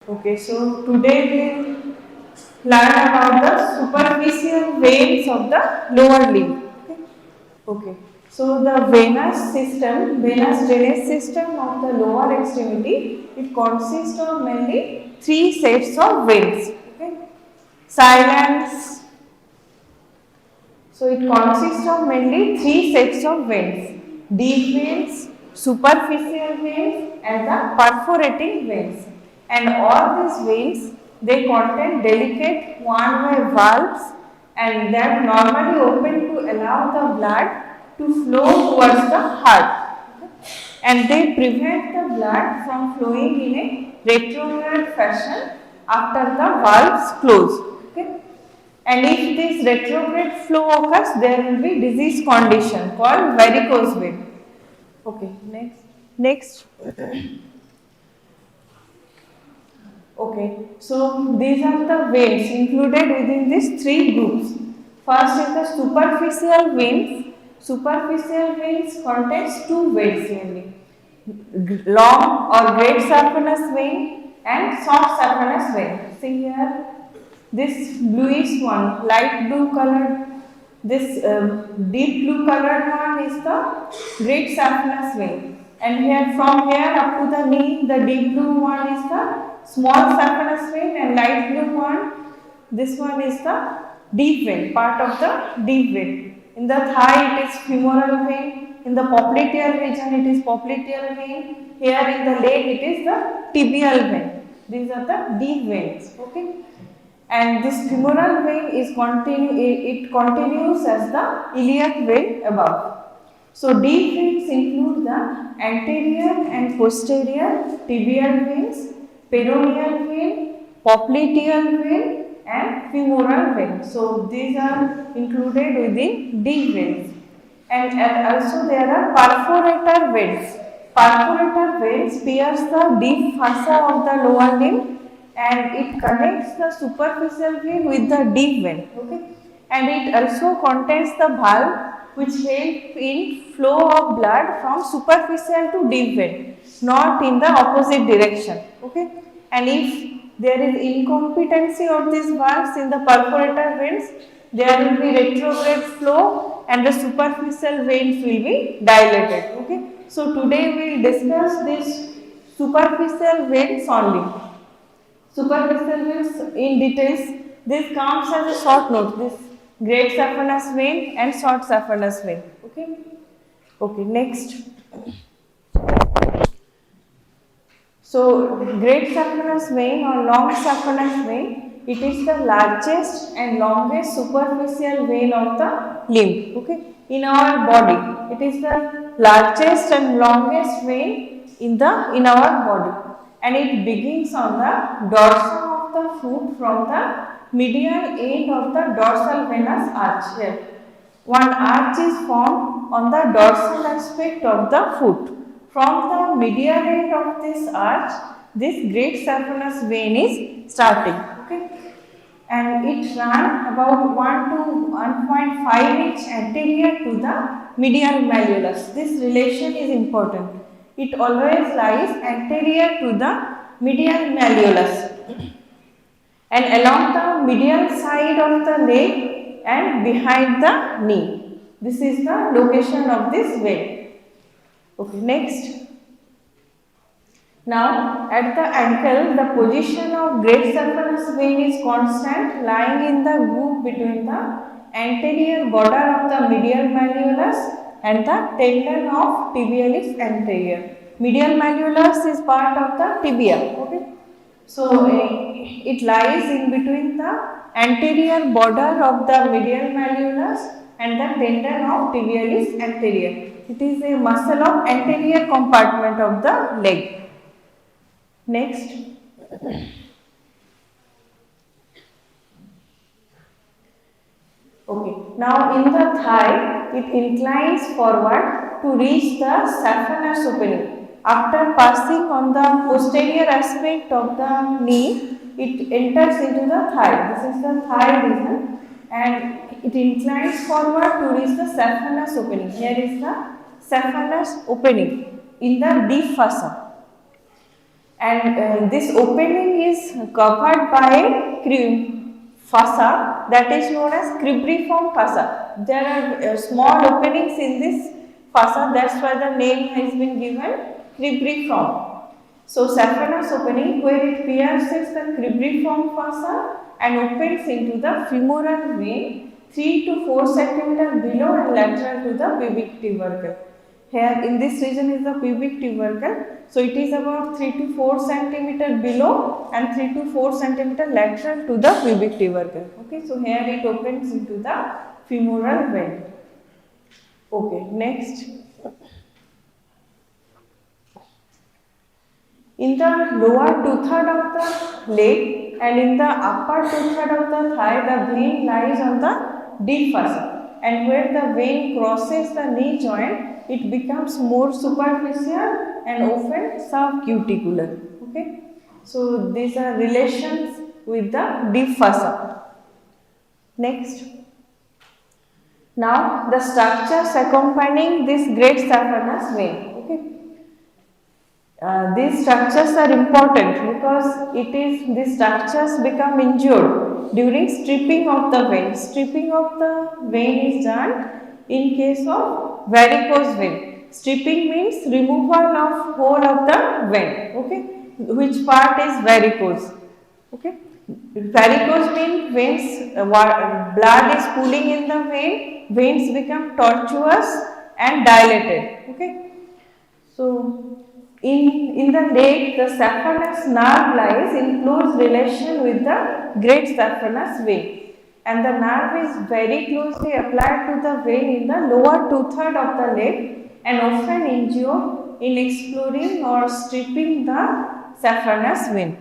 Okay, so today we will learn about the superficial veins of the lower limb. Okay. Okay. So the venous drainage system of the lower extremity, it consists of mainly three sets of veins. Okay. Silence. So it consists of mainly three sets of veins: deep veins, superficial veins, and the perforating veins. And all these veins, they contain delicate one-way valves, and that normally open to allow the blood to flow towards the heart. And they prevent the blood from flowing in a retrograde fashion after the valves close. Okay? And if this retrograde flow occurs, there will be disease condition called varicose vein. Okay, next. Okay, so these are the veins included within these three groups. First is the superficial veins. Superficial veins contains two veins mainly: long or great saphenous vein and short saphenous vein. See here, this bluish one, light blue colored, this deep blue colored one is the great saphenous vein, and here from here up to the knee, the deep blue one is the small saphenous vein, and light blue one, this one is the deep vein, part of the deep vein. In the thigh it is femoral vein, in the popliteal region it is popliteal vein, here in the leg it is the tibial vein. These are the deep veins. Okay. And this femoral vein is it continues as the iliac vein above. So deep veins include the anterior and posterior tibial veins, peroneal vein, popliteal vein, and femoral vein. So these are included within deep veins. And also there are perforator veins. Perforator veins pierce the deep fossa of the lower limb, and it connects the superficial vein with the deep vein. Okay, and it also contains the valve which help in flow of blood from superficial to deep vein, not in the opposite direction. Okay, and if there is incompetency of these valves in the perforator veins, there will be retrograde flow and the superficial veins will be dilated. Okay, so today we will discuss this superficial veins only. Superficial veins in details. This comes as a short note. This great saphenous vein and short saphenous vein. Okay. Okay. Next. So great saphenous vein or long saphenous vein, it is the largest and longest superficial vein of the limb. Okay. In our body, it is the largest and longest vein in our body, and it begins on the dorsum of the foot from the medial end of the dorsal venous arch. Here, one arch is formed on the dorsal aspect of the foot. From the medial end of this arch, this great saphenous vein is starting. Okay, and it runs about 1 to 1.5 inch anterior to the medial malleolus. This relation is important. It always lies anterior to the medial malleolus and along the medial side of the leg and behind the knee. This is the location of this vein. Okay, next. Now, at the ankle, the position of great saphenous vein is constant, lying in the groove between the anterior border of the medial malleolus and the tendon of tibialis anterior. Medial malleolus is part of the tibia. Okay. So, it lies in between the anterior border of the medial malleolus and the tendon of tibialis anterior. It is a muscle of anterior compartment of the leg. Next. Okay. Now in the thigh, it inclines forward to reach the saphenous opening. After passing on the posterior aspect of the knee, it enters into the thigh. This is the thigh region, and it inclines forward to reach the saphenous opening. Here is the saphenous opening in the deep fossa. and this opening is covered by fossa that is known as cribriform fossa. There are small openings in this fossa, that's why the name has been given cribriform. So saphenous opening where it pierces the cribriform fossa and opens into the femoral vein 3 to 4 cm below and lateral to the pubic tubercle. Here in this region is the pubic tubercle. So it is about 3 to 4 centimeter below and 3 to 4 centimeter lateral to the pubic tubercle. Okay, so here it opens into the femoral vein. Okay, next. In the lower two-third of the leg and in the upper two-third of the thigh, the vein lies on the deep fossa, and where the vein crosses the knee joint, it becomes more superficial and often subcuticular. Okay, so these are relations with the deep fossa. Next. Now the structures accompanying this great saphenous vein. Okay. These structures are important because these structures become injured during stripping of the vein. Stripping of the vein is done in case of varicose vein. Stripping means removal of whole of the vein. Okay, which part is varicose? Okay, varicose means veins, blood is pooling in the vein. Veins become tortuous and dilated. Okay, so in the leg, the saphenous nerve lies in close relation with the great saphenous vein, and the nerve is very closely applied to the vein in the lower two-third of the leg and often injured in exploring or stripping the saphenous vein.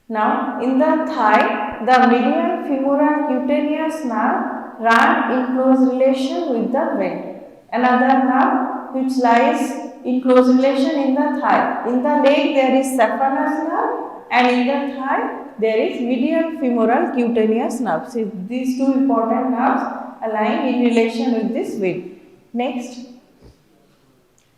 Now, in the thigh, the medial femoral cutaneous nerve run in close relation with the vein. Another nerve which lies in close relation in the thigh. In the leg there is saphenous nerve and in the thigh there is medial femoral cutaneous nerve. So these two important nerves are lying in relation with this vein. Next.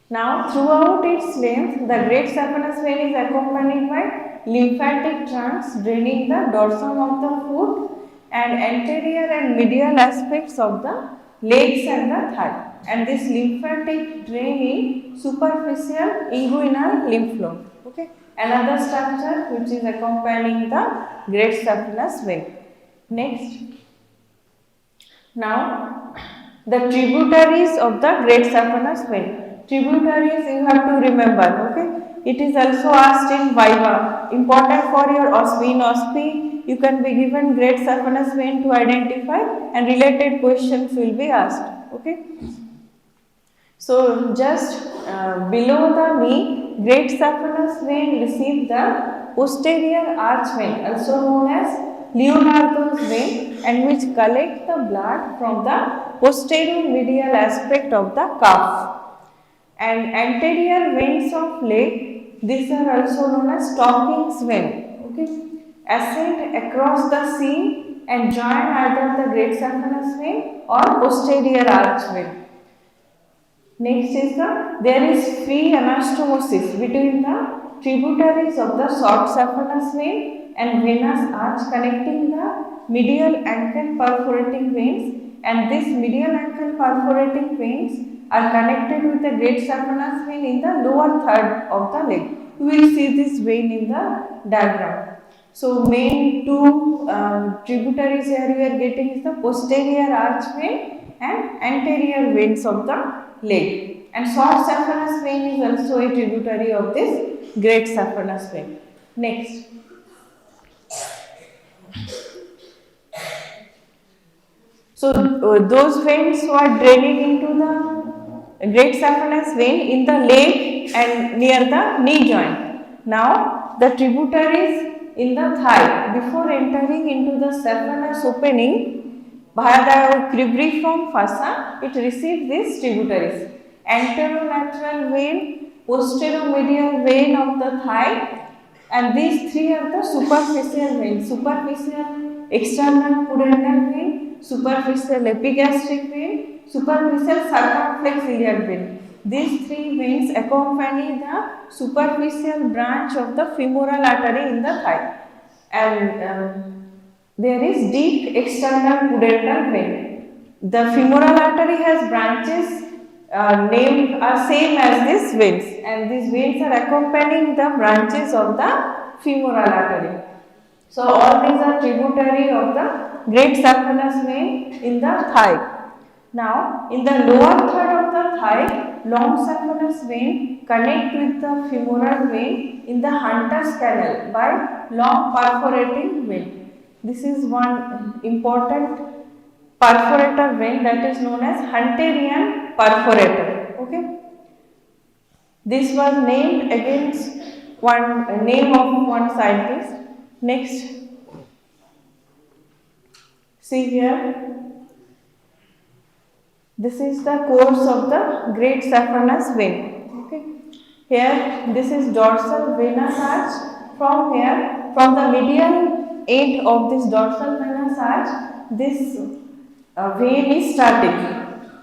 Now throughout its length the great saphenous vein is accompanied by lymphatic trunks draining the dorsum of the foot and anterior and medial aspects of the legs and the thigh. And this lymphatic drain in superficial inguinal lymph node. Okay, another structure which is accompanying the great saphenous vein. Next, now the tributaries of the great saphenous vein. Tributaries you have to remember. Okay, it is also asked in Viva. Important for your OSPE. In OSPE, you can be given great saphenous vein to identify, and related questions will be asked. Okay. So just below the knee, great saphenous vein receives the posterior arch vein, also known as Leonardo's vein, and which collects the blood from the posterior medial aspect of the calf. And anterior veins of leg, these are also known as Stockings vein. Okay, ascend across the seam and join either the great saphenous vein or posterior arch vein. Next is there is free anastomosis between the tributaries of the short saphenous vein and venous arch connecting the medial ankle perforating veins, and these medial ankle perforating veins are connected with the great saphenous vein in the lower third of the leg. You will see this vein in the diagram. So main two tributaries here we are getting is the posterior arch vein and anterior veins of the leg, and short saphenous vein is also a tributary of this great saphenous vein. Next. So those veins who are draining into the great saphenous vein in the leg and near the knee joint. Now the tributaries in the thigh, before entering into the saphenous opening via the cribriform fossa, it receives these tributaries: anterolateral vein, posteromedial vein of the thigh, and these three are the superficial veins: superficial external pudendal vein, superficial epigastric vein, superficial circumflex iliac vein. These three veins accompany the superficial branch of the femoral artery in the thigh, and there is deep external pudendal vein. The femoral artery has branches named are same as these veins, and these veins are accompanying the branches of the femoral artery. So all these are tributary of the great saphenous vein in the thigh. Now, in the lower third of the thigh, long saphenous vein connect with the femoral vein in the Hunter's canal by long perforating vein. This is one important perforator vein that is known as Hunterian perforator. Okay. This was named against one name of one scientist. Next, see here. This is the course of the great saphenous vein. Okay. Here, this is dorsal venous arch. From here, from the medial end of this dorsal venous arch, this vein is starting.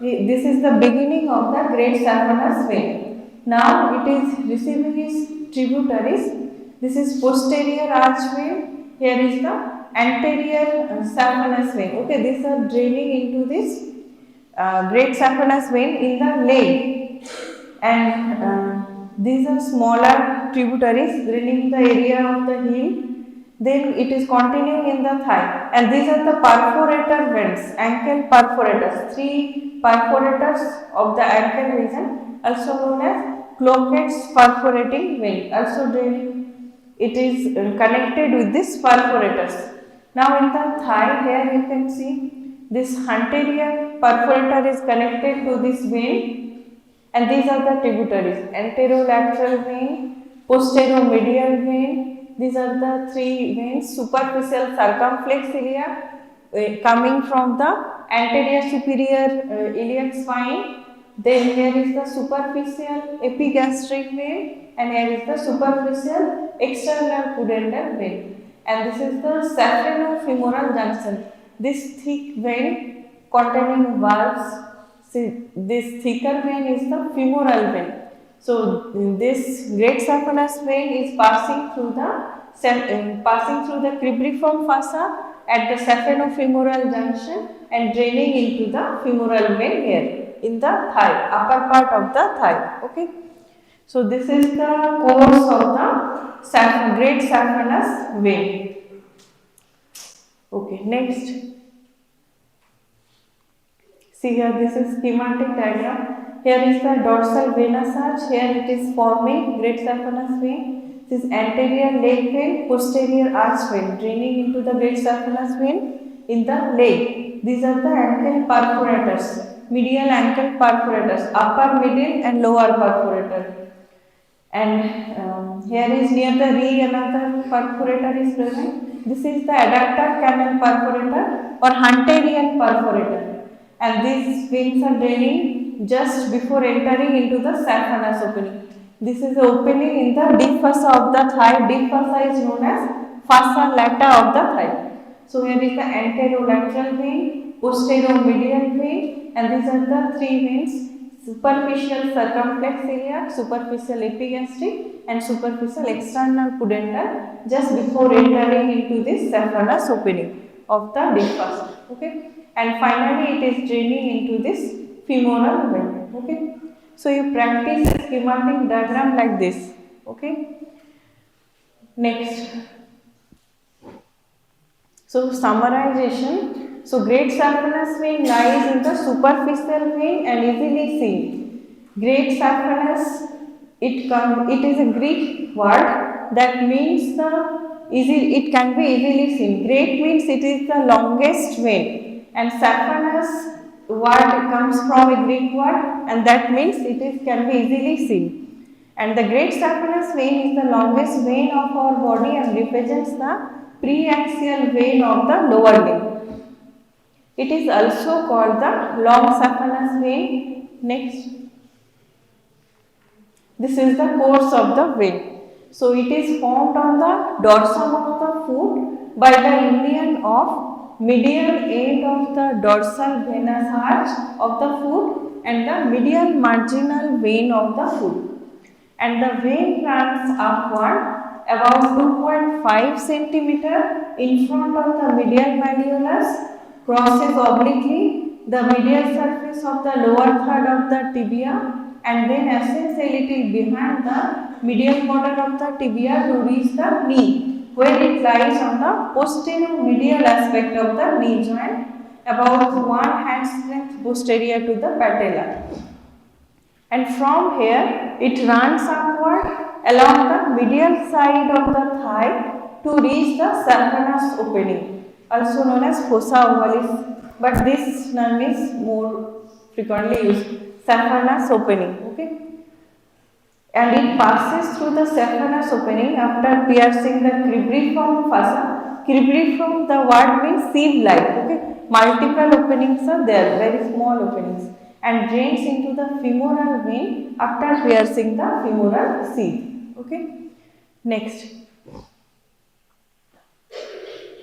This is the beginning of the great saphenous vein. Now, it is receiving its tributaries. This is posterior arch vein. Here is the anterior saphenous vein. Okay, these are draining into this great saphenous vein in the leg, and these are smaller tributaries draining the area of the heel. Then it is continuing in the thigh, and these are the perforator veins, ankle perforators, three perforators of the ankle region, also known as Cloquet's perforating vein, also draining. It is connected with these perforators. Now in the thigh, here you can see this Hunterian perforator is connected to this vein, and these are the tributaries: anterolateral vein, posteromedial vein. These are the three veins: superficial circumflex iliac coming from the anterior superior iliac spine. Then here is the superficial epigastric vein, and here is the superficial external pudendal vein. And this is the saphenofemoral junction. This thick vein containing valves. See, this thicker vein is the femoral vein. So this great saphenous vein is passing through the cribriform fossa at the saphenofemoral junction and draining into the femoral vein here in the thigh, upper part of the thigh. Okay. So this is the course of the great saphenous vein. Okay, next. See here, this is schematic diagram. Here is the dorsal venous arch. Here it is forming great saphenous vein. This is anterior leg vein, posterior arch vein, draining into the great saphenous vein in the leg. These are the ankle perforators, medial ankle perforators, upper, middle, and lower perforator. And here is near the rig another perforator is present. This is the adductor canal perforator or Hunterian perforator, and these veins are draining just before entering into the saphenous opening. This is the opening in the deep fossa of the thigh. Deep fossa is known as fossa lata of the thigh. So here is the anterolateral vein, posteromedial vein, and these are the three veins: superficial circumflex iliac, superficial epigastric, and superficial external pudendal, just before entering into this saphenous opening of the deep fossa. Okay, and finally it is draining into this femoral vein. Okay, so you practice a schematic diagram like this. Okay, next. So summarization. So great saphenous vein lies in the superficial vein and easily seen. Great saphenous, it is a Greek word that means it can be easily seen. Great means it is the longest vein, and saphenous word comes from a Greek word, and that means can be easily seen. And the great saphenous vein is the longest vein of our body and represents the preaxial vein of the lower limb. It is also called the long saphenous vein. Next. This is the course of the vein. So it is formed on the dorsum of the foot by the union of medial end of the dorsal venous arch of the foot and the medial marginal vein of the foot. And the vein runs upward about 2.5 centimeter in front of the medial malleolus, crosses obliquely the medial surface of the lower third of the tibia, and then ascends a little behind the medial border of the tibia to reach the knee, where it lies on the posterior medial aspect of the knee joint, about 1 hand length posterior to the patella. And from here it runs upward along the medial side of the thigh to reach the saphenous opening, also known as fossa ovalis, but this term is more frequently used, saphenous opening. Okay, and it passes through the saphenous opening after piercing the cribriform fossa. Cribriform, the word means sieve-like. Okay, multiple openings are there, very small openings, and drains into the femoral vein after piercing the femoral sieve. Okay, next.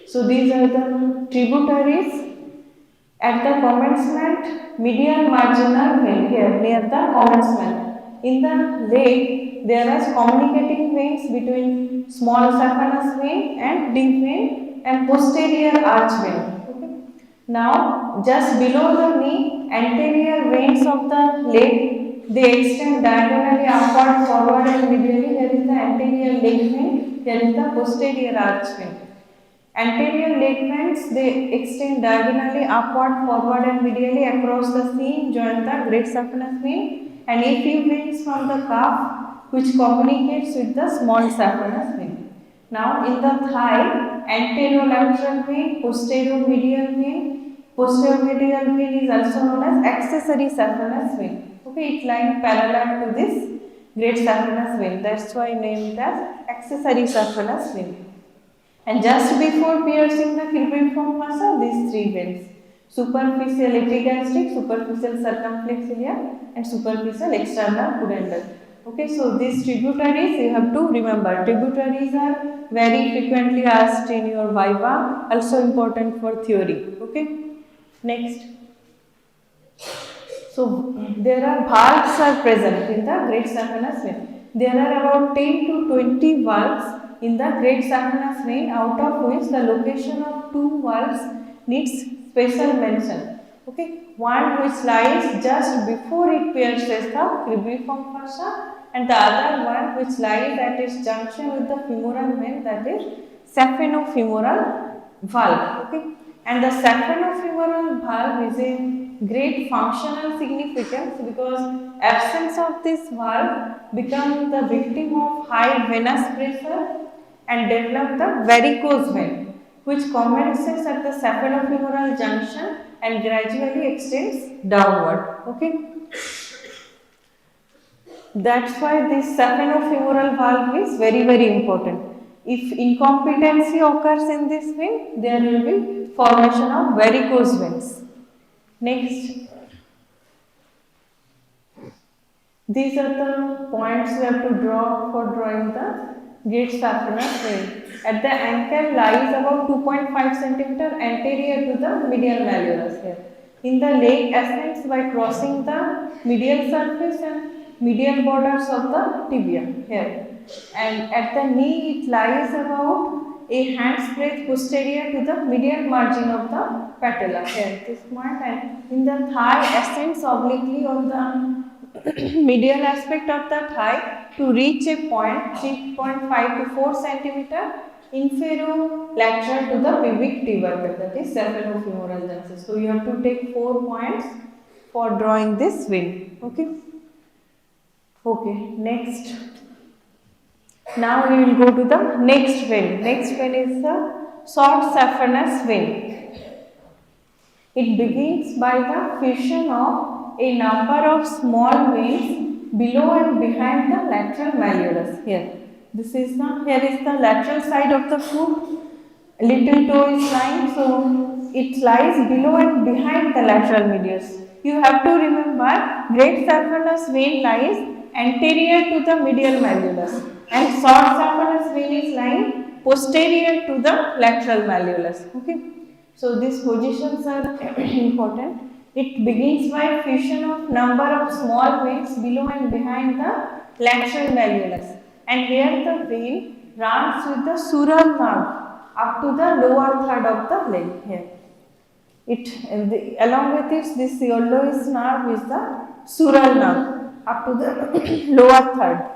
So these are the tributaries. At the commencement, medial marginal vein, here near the commencement. In the leg, there are communicating veins between small saphenous vein and deep vein and posterior arch vein. Okay. Now, just below the knee, anterior veins of the leg, they extend diagonally upward, forward and medially. Here is the anterior leg vein, here is the posterior arch vein. Anterior leg veins, they extend diagonally upward, forward and medially across the seam, join the great saphenous vein, and a few veins from the calf which communicates with the small saphenous vein. Now in the thigh, anterolateral vein, posterior medial vein. Posterior medial vein is also known as accessory saphenous vein. Okay, it lies parallel to this great saphenous vein. That's why named as accessory saphenous vein. And just before piercing the cribriform fossa, these three veins: superficial epigastric, superficial circumflex iliac, and superficial external pudendal. Okay, so these tributaries you have to remember. Tributaries are very frequently asked in your viva, also important for theory. Okay, next. So there are valves are present in the great saphenous vein. There are about 10 to 20 valves in the great saphenous vein, out of which the location of 2 valves needs special mention. Okay, one which lies just before it pierces the cribriform fossa, and the other one which lies at its junction with the femoral vein, that is saphenofemoral valve. Okay, and the saphenofemoral valve is a great functional significance because absence of this valve become the victim of high venous pressure and develop the varicose vein, which commences at the saphenofemoral junction and gradually extends downward. Okay, that's why this saphenofemoral valve is very important. If incompetency occurs in this vein, there will be formation of varicose veins. Next, these are the points we have to draw for drawing the great saphenous vein. At the ankle lies about 2.5 centimeter anterior to the medial malleolus here. In the leg, ascends by crossing the medial surface and medial borders of the tibia here. And at the knee, it lies about a hand's breadth posterior to the medial margin of the patella here, this point, and in the thigh ascends obliquely on the medial aspect of the thigh to reach a point 3.5 to 4 centimeter inferolateral to the pubic tubercle, that is saphenofemoral junction. So you have to take 4 points for drawing this vein. Okay. Okay, next. Now we will go to the next vein. Next vein is the short saphenous vein. It begins by the fusion of a number of small veins below and behind the lateral malleolus. Here, this is the lateral side of the foot. Little toe is lying, so it lies below and behind the lateral medius. You have to remember, great saphenous vein lies anterior to the medial malleolus, and short saphenous vein is lying posterior to the lateral malleolus. Okay. So these positions are important. It begins by fusion of number of small veins below and behind the lateral malleolus. And here the vein runs with the sural nerve up to the lower third of the leg here. Along with it, this yellowish nerve is the sural nerve up to the lower third.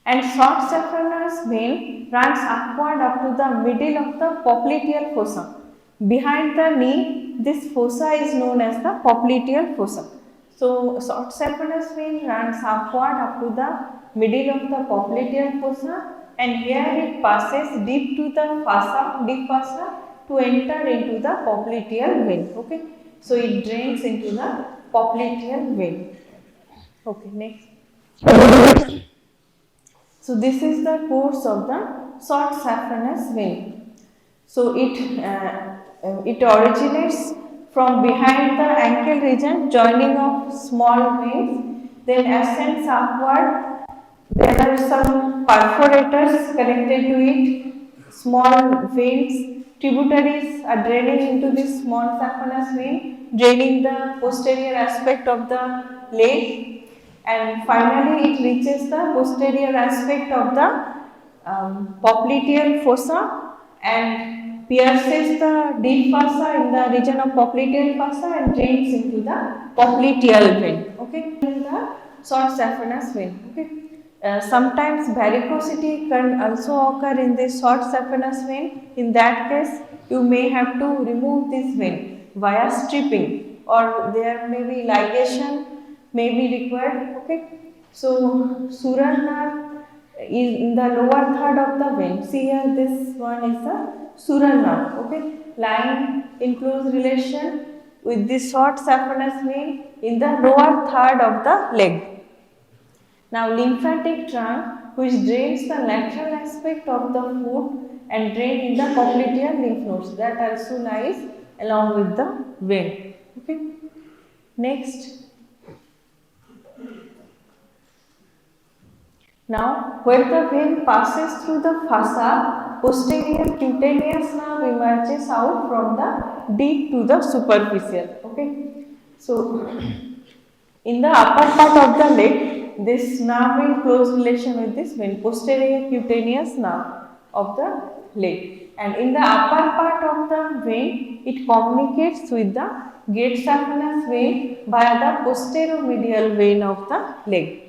And short saphenous vein runs upward up to the middle of the popliteal fossa. Behind the knee, this fossa is known as the popliteal fossa. So, short saphenous vein runs upward up to the middle of the popliteal fossa, and here it passes deep to the fossa, deep fossa, to enter into the popliteal vein. Okay, so it drains into the popliteal vein. Okay, next. So this is the course of the short saphenous vein. So it originates from behind the ankle region, joining of small veins, then ascends upward. There are some perforators connected to it, small veins, tributaries are draining into this small saphenous vein, draining the posterior aspect of the leg, and finally it reaches the posterior aspect of the popliteal fossa and pierces the deep fossa in the region of popliteal fossa and drains into the popliteal vein. Okay, in the short saphenous vein. Okay. Sometimes varicosity can also occur in this short saphenous vein. In that case, you may have to remove this vein via stripping, or there may be ligation may be required. Okay. So, sural nerve is in the lower third of the vein. See here, this one is the sural nerve. Okay, lying in close relation with this short saphenous vein in the lower third of the leg. Now, lymphatic trunk, which drains the lateral aspect of the foot and drain in the popliteal lymph nodes, that also lies along with the vein. Okay. Next. Now, where the vein passes through the fossa, posterior cutaneous nerve emerges out from the deep to the superficial. Okay. So, in the upper part of the leg, this nerve in close relation with this vein, posterior cutaneous nerve of the leg. And in the upper part of the vein, it communicates with the great saphenous vein via the posteromedial vein of the leg.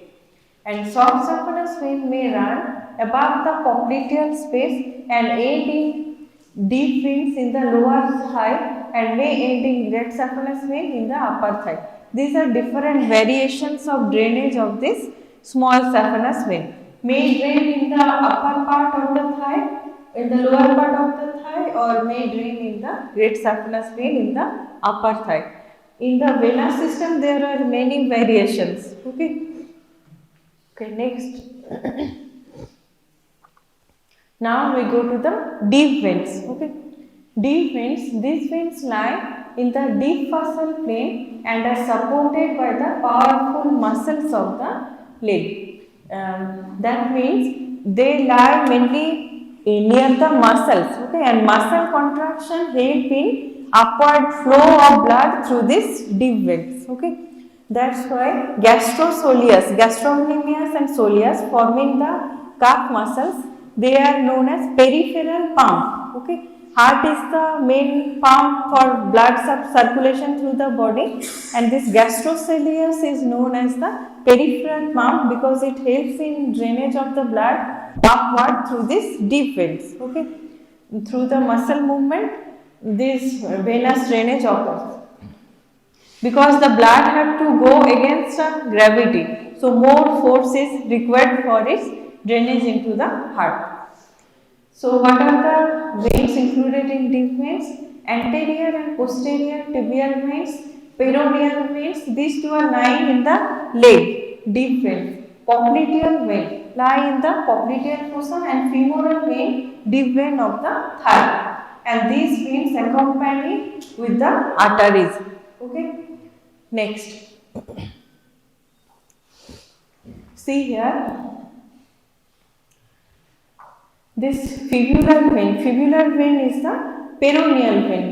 And short saphenous vein may run above the popliteal space and end in deep veins in the lower thigh and may end in great saphenous vein in the upper thigh. These are different variations of drainage of this small saphenous vein. May drain in the upper part of the thigh, in the lower part of the thigh, or may drain in the great saphenous vein in the upper thigh. In the venous system, there are many variations. Okay. Okay, next. Now we go to the deep veins. Okay, deep veins. These veins lie in the deep fossal plane and are supported by the powerful muscles of the leg. That means they lie mainly near the muscles. Okay, and muscle contraction help in upward flow of blood through these deep veins. Okay. That's why gastrosoleus, gastrocnemius and soleus forming the calf muscles, they are known as peripheral pump. Okay, heart is the main pump for blood circulation through the body, and this gastrosoleus is known as the peripheral pump because it helps in drainage of the blood upward through these deep veins. Okay, through the muscle movement, this venous drainage occurs. Because the blood had to go against gravity, so more force is required for its drainage into the heart. So what are the veins included in deep veins? Anterior and posterior tibial veins, peroneal veins, these two are lying in the leg, deep veins. Popliteal vein lie in the popliteal fossa and femoral vein, deep vein of the thigh. And these veins accompany with the arteries. Okay. Next, see here, this fibular vein is the peroneal vein.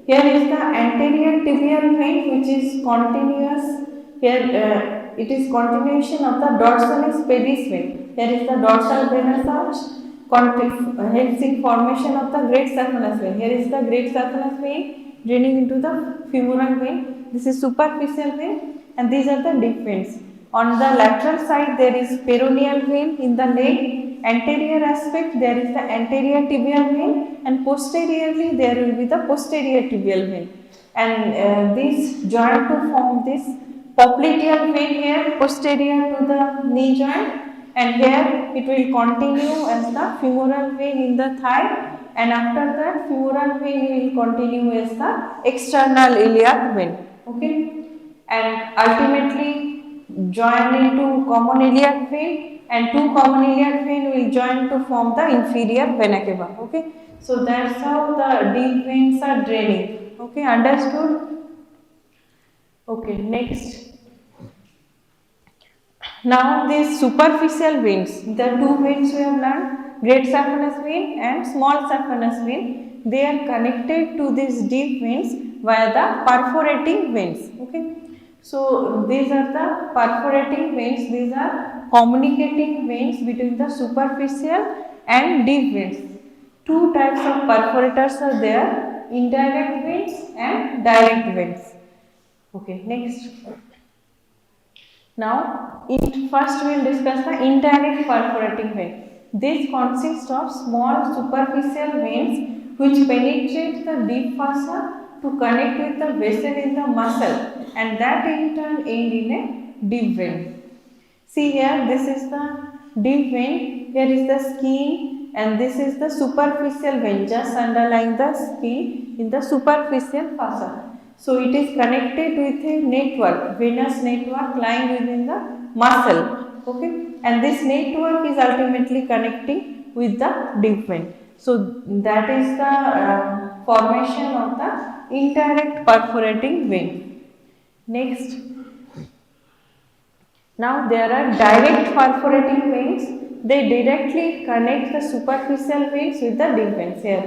Here is the anterior tibial vein which is continuous. Here it is continuation of the dorsalis pedis vein. Here is the dorsal venous arch helps in formation of the great saphenous vein. Here is the great saphenous vein draining into the femoral vein. This is superficial vein and these are the deep veins. On the lateral side there is peroneal vein in the leg. Anterior aspect there is the anterior tibial vein and posteriorly there will be the posterior tibial vein. And these join to form this popliteal vein here posterior to the knee joint, and here it will continue as the femoral vein in the thigh, and after that femoral vein will continue as the external iliac vein. Okay, and ultimately join into common iliac vein, and two common iliac vein will join to form the inferior vena cava. Okay, so that's how the deep veins are draining. Okay, understood? Okay, next. Now these superficial veins, the two veins we have learned, great saphenous vein and small saphenous vein, they are connected to these deep veins via the perforating veins. Okay, so these are the perforating veins. These are communicating veins between the superficial and deep veins. Two types of perforators are there: indirect veins and direct veins. Okay, next. Now, first we will discuss the indirect perforating vein. This consists of small superficial veins which penetrate the deep fossa to connect with the vessel in the muscle, and that in turn end in a deep vein. See here, this is the deep vein, here is the skin, and this is the superficial vein just underlying the skin in the superficial fossa. So it is connected with a network, venous network lying within the muscle. Okay, and this network is ultimately connecting with the deep vein. So that is the formation of the indirect perforating vein. Next. Now there are direct perforating veins. They directly connect the superficial veins with the deep veins. Here,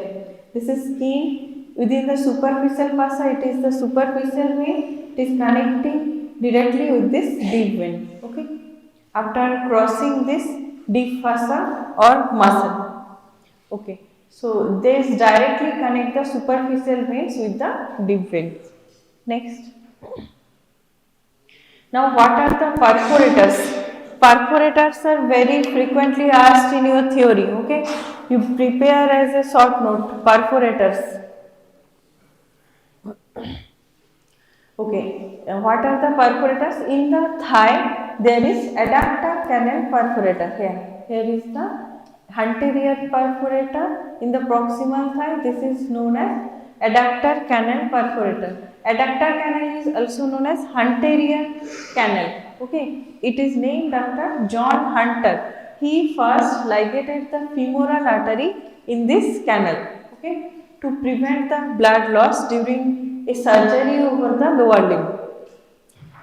this is skin. Within the superficial fossa, it is the superficial vein. It is connecting directly with this deep vein. Okay. After crossing this deep fossa or muscle. Okay. So these directly connect the superficial veins with the deep veins. Next. Now, what are the perforators? Perforators are very frequently asked in your theory. Okay, you prepare as a short note. Perforators. Okay, what are the perforators? In the thigh, there is adductor canal perforator. Here is the anterior perforator in the proximal thigh. This is known as adductor canal perforator. Adductor canal is also known as anterior canal. Okay, it is named after John Hunter. He first ligated the femoral artery in this canal. Okay, to prevent the blood loss during a surgery over the lower limb.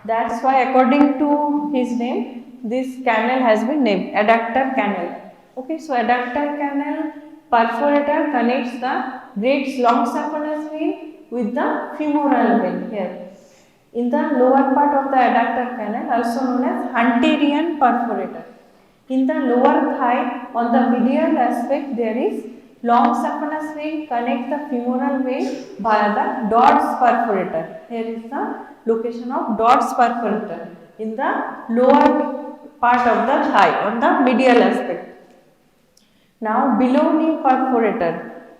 That's why, according to his name, this canal has been named adductor canal. Okay, so adductor canal perforator connects the great long saphenous vein with the femoral vein here. In the lower part of the adductor canal, also known as anterior perforator. In the lower thigh, on the medial aspect, there is long saphenous vein connect the femoral vein via the Dodds perforator. Here is the location of Dodds perforator in the lower part of the thigh on the medial aspect. Now below knee perforator.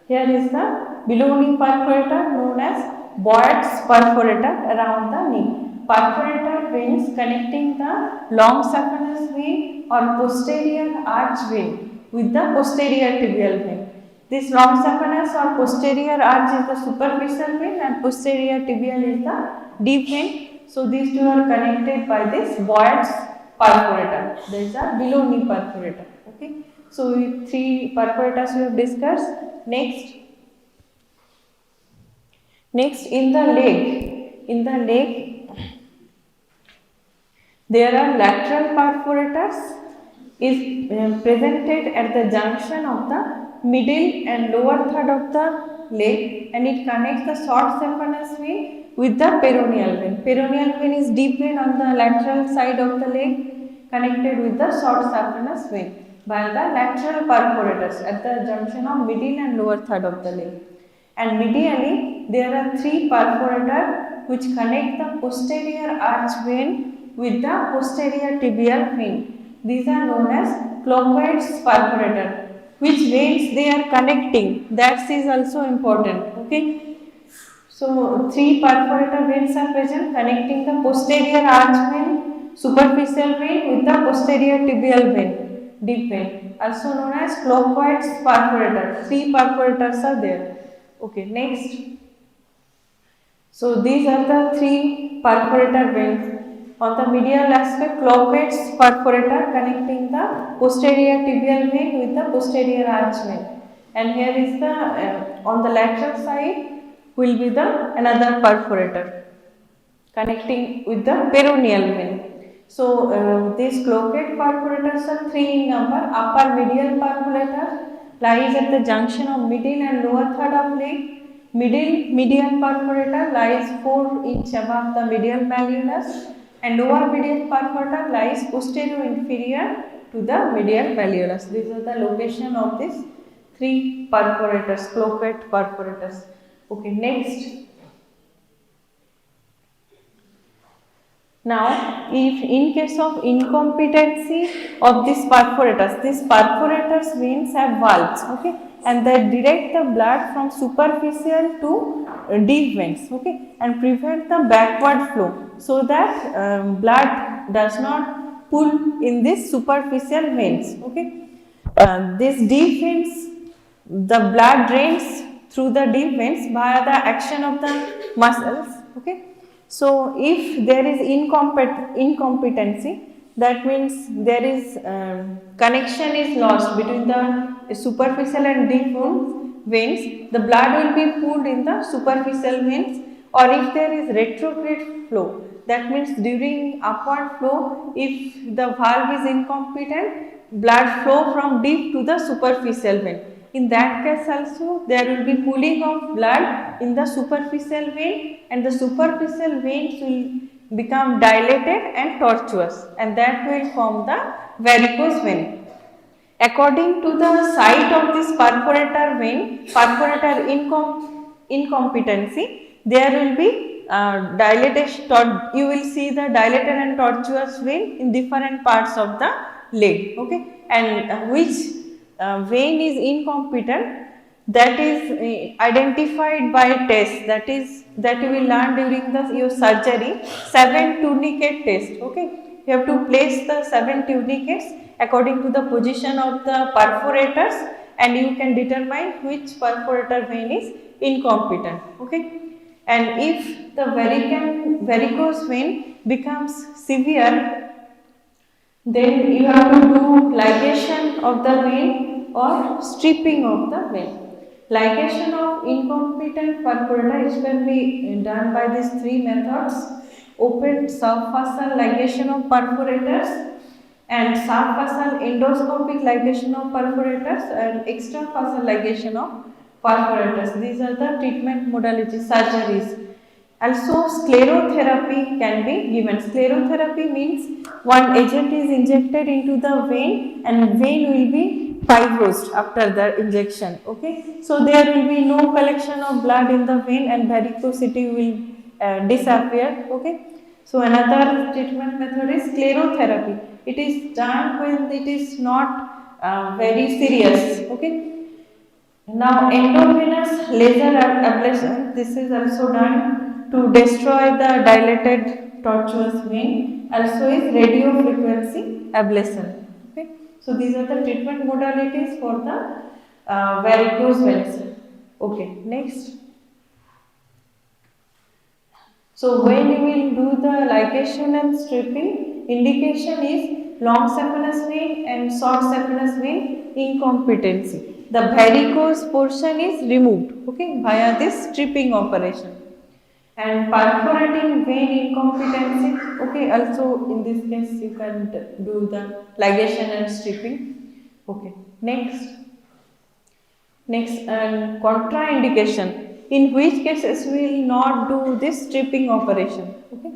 Here is the below knee perforator known as Boyd's perforator around the knee. Perforator veins connecting the long saphenous vein or posterior arch vein with the posterior tibial vein. This long saphenous or posterior arch is the superficial vein and posterior tibial is the deep vein. So these two are connected by this Boyd's perforator. There is a below knee perforator. Okay. So three perforators we have discussed. Next in the leg, there are lateral perforators is presented at the junction of the middle and lower third of the leg, and it connects the short saphenous vein with the peroneal vein. Peroneal vein is deep vein on the lateral side of the leg connected with the short saphenous vein by the lateral perforators at the junction of middle and lower third of the leg. And medially, there are three perforators which connect the posterior arch vein with the posterior tibial vein. These are known as clockwise perforator. Which veins they are connecting? That is also important. Okay. So, three perforator veins are present connecting the posterior arch vein, superficial vein with the posterior tibial vein, deep vein, also known as clockwise perforator. Three perforators are there. Okay, next. So, these are the three perforator veins. On the medial aspect, clockwise perforator connecting the posterior tibial vein with the posterior arch vein. And here is the, on the lateral side, will be the another perforator connecting with the peroneal vein. So, these clockwise perforators are three in number. Upper medial perforator lies at the junction of middle and lower third of leg. Middle medial perforator lies 4 inch above the medial malleolus, and lower medial perforator lies posterior inferior to the medial malleolus. These are the location of these three perforators, clockwise perforators. Okay, next. Now, if in case of incompetency of these perforators veins have valves, okay, and they direct the blood from superficial to deep veins, okay, and prevent the backward flow, so that blood does not pull in these superficial veins, okay. These deep veins, the blood drains through the deep veins via the action of the muscles, okay. So, if there is incompetency, that means there is connection is lost between the superficial and deep veins, the blood will be pulled in the superficial veins, or if there is retrograde flow, that means during upward flow, if the valve is incompetent, blood flow from deep to the superficial vein. In that case also, there will be pooling of blood in the superficial vein, and the superficial veins will become dilated and tortuous, and that will form the varicose vein. According to the site of this perforator vein, perforator incompetency, there will be dilatation, you will see the dilated and tortuous vein in different parts of the leg, okay, and which vein is incompetent, that is identified by a test, that you will learn during your surgery, 7 tourniquet test, okay. You have to place the 7 tourniquets according to the position of the perforators, and you can determine which perforator vein is incompetent, okay. And if the varicose vein becomes severe, then you have to do ligation of the vein or stripping of the vein. Ligation of incompetent perforator is can be done by these three methods: open subfascial ligation of perforators, and subfascial endoscopic ligation of perforators, and extrafascial ligation of perforators. These are the treatment modalities, surgeries. Also, sclerotherapy can be given. Sclerotherapy means one agent is injected into the vein, and vein will be fibrosed after the injection. Okay, so there will be no collection of blood in the vein, and varicosity will disappear. Okay, so another treatment method is sclerotherapy. It is done when it is not very serious. Okay. Now, endovenous laser ablation, this is also done to destroy the dilated tortuous vein, also is radio frequency ablation. Okay. So, these are the treatment modalities for the varicose veins. Okay, next. So, when you will do the ligation and stripping, indication is long saphenous vein and short saphenous vein incompetency. The varicose portion is removed, okay, via this stripping operation. And perforating vein incompetency, okay, also in this case you can do the ligation and stripping. Okay, next. Next, contraindication, in which cases we will not do this stripping operation. Okay.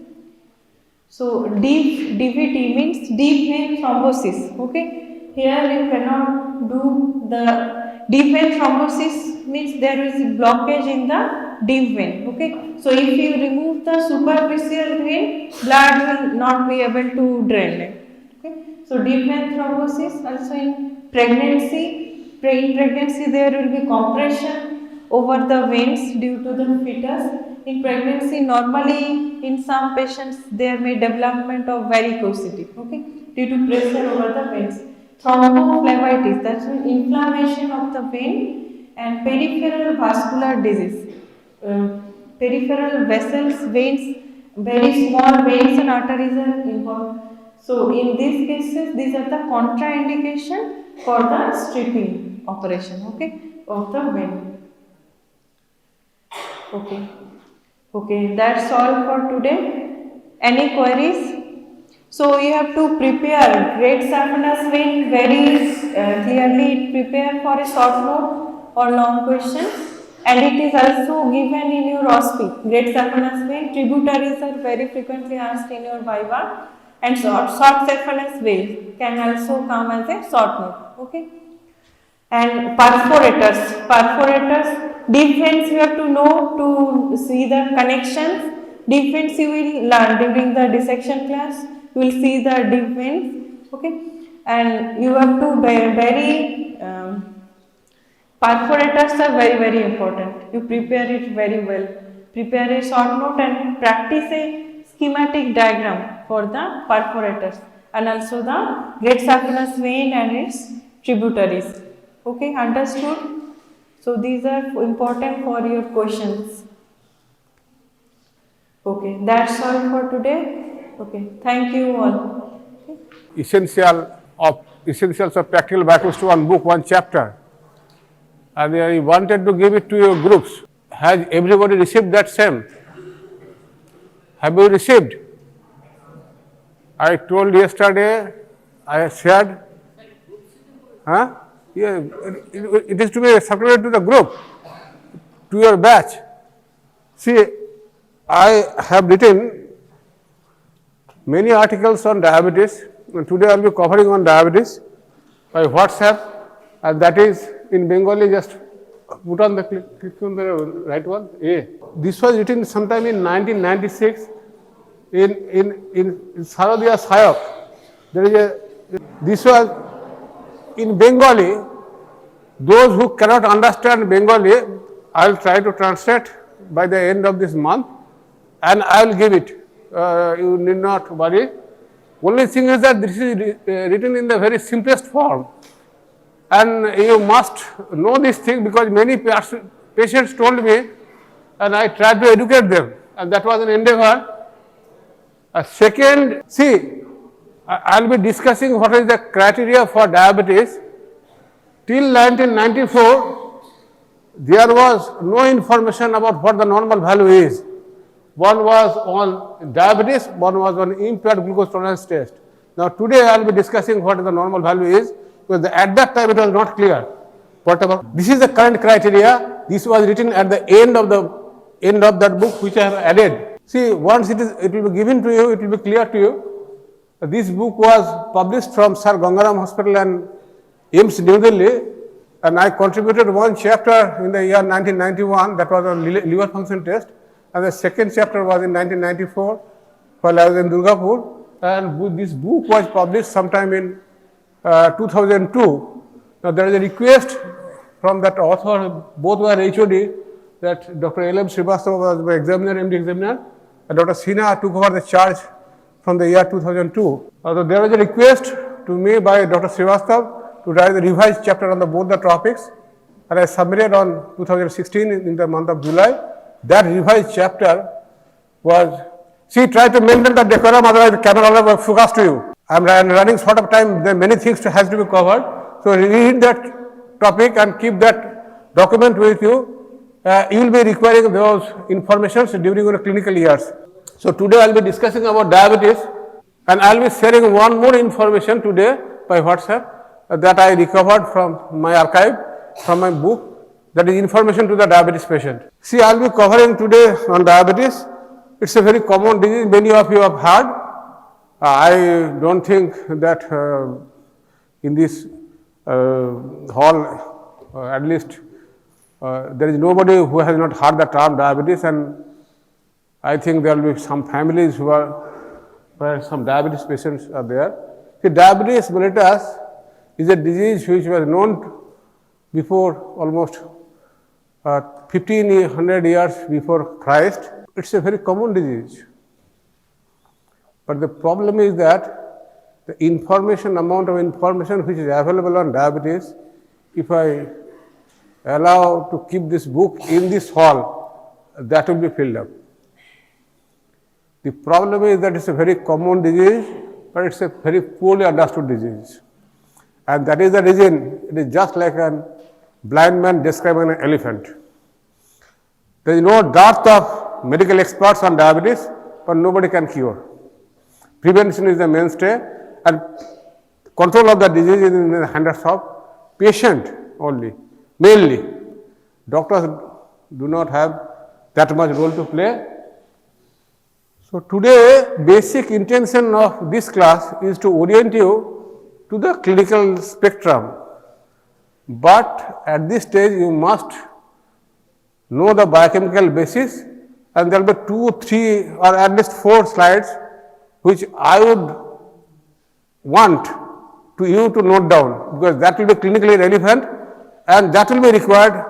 So deep DVT means deep vein thrombosis. Okay, here you cannot do the deep vein thrombosis means there is a blockage in the deep vein. Okay, so if you remove the superficial vein, blood will not be able to drain. Okay, so deep vein thrombosis also in pregnancy. In pregnancy there will be compression over the veins due to the fetus. In pregnancy, normally in some patients there may development of varicosity, okay, due to pressure over the veins. Thrombophlebitis, that's an inflammation of the vein, and peripheral vascular disease. Peripheral vessels, veins, very small veins and arteries are involved. So in these cases, these are the contraindication for the stripping operation, okay, of the vein. Okay. Okay, that's all for today. Any queries? So you have to prepare great saphenous vein very clearly, prepare for a short note or long question, and it is also given in your OSPI. Great saphenous vein tributaries are very frequently asked in your viva, and short saphenous vein can also come as a short note. Okay. And perforators, deep veins you have to know to see the connections. Deep veins you will learn during the dissection class, you will see the deep veins, okay, and you have to very perforators are very important. You prepare it very well, prepare a short note and practice a schematic diagram for the perforators and also the great saphenous vein and its tributaries. Okay, understood? So these are important for your questions. Okay, that's all for today. Okay, thank you all. Okay. Essentials of practical biochemistry, one book, one chapter, and I wanted to give it to your groups. Has everybody received that same? Have you received? I told yesterday, I shared. Huh? Yeah, it is to be circulated to the group, to your batch. See, I have written many articles on diabetes, and today I will be covering on diabetes by WhatsApp, and that is in Bengali. Just put on the click on the right one. A. This was written sometime in 1996 in Sarodia Sayok. There is this was in Bengali. Those who cannot understand Bengali, I will try to translate by the end of this month, and I will give it. You need not worry. Only thing is that this is written in the very simplest form, and you must know this thing because many patients told me, and I tried to educate them, and that was an endeavor. Second, see, I will be discussing what is the criteria for diabetes. Till 1994, there was no information about what the normal value is. One was on diabetes, one was on impaired glucose tolerance test. Now today I will be discussing what the normal value is, because at that time it was not clear. Whatever. This is the current criteria. This was written at the end of that book which I have added. See, once it will be given to you, it will be clear to you. This book was published from Sir Gangaram Hospital and AIIMS New Delhi, and I contributed one chapter in the year 1991, that was on liver function test, and the second chapter was in 1994 while I was in Durgapur, and this book was published sometime in 2002. Now there is a request from that author, both were HOD, that Dr. L.M. Srivastava was my examiner, MD examiner, and Dr. Sinha took over the charge from the year 2002. So there was a request to me by Dr. Srivastava to write the revised chapter on both the topics, and I submitted on 2016 in the month of July. That revised chapter was, see, try to maintain the decorum, otherwise the camera will focus to you. I am running short of time, there are many things has to be covered. So read that topic and keep that document with you. You will be requiring those informations during your clinical years. So today I will be discussing about diabetes, and I will be sharing one more information today by WhatsApp that I recovered from my archive, from my book. That is information to the diabetes patient. See, I will be covering today on diabetes. It's a very common disease, many of you have heard. I don't think that in this hall, at least there is nobody who has not heard the term diabetes, and I think there will be some families where some diabetes patients are there. See, diabetes mellitus is a disease which was known before almost 1500 years before Christ. It's a very common disease. But the problem is that the amount of information which is available on diabetes, if I allow to keep this book in this hall, that will be filled up. The problem is that it's a very common disease, but it's a very poorly understood disease. And that is the reason it is just like a blind man describing an elephant. There is no dearth of medical experts on diabetes, but nobody can cure. Prevention is the mainstay, and control of the disease is in the hands of patient only, mainly. Doctors do not have that much role to play. So today, basic intention of this class is to orient you to the clinical spectrum. But at this stage, you must know the biochemical basis, and there will be 2, 3 or at least 4 slides which I would want you to note down, because that will be clinically relevant and that will be required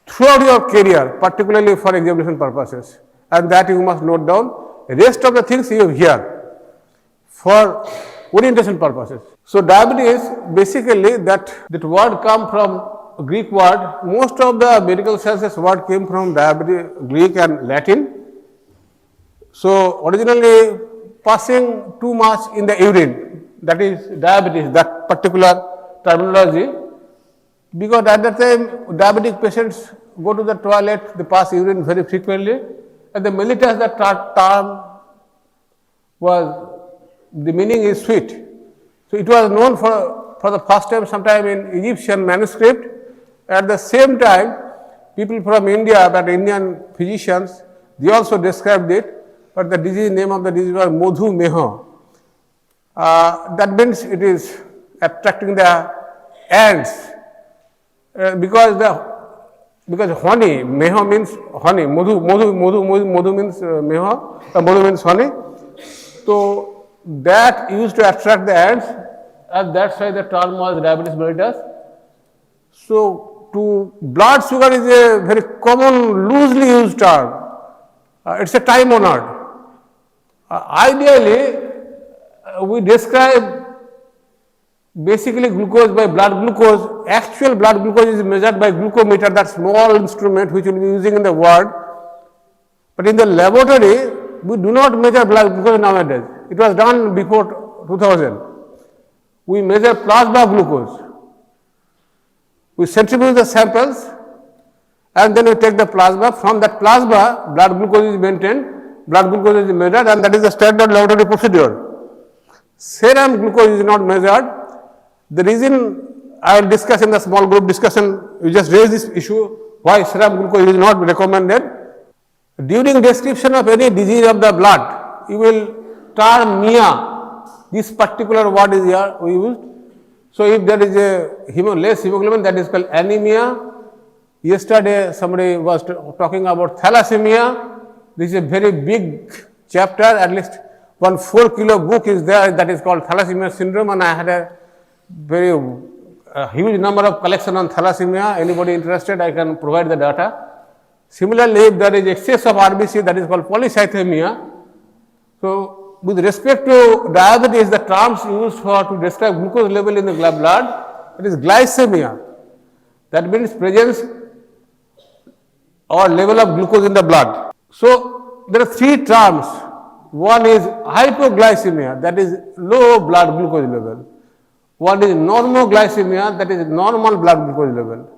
throughout your career, particularly for examination purposes, and that you must note down. Rest of the things you hear for orientation purposes. So diabetes, basically that word comes from Greek word. Most of the medical sciences word came from Greek and Latin. So originally passing too much in the urine, that is diabetes, that particular terminology, because at that time diabetic patients go to the toilet, they pass urine very frequently, and the mellitus, the term was, the meaning is sweet. So it was known for the first time sometime in Egyptian manuscript. At the same time, people from India, but Indian physicians, they also described it, but the name of the disease was Madhumeha. That means it is attracting the ants, because honey, meha means honey, madhu means meha, madhu means honey. So that used to attract the ants, and that's why the term was diabetes mellitus. So blood sugar is a very common, loosely used term. It's a time honored. Ideally, we describe basically glucose by blood glucose. Actual blood glucose is measured by glucometer, that small instrument which we will be using in the ward. But in the laboratory, we do not measure blood glucose nowadays. It was done before 2000. We measure plasma glucose. We centrifuge the samples, and then we take the plasma. From that plasma, blood glucose is maintained, blood glucose is measured, and that is the standard laboratory procedure. Serum glucose is not measured. The reason I will discuss in the small group discussion, we just raised this issue, why serum glucose is not recommended. During description of any disease of the blood, you will term MIA. This particular word is here we used. So if there is a less hemoglobin, that is called anemia. Yesterday somebody was talking about thalassemia. This is a very big chapter, at least 4-kilo book is there, that is called thalassemia syndrome, and I had a very huge number of collection on thalassemia. Anybody interested, I can provide the data. Similarly, if there is excess of RBC, that is called polycythemia. So with respect to diabetes, the terms used to describe glucose level in the blood, it is glycemia. That means presence or level of glucose in the blood. So there are 3 terms. One is hypoglycemia, that is low blood glucose level. One is normoglycemia, that is normal blood glucose level.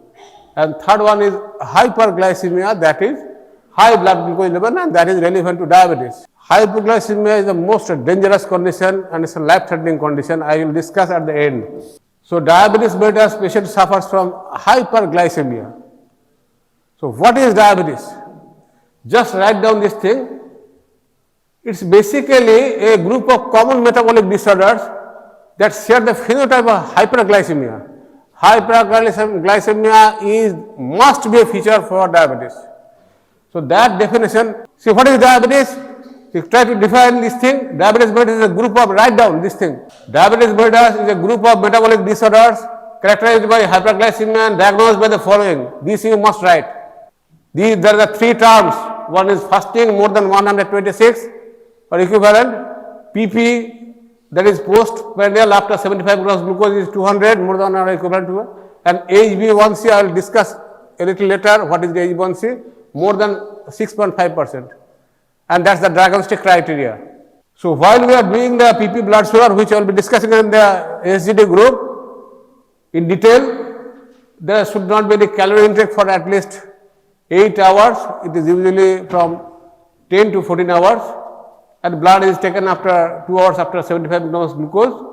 And third one is hyperglycemia, that is high blood glucose level, and that is relevant to diabetes. Hypoglycemia is the most dangerous condition and it's a life-threatening condition. I will discuss at the end. So diabetes mellitus patient suffers from hyperglycemia. So what is diabetes? Just write down this thing. It's basically a group of common metabolic disorders that share the phenotype of hyperglycemia. Hyperglycemia must be a feature for diabetes. So that definition, see what is diabetes? You try to define this thing. Diabetes mellitus is a group of, write down this thing. Diabetes mellitus is a group of metabolic disorders characterized by hyperglycemia and diagnosed by the following. This you must write. There are the three terms. One is fasting more than 126 or equivalent. PP, that is postprandial after 75 grams glucose is 200 more than or equivalent to. And HbA1c, I will discuss a little later what is the HbA1c, more than 6.5%. And that's the diagnostic criteria. So while we are doing the PP blood sugar, which I will be discussing in the SGD group in detail, there should not be any calorie intake for at least 8 hours. It is usually from 10 to 14 hours, and blood is taken after 2 hours after 75 grams glucose.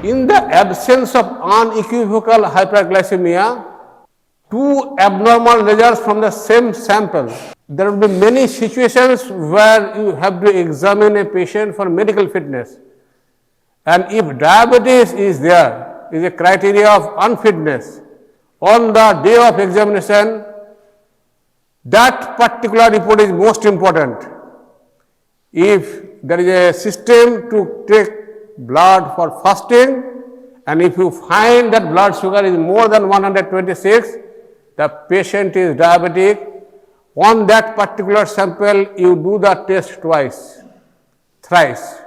In the absence of unequivocal hyperglycemia, two abnormal results from the same sample, there will be many situations where you have to examine a patient for medical fitness. And if diabetes is there, is a criteria of unfitness, on the day of examination, that particular report is most important. If there is a system to take blood for fasting, and if you find that blood sugar is more than 126, the patient is diabetic. On that particular sample, you do the test twice, thrice.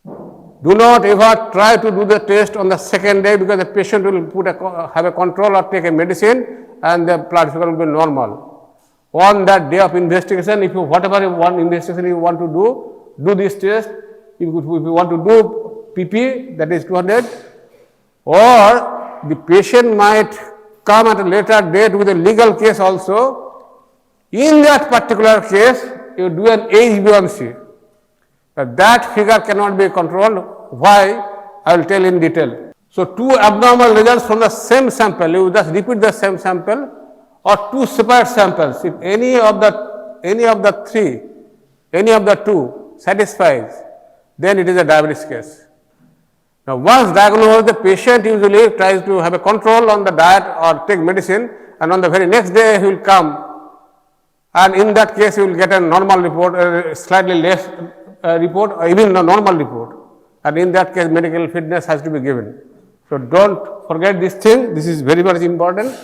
Do not ever try to do the test on the second day, because the patient will have a control or take a medicine and the blood sugar will be normal. On that day of investigation, if you whatever investigation you want to do this test. If you want to do PP, that is 200, or the patient might come at a later date with a legal case also. In that particular case, you do an HbA1c. That figure cannot be controlled. Why? I will tell in detail. So, two abnormal results from the same sample, you just repeat the same sample, or two separate samples. If any of the two satisfies, then it is a diabetes case. Now, once diagnosed, the patient usually tries to have a control on the diet or take medicine, and on the very next day he will come, and in that case you will get a normal report, slightly less report, or even a normal report, and in that case medical fitness has to be given. So, don't forget this thing. This is very much important.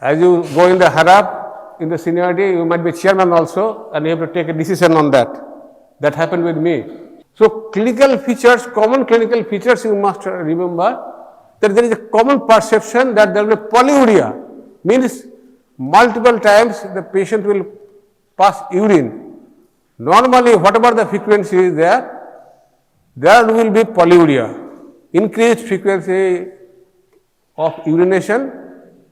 As you go in the harap, in the seniority, you might be chairman also, and you have to take a decision on that. That happened with me. So, clinical features, common clinical features you must remember that there is a common perception that there will be polyuria, means multiple times the patient will pass urine. Normally, whatever the frequency is there will be polyuria, increased frequency of urination,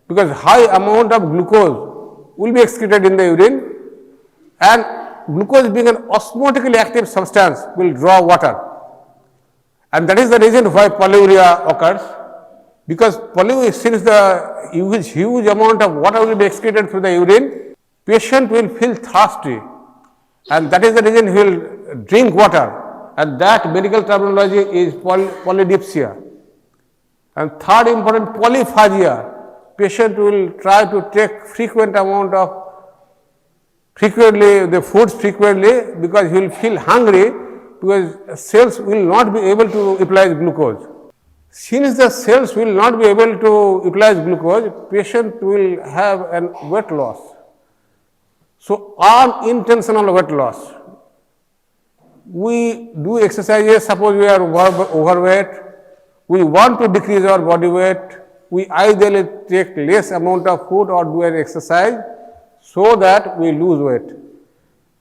because high amount of glucose will be excreted in the urine, and glucose being an osmotically active substance will draw water, and that is the reason why polyuria occurs, because polyuria, since the huge amount of water will be excreted through the urine, patient will feel thirsty, and that is the reason he will drink water, and that medical terminology is polydipsia. And third important, polyphagia. Patient will try to take the foods frequently, because he will feel hungry, because cells will not be able to utilize glucose. Since the cells will not be able to utilize glucose, patient will have an weight loss. So, unintentional weight loss. We do exercises, suppose we are overweight, we want to decrease our body weight, we either take less amount of food or do an exercise so that we lose weight.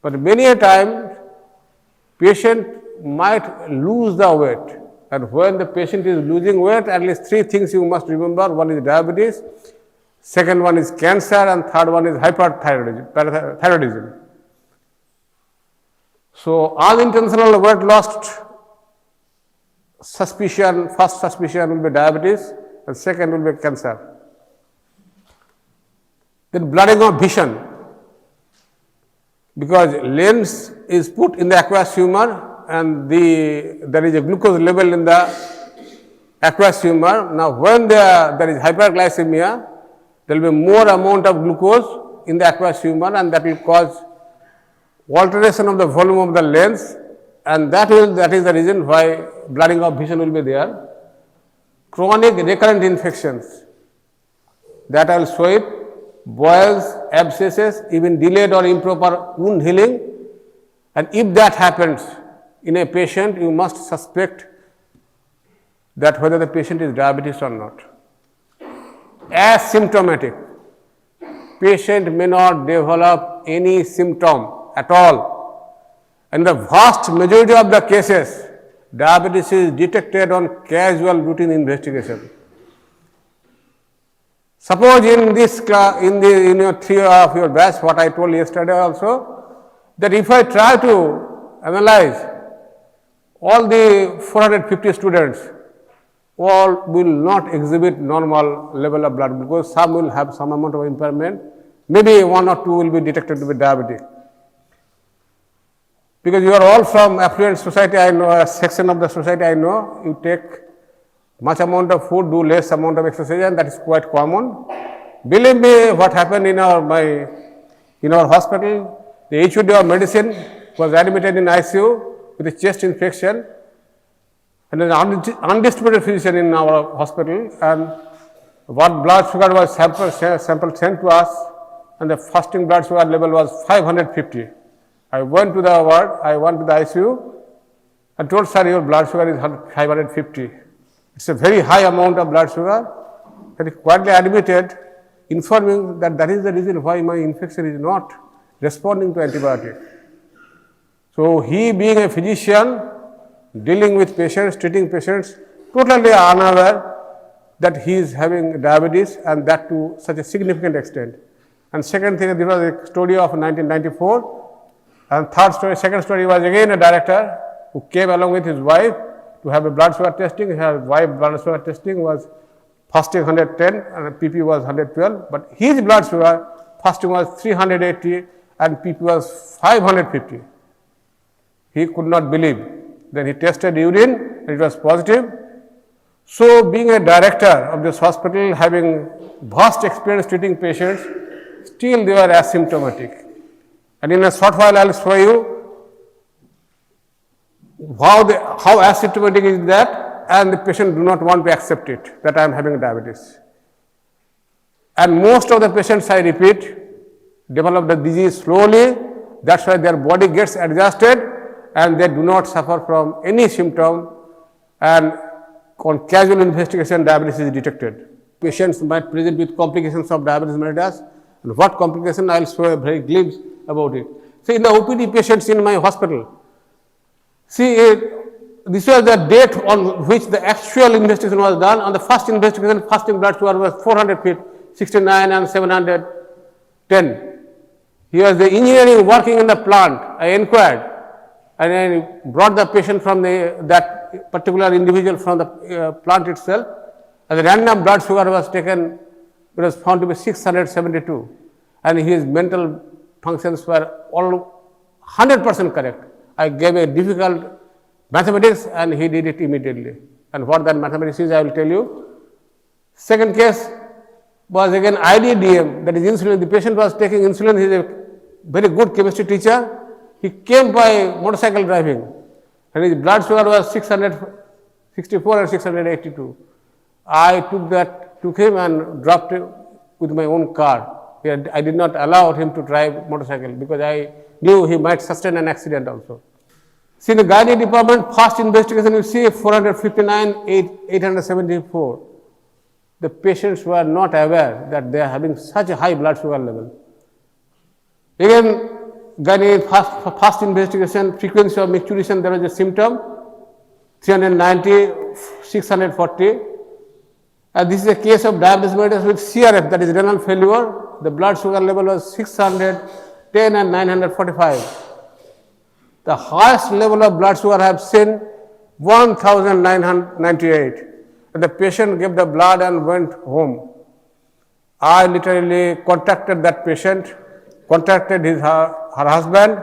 But many a time, patient might lose the weight, and when the patient is losing weight, at least three things you must remember. One is diabetes, second one is cancer, and third one is hyperthyroidism. So, unintentional weight loss suspicion, first suspicion will be diabetes, and second will be cancer. then blurring of vision, because lens is put in the aqueous humor and there is a glucose level in the aqueous humor. Now, when there is hyperglycemia, there will be more amount of glucose in the aqueous humor, and that will cause alteration of the volume of the lens, and that is the reason why blurring of vision will be there. Chronic recurrent infections, that I will show it, boils, abscesses, even delayed or improper wound healing, and if that happens in a patient, you must suspect that whether the patient is diabetes or not. Asymptomatic, patient may not develop any symptom at all. In the vast majority of the cases, diabetes is detected on casual routine investigation. Suppose in this class, in your 3 of your batch, what I told yesterday also, that if I try to analyze all the 450 students, all will not exhibit normal level of blood glucose. Some will have some amount of impairment. Maybe 1 or 2 will be detected to be diabetic. Because you are all from affluent society, I know, a section of the society I know, you take much amount of food, do less amount of exercise, and that is quite common. Believe me, what happened in our hospital, the HOD of medicine was admitted in ICU with a chest infection, and an undisputed physician in our hospital, and what blood sugar was sample sent to us, and the fasting blood sugar level was 550. I went to the ward, I went to the ICU and told, sir, your blood sugar is 550. It's a very high amount of blood sugar. That is quietly admitted, informing that that is the reason why my infection is not responding to antibiotic. So, he being a physician, dealing with patients, treating patients, totally unaware that he is having diabetes, and that to such a significant extent. And second thing, this was a story of 1994. And second story was again a director who came along with his wife to have a blood sugar testing. Her wife blood sugar testing was fasting 110 and PP was 112, but his blood sugar fasting was 380 and PP was 550. He could not believe. Then he tested urine and it was positive. So, being a director of this hospital, having vast experience treating patients, still they were asymptomatic. And in a short while, I will show you how asymptomatic is that, and the patient do not want to accept it, that I am having diabetes. And most of the patients, I repeat, develop the disease slowly. That's why their body gets adjusted and they do not suffer from any symptom, and on casual investigation, diabetes is detected. Patients might present with complications of diabetes mellitus, and what complication, I will show a very glimpse about it. See, in the OPD patients in my hospital, see, this was the date on which the actual investigation was done. On the first investigation, fasting blood sugar was 400 feet, 69 and 710. He was the engineering working in the plant. I inquired and I brought the patient from that particular individual from the plant itself, and the random blood sugar was taken. It was found to be 672, and his mental functions were all 100% correct. I gave a difficult mathematics and he did it immediately. And what that mathematics is, I will tell you. Second case was again IDDM, that is insulin. The patient was taking insulin. He is a very good chemistry teacher. He came by motorcycle driving and his blood sugar was 664 and 682. I took him and dropped him with my own car. I did not allow him to drive motorcycle because I knew he might sustain an accident also. See, in the gynae department, first investigation, you see 459, 874. The patients were not aware that they are having such a high blood sugar level. Again, gynae first investigation, frequency of micturition, there was a symptom, 390, 640. And this is a case of diabetes mellitus with CRF, that is renal failure. The blood sugar level was 610 and 945. The highest level of blood sugar I have seen 1998, and the patient gave the blood and went home. I literally contacted that patient, contacted her husband,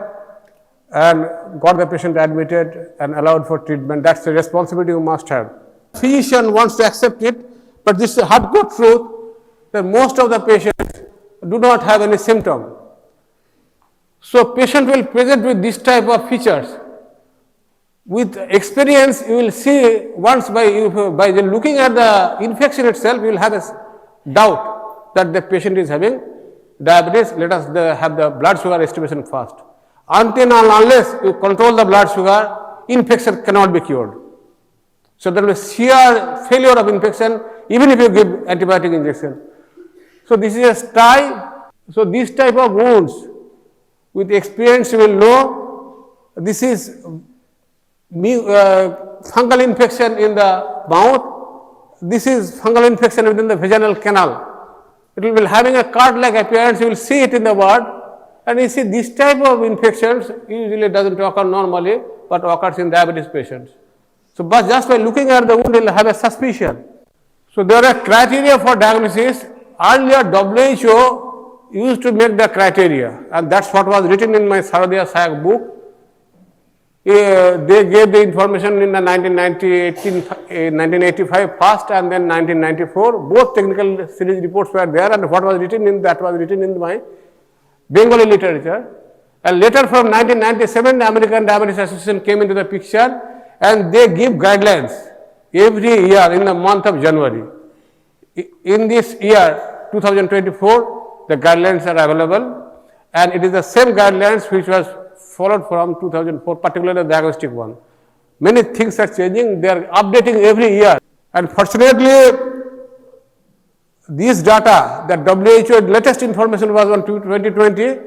and got the patient admitted and allowed for treatment. That's the responsibility you must have. Physician wants to accept it, but this is a hardcore truth that most of the patients do not have any symptom. So patient will present with this type of features. With experience, you will see once by looking at the infection itself, you will have a doubt that the patient is having diabetes. Let us have the blood sugar estimation first. Until and unless you control the blood sugar, infection cannot be cured. So there will be sheer failure of infection even if you give antibiotic injection. So this is a style. So this type of wounds, with experience you will know this is fungal infection in the mouth. This is fungal infection within the vaginal canal. It will be having a card-like appearance. You will see it in the ward, and you see this type of infections usually doesn't occur normally, but occurs in diabetes patients. So, but just by looking at the wound, you will have a suspicion. So, there are criteria for diagnosis. Earlier, WHO used to make the criteria, and that's what was written in my Sarodiya Sayak book. They gave the information in the 1985 first and then 1994. Both technical series reports were there, and what was written in that was written in my Bengali literature. And later from 1997, the American Diabetes Association came into the picture, and they give guidelines every year in the month of January. In this year 2024, the guidelines are available, and it is the same guidelines which was followed from 2004, particularly the diagnostic one. Many things are changing, they are updating every year. And fortunately, these data, the WHO latest information was on 2020,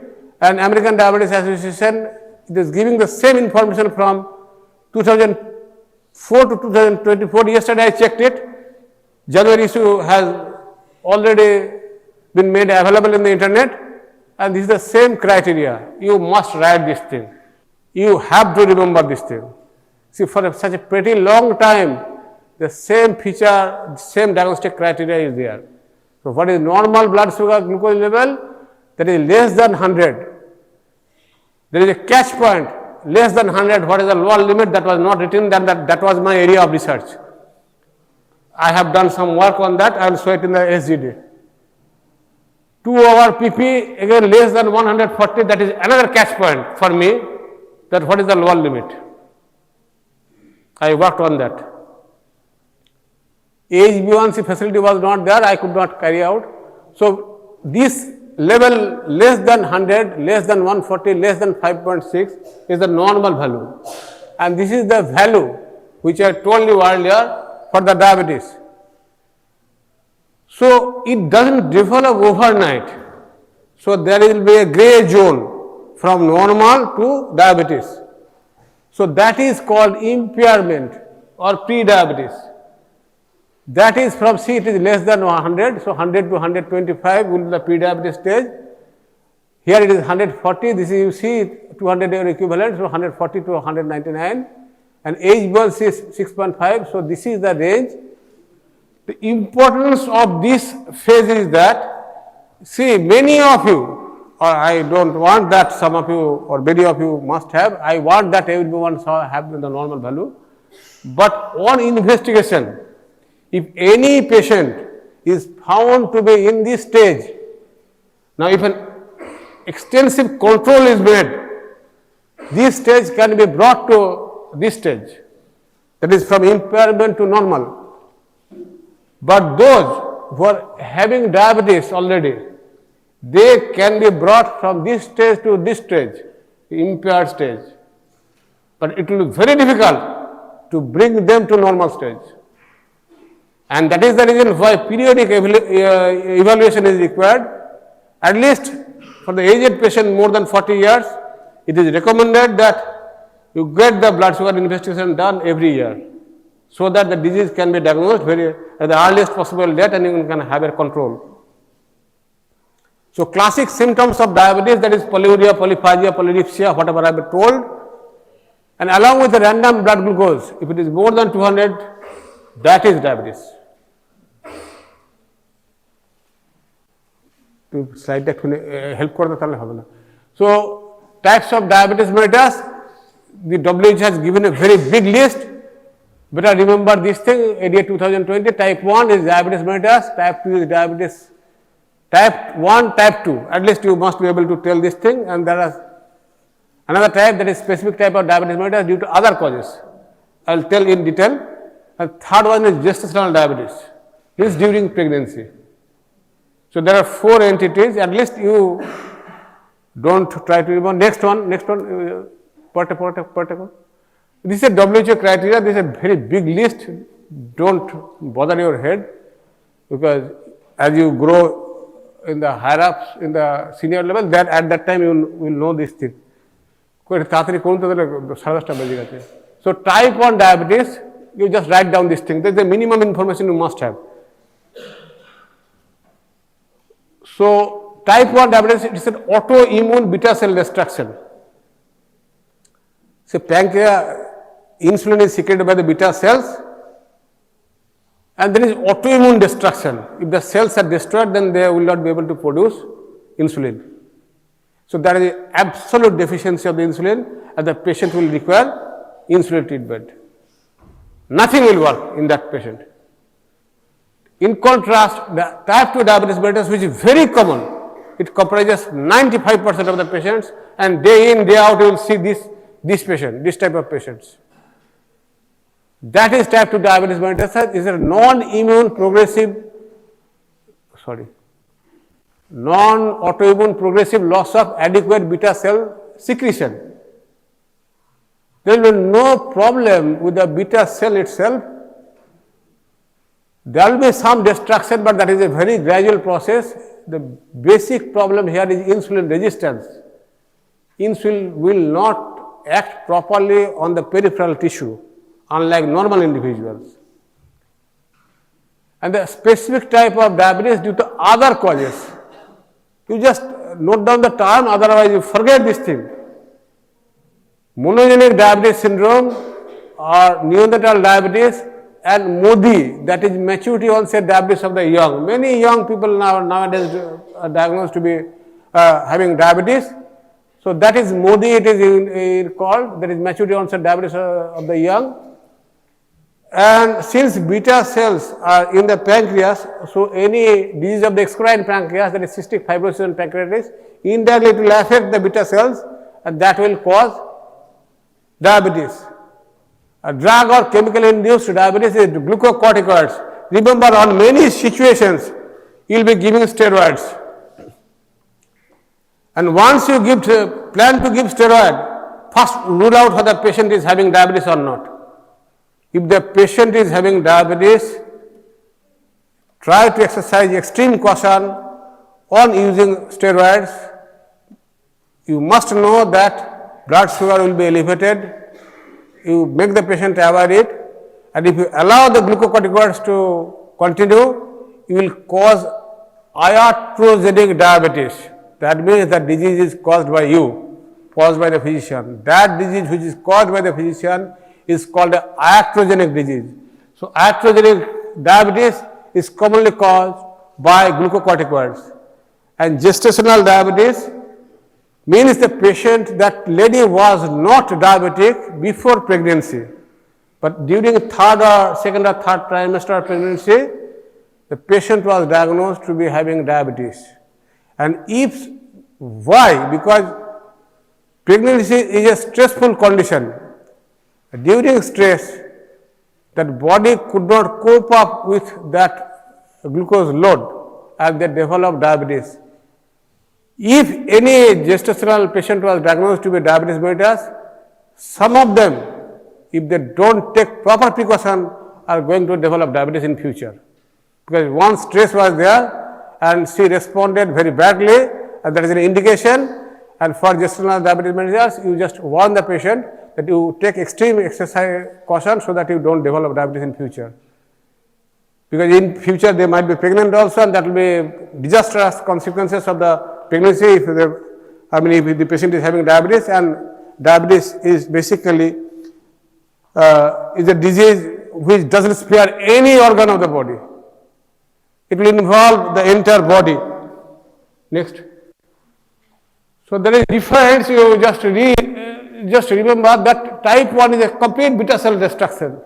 and American Diabetes Association it is giving the same information from 2004 to 2024. Yesterday I checked it. January issue has already been made available in the internet. And this is the same criteria. You must write this thing. You have to remember this thing. See, for such a pretty long time, the same feature, same diagnostic criteria is there. So, what is normal blood sugar glucose level? That is less than 100. There is a catch point, less than 100. What is the lower limit? That was not written, that was my area of research. I have done some work on that. I will show it in the SGD. 2-hour PP, again less than 140, that is another catch point for me, that what is the lower limit. I worked on that. HbA1c facility was not there, I could not carry out. So, this level less than 100, less than 140, less than 5.6 is the normal value. And this is the value which I told you earlier for the diabetes. So, it doesn't develop overnight. So, there will be a gray zone from normal to diabetes. So, that is called impairment or pre-diabetes. That is from C, it is less than 100. So, 100 to 125 will be the pre-diabetes stage. Here it is 140. This is you see 200 equivalent. So, 140 to 199. And HbA1c is 6.5. So, this is the range. The importance of this phase is that, see, many of you, or I don't want that some of you or many of you must have, I want that everyone have the normal value. But on investigation, if any patient is found to be in this stage, now if an extensive control is made, this stage can be brought to this stage, that is from impairment to normal. But those who are having diabetes already, they can be brought from this stage to this stage, impaired stage. But it will be very difficult to bring them to normal stage. And that is the reason why periodic evaluation is required. At least for the aged patient more than 40 years, it is recommended that you get the blood sugar investigation done every year, so that the disease can be diagnosed at the earliest possible date and you can have a control. So, classic symptoms of diabetes, that is polyuria, polyphagia, polydipsia, whatever I have been told, and along with the random blood glucose, if it is more than 200, that is diabetes. to slide একটু help করতে তাহলে হবে না. So types of diabetes mellitus, the WHO has given a very big list. Better remember this thing, ADA 2020. Type 1 is diabetes mellitus, type 2 is diabetes, type 1, type 2. At least you must be able to tell this thing, and there is another type, that is specific type of diabetes mellitus due to other causes. I will tell in detail. And third one is gestational diabetes. This is during pregnancy. So there are 4 entities. At least you don't try to remember. Next one. This is a WHO criteria. This is a very big list. Don't bother your head, because as you grow in the higher ups, in the senior level, that at that time you will know this thing. So type 1 diabetes, you just write down this thing. That is the minimum information you must have. So type 1 diabetes, it is an autoimmune beta cell destruction. So pancreas, insulin is secreted by the beta cells, and there is autoimmune destruction. If the cells are destroyed, then they will not be able to produce insulin. So there is absolute deficiency of the insulin, and the patient will require insulin treatment. Nothing will work in that patient. In contrast, the type 2 diabetes mellitus, which is very common, it comprises 95% of the patients, and day in, day out you will see this patient, this type of patients. That is type 2 diabetes mellitus. Is a non-autoimmune progressive loss of adequate beta cell secretion. There will be no problem with the beta cell itself. There will be some destruction, but that is a very gradual process. The basic problem here is insulin resistance. Insulin will not act properly on the peripheral tissue, unlike normal individuals. And the specific type of diabetes due to other causes. You just note down the term, otherwise you forget this thing. Monogenic diabetes syndrome or neonatal diabetes, and MODI, that is maturity onset diabetes of the young. Many young people nowadays are diagnosed to be having diabetes. So that is MODI, it is called, that is maturity onset diabetes of the young. And since beta cells are in the pancreas, so any disease of the exocrine pancreas, that is cystic fibrosis and pancreatitis, indirectly it will affect the beta cells, and that will cause diabetes. A drug or chemical induced diabetes is glucocorticoids. Remember, on many situations you will be giving steroids, and once you plan to give steroid, first rule out whether the patient is having diabetes or not. If the patient is having diabetes, try to exercise extreme caution on using steroids. You must know that blood sugar will be elevated. You make the patient avoid it, and if you allow the glucocorticoids to continue, you will cause iatrogenic diabetes. That means the disease is caused by you, caused by the physician. That disease which is caused by the physician is called an iatrogenic disease. So iatrogenic diabetes is commonly caused by glucocorticoids, and gestational diabetes means the patient, that lady was not diabetic before pregnancy, but during second or third trimester of pregnancy, the patient was diagnosed to be having diabetes. And why? Because pregnancy is a stressful condition. During stress, that body could not cope up with that glucose load, and they develop diabetes. If any gestational patient was diagnosed to be diabetes mellitus, some of them, if they don't take proper precaution, are going to develop diabetes in future. Because once stress was there and she responded very badly, and that is an indication. And for gestational diabetes mellitus, you just warn the patient that you take extreme exercise caution so that you don't develop diabetes in future. Because in future they might be pregnant also, and that will be disastrous consequences of the pregnancy if the patient is having diabetes. And diabetes is basically is a disease which doesn't spare any organ of the body. It will involve the entire body. Next. So there is difference. You just remember that type 1 is a complete beta cell destruction,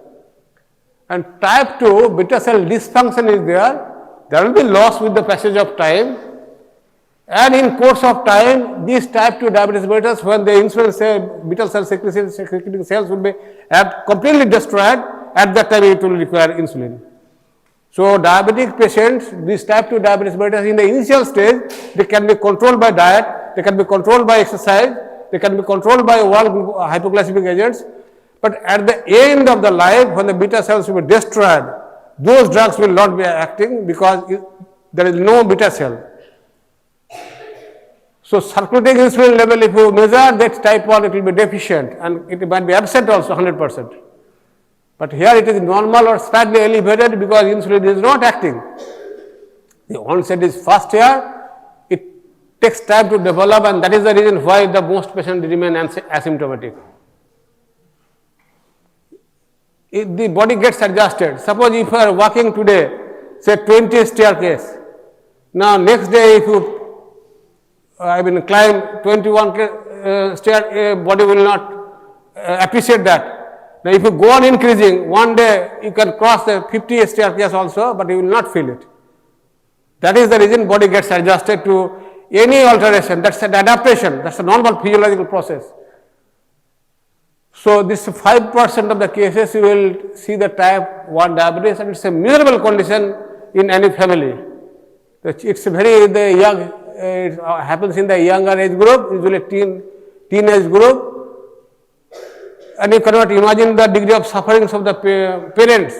and type 2 beta cell dysfunction is there. There will be loss with the passage of time, and in course of time, these type 2 diabetes mellitus, when the insulin cell, beta cell secreting cells will be completely destroyed, at that time it will require insulin. So diabetic patients, these type 2 diabetes mellitus, in the initial stage, they can be controlled by diet, they can be controlled by exercise, they can be controlled by oral hypoglycemic agents, but at the end of the life, when the beta cells will be destroyed, those drugs will not be acting because there is no beta cell. So circulating insulin level, if you measure that type 1, it will be deficient and it might be absent also 100%. But here it is normal or slightly elevated because insulin is not acting. The onset is fast here, it takes time to develop, and that is the reason why the most patients remain asymptomatic. If the body gets adjusted, suppose if you are walking today, say 20 staircase, now next day if you climb 21 stair, body will not appreciate that. Now if you go on increasing, one day you can cross the 50 staircase also, but you will not feel it. That is the reason body gets adjusted to any alteration. That's an adaptation, that's a normal physiological process. So this 5% of the cases you will see the type 1 diabetes, and it's a miserable condition in any family. It's very young. It happens in the younger age group, usually teenage group, and you cannot imagine the degree of sufferings of the parents.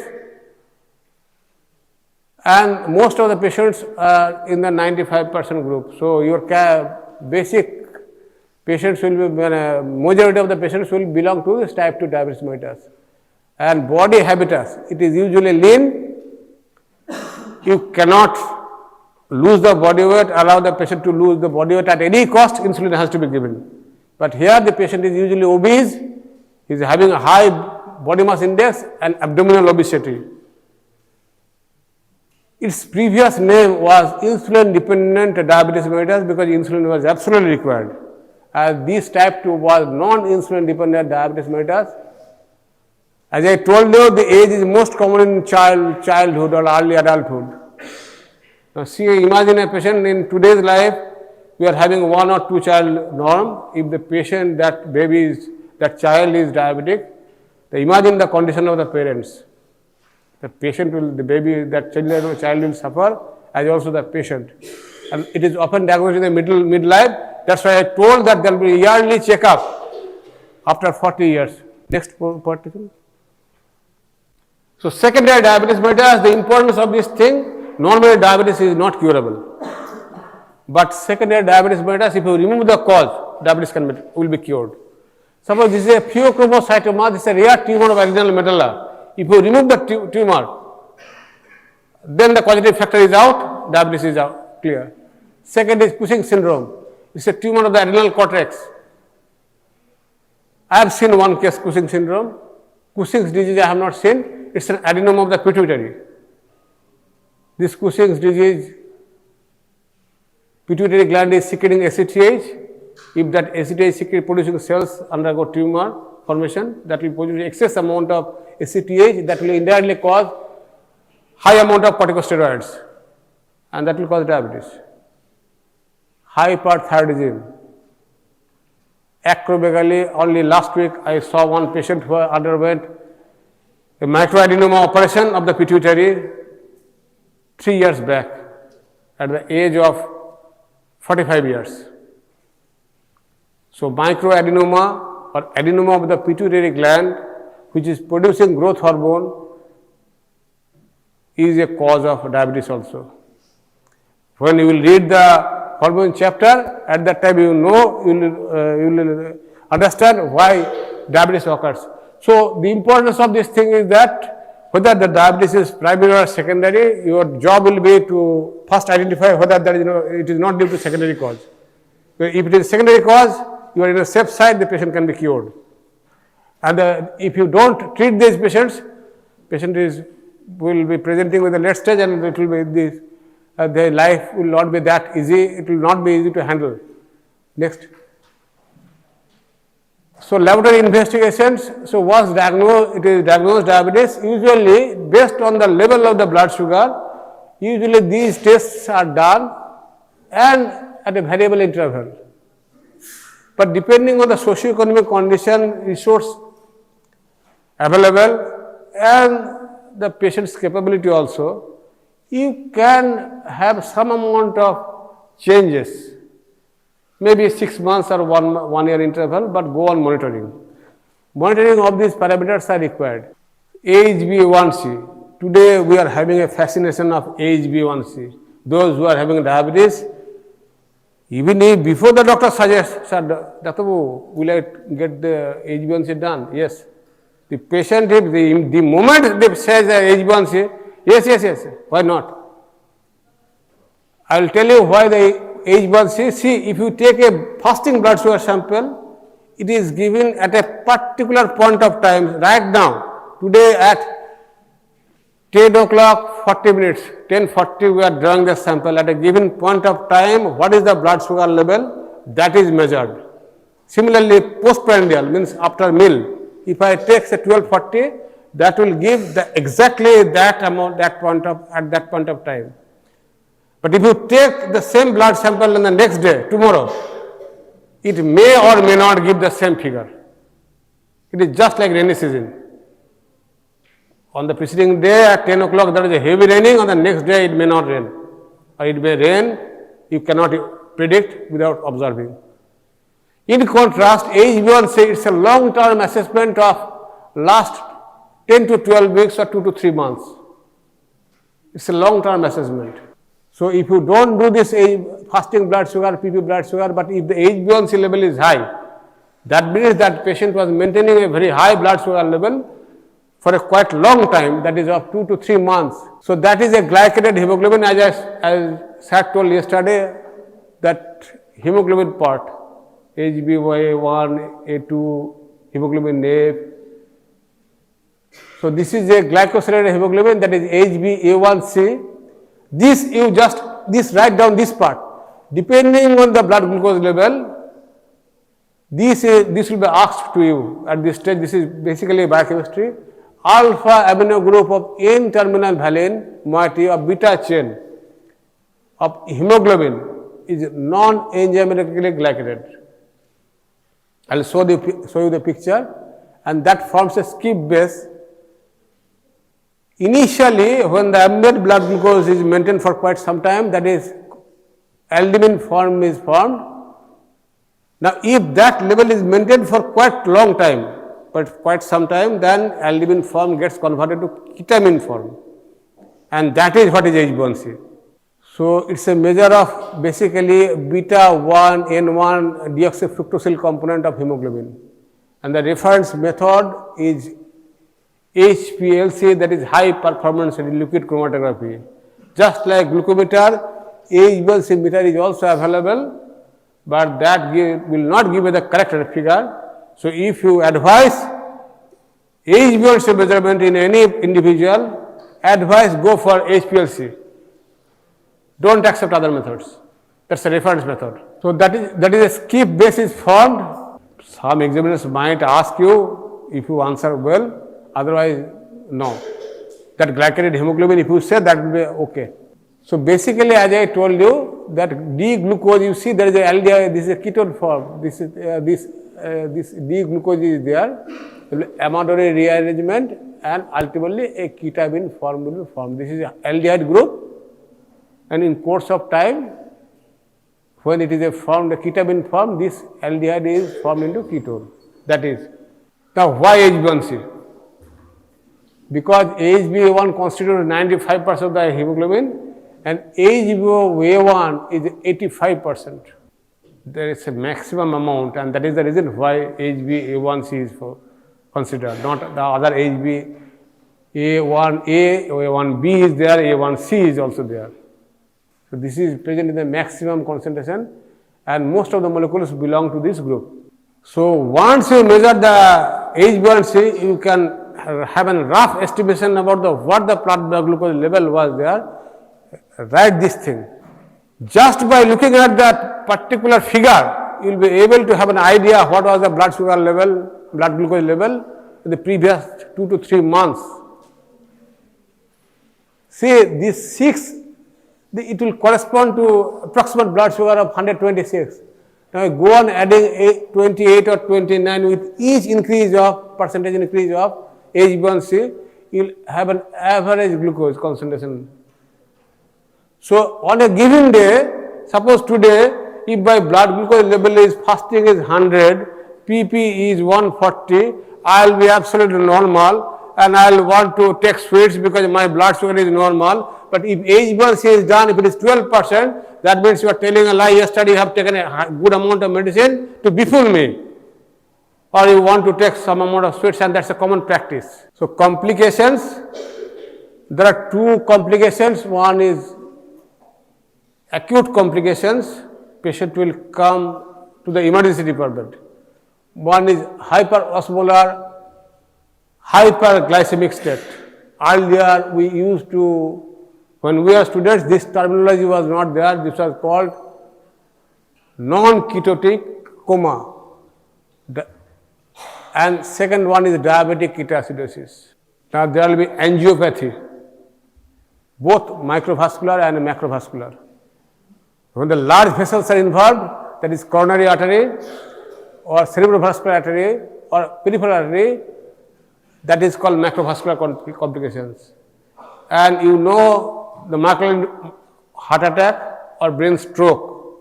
And most of the patients are in the 95% group. So your basic patients will be, majority of the patients will belong to this type 2 diabetes mellitus. And body habitus, it is usually lean. You cannot lose the body weight, allow the patient to lose the body weight at any cost, insulin has to be given. But here the patient is usually obese, he is having a high body mass index and abdominal obesity. Its previous name was insulin dependent diabetes mellitus because insulin was absolutely required. As this type 2 was non-insulin dependent diabetes mellitus. As I told you, the age is most common in childhood or early adulthood. Now see, imagine a patient in today's life, we are having 1 or 2 child norm. If the patient, that child is diabetic, then imagine the condition of the parents. The patient will, the baby, that child will suffer, as also the patient. And it is often diagnosed in the midlife. That's why I told that there will be a yearly checkup after 40 years. Next partition. So secondary diabetes mellitus, the importance of this thing, normally diabetes is not curable. But secondary diabetes mellitus, if you remove the cause, diabetes will be cured. Suppose this is a pheochromocytoma, this is a rare tumor of adrenal medulla. If you remove the tumor, then the causative factor is out, diabetes is out, clear. Second is Cushing syndrome. It's a tumor of the adrenal cortex. I have seen one case, Cushing syndrome. Cushing's disease I have not seen. It's an adenoma of the pituitary. This Cushing's disease, pituitary gland is secreting ACTH. If that ACTH producing cells undergo tumor formation, that will produce excess amount of ACTH, that will indirectly cause high amount of corticosteroids, and that will cause diabetes. Hyperthyroidism, acromegaly. Only last week I saw one patient who underwent a microadenoma operation of the pituitary 3 years back at the age of 45 years. So microadenoma or adenoma of the pituitary gland, which is producing growth hormone, is a cause of diabetes also. When you will read the hormone chapter, at that time you will understand why diabetes occurs. So the importance of this thing is that whether the diabetes is primary or secondary, your job will be to first identify whether it is not due to secondary cause. If it is secondary cause, you are in a safe side, the patient can be cured. And if you don't treat these patients, patient will be presenting with a late stage, and it will be this their life will not be that easy, it will not be easy to handle. Next. So laboratory investigations, so what's diagnosed, it is diagnosed diabetes usually based on the level of the blood sugar. Usually these tests are done and at a variable interval. But depending on the socio-economic condition, resource available and the patient's capability also, you can have some amount of changes, maybe 6 months or 1 year interval, but go on monitoring. Monitoring of these parameters are required. HbA1c. Today we are having a fascination of HbA1c. Those who are having diabetes, even if before the doctor suggests, sir, Dr. Will I get the HbA1c done? Yes. The patient, if the moment they say HbA1c, yes, why not? I will tell you why the HbA1c. See, if you take a fasting blood sugar sample, it is given at a particular point of time, right now, today at 10 o'clock 40 minutes, 10:40 we are drawing the sample at a given point of time. What is the blood sugar level? That is measured. Similarly, postprandial means after meal. If I take say 12:40, that will give the exactly that amount at that point of time. But if you take the same blood sample on the next day, tomorrow, it may or may not give the same figure. It is just like rainy season. On the preceding day at 10 o'clock there is a heavy raining, on the next day it may not rain, or it may rain, you cannot predict without observing. In contrast, HbA1c is a long-term assessment of last 10 to 12 weeks or 2 to 3 months. It's a long-term assessment. So if you don't do this fasting blood sugar, PP blood sugar, but if the HbA1c level is high, that means that patient was maintaining a very high blood sugar level for a quite long time, that is of 2 to 3 months. So that is a glycated hemoglobin, as Sat told yesterday, that hemoglobin part, HbA1, A2, hemoglobin A. So this is a glycosylated hemoglobin, that is HbA1c. This write down this part. Depending on the blood glucose level, this will be asked to you at this stage. This is basically biochemistry. Alpha amino group of N-terminal valine moiety of beta chain of hemoglobin is non-enzymatically glycated. I will show you the picture, and that forms a skip base. Initially, when the ambient blood glucose is maintained for quite some time, that is albumin form is formed. Now, if that level is maintained for quite long time, but quite some time, then albumin form gets converted to ketamine form, and that is what is HbA1c. So it's a measure of basically beta 1 N1 deoxyfructosyl component of hemoglobin, and the reference method is HPLC, that is high performance liquid chromatography. Just like glucometer, HbA1c meter is also available, but that will not give you the correct figure. So if you advise HbA1c measurement in any individual, advise go for HPLC. Don't accept other methods. That's a reference method. So that is a skip basis formed. Some examiners might ask you if you answer well, otherwise no. That glycated hemoglobin, if you say, that will be okay. So basically, as I told you, that D-glucose, you see there is a aldehyde, this is a ketone form, this D-glucose is there, amidonary rearrangement, and ultimately a ketamine form will be formed. This is an aldehyde group, and in course of time, when it is a ketamine form, this aldehyde is formed into ketone. That is. Now, why HbA1c? Because HbA1 constitutes 95% of the hemoglobin, and HbA1 is 85%. There is a maximum amount, and that is the reason why HbA1c is considered, not the other HbA1A, A1B is there, A1C is also there. So this is present in the maximum concentration, and most of the molecules belong to this group. So once you measure the HbA1c, you can have a rough estimation about what the blood glucose level was there, write this thing. Just by looking at that particular figure, you will be able to have an idea what was the blood sugar level, blood glucose level in the previous 2 to 3 months. See, these 6, it will correspond to approximate blood sugar of 126. Now you go on adding 28 or 29 with each increase of percentage increase of HbA1c, you will have an average glucose concentration. So on a given day, suppose today, if my blood glucose level is fasting is 100, PP is 140, I will be absolutely normal and I will want to take sweets because my blood sugar is normal. But if HbA1c is done, if it is 12%, that means you are telling a lie. Yesterday you have taken a good amount of medicine to befool me. Or you want to take some amount of sweets, and that's a common practice. So complications, there are 2 complications. One is acute complications, patient will come to the emergency department. One is hyperosmolar, hyperglycemic state. Earlier we used to, when we were students, this terminology was not there. This was called non-ketotic coma. And second one is diabetic ketoacidosis. Now there will be angiopathy, both microvascular and macrovascular. When the large vessels are involved, that is coronary artery or cerebrovascular artery or peripheral artery, that is called macrovascular complications. And you know the myocardial heart attack or brain stroke,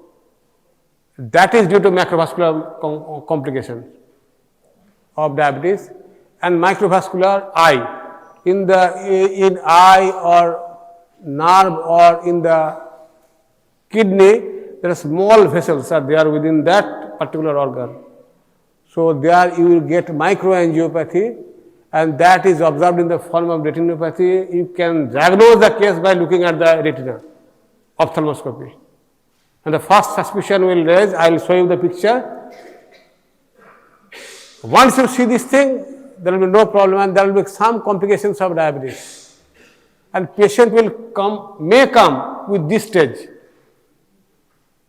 that is due to macrovascular complications of diabetes. And microvascular eye, in eye or nerve or in the kidney, there are small vessels are there within that particular organ. So there you will get microangiopathy, and that is observed in the form of retinopathy. You can diagnose the case by looking at the retina, ophthalmoscopy. And the first suspicion will raise, I will show you the picture. Once you see this thing, there will be no problem and there will be some complications of diabetes. And patient may come with this stage,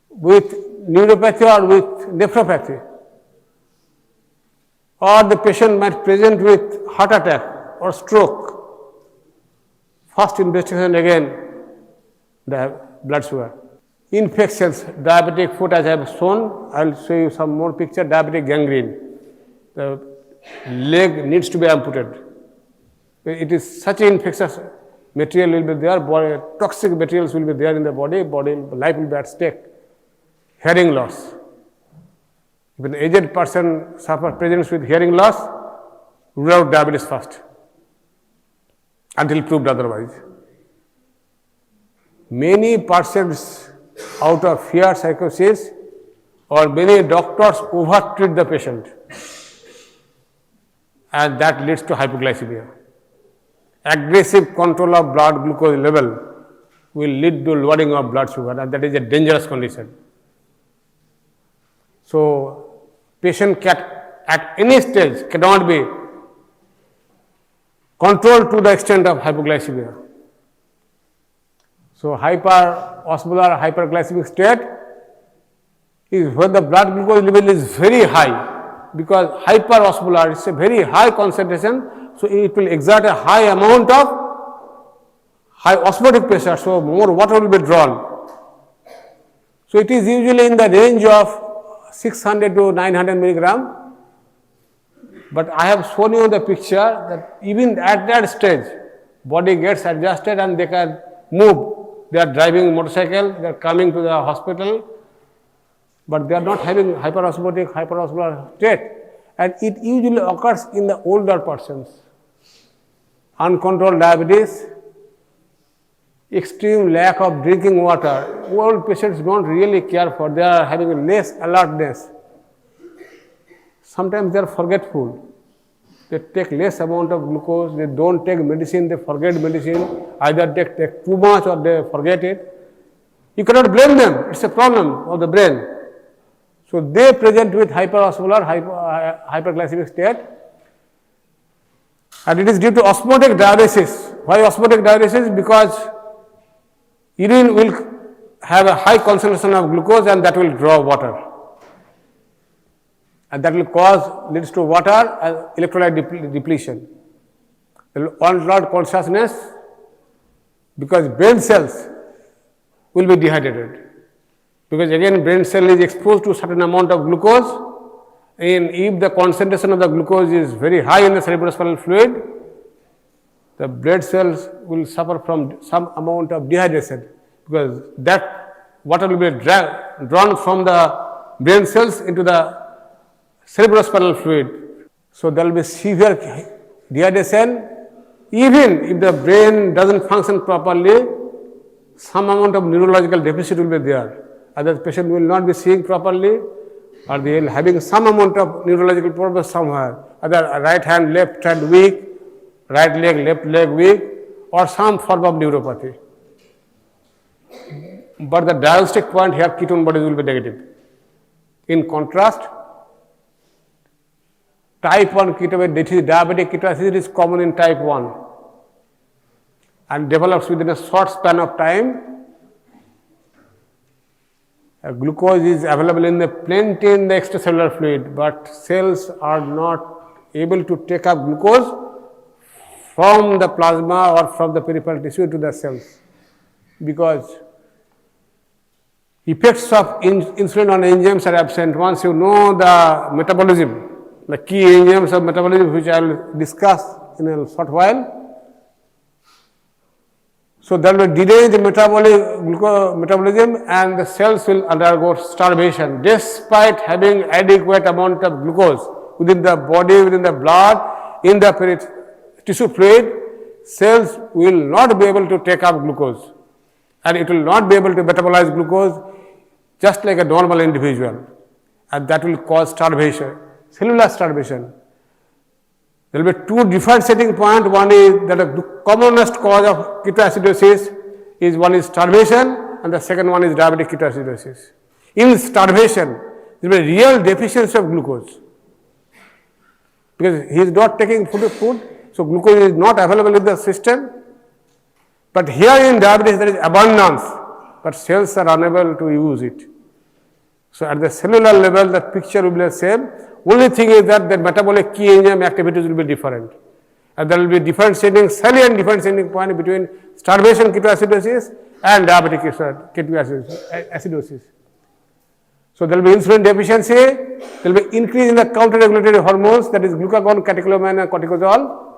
with neuropathy or with nephropathy. Or the patient might present with heart attack or stroke. First investigation again, the blood sugar. Infections, diabetic foot as I have shown, I will show you some more picture, diabetic gangrene. The leg needs to be amputated. It is such an infectious material will be there, toxic materials will be there in the body, life will be at stake. Hearing loss. If an aged person presents with hearing loss, rule out diabetes first until proved otherwise. Many persons out of fear psychosis or many doctors over-treat the patient, and that leads to hypoglycemia. Aggressive control of blood glucose level will lead to lowering of blood sugar, and that is a dangerous condition. So, patient at any stage cannot be controlled to the extent of hypoglycemia. So, hyperosmolar hyperglycemic state is when the blood glucose level is very high, because hyperosmolar is a very high concentration, so it will exert a high amount of high osmotic pressure, so more water will be drawn. So, it is usually in the range of 600 to 900 milligram, but I have shown you the picture that even at that stage, body gets adjusted and they can move. They are driving motorcycle, they are coming to the hospital, but they are not having hyperosmolar state, and it usually occurs in the older persons. Uncontrolled diabetes, extreme lack of drinking water. Old patients don't really care for, they are having less alertness. Sometimes they are forgetful. They take less amount of glucose, they don't take medicine, they forget medicine, either they take too much or they forget it. You cannot blame them, it's a problem of the brain. So they present with hyperosmolar, hyperglycemic state, and it is due to osmotic diuresis. Why osmotic diuresis? Because urine will have a high concentration of glucose and that will draw water. And that will leads to water and electrolyte depletion. There will not consciousness because brain cells will be dehydrated. Because again brain cell is exposed to certain amount of glucose, and if the concentration of the glucose is very high in the cerebrospinal fluid, the blood cells will suffer from some amount of dehydration, because that water will be drawn from the brain cells into the cerebrospinal fluid. So there will be severe dehydration. Even if the brain doesn't function properly, some amount of neurological deficit will be there. Either the patient will not be seeing properly, or they will having some amount of neurological problem somewhere. Either right hand, left hand weak, right leg, left leg weak, or some form of neuropathy. But the diagnostic point here, ketone bodies will be negative. In contrast, type 1 ketoacidosis, diabetic ketoacidosis is common in type 1 and develops within a short span of time. Glucose is available in the plenty in the extracellular fluid, but cells are not able to take up glucose from the plasma or from the peripheral tissue to the cells, because effects of insulin on enzymes are absent. Once you know the metabolism, the key enzymes of metabolism, which I will discuss in a short while. So there will be delay in the metabolism and the cells will undergo starvation despite having adequate amount of glucose within the body, within the blood, in the tissue fluid. Cells will not be able to take up glucose and it will not be able to metabolize glucose just like a normal individual, and that will cause starvation, cellular starvation. There will be two differentiating points. One is that the commonest cause of ketoacidosis is one is starvation and the second one is diabetic ketoacidosis. In starvation, there will be real deficiency of glucose because he is not taking food, so glucose is not available in the system. But here in diabetes there is abundance, but cells are unable to use it. So at the cellular level, the picture will be the same. Only thing is that the metabolic key enzyme activities will be different, and there will be salient differentiating point between starvation ketoacidosis and diabetic ketoacidosis. So there will be insulin deficiency, there will be increase in the counter-regulatory hormones, that is glucagon, catecholamine and cortisol,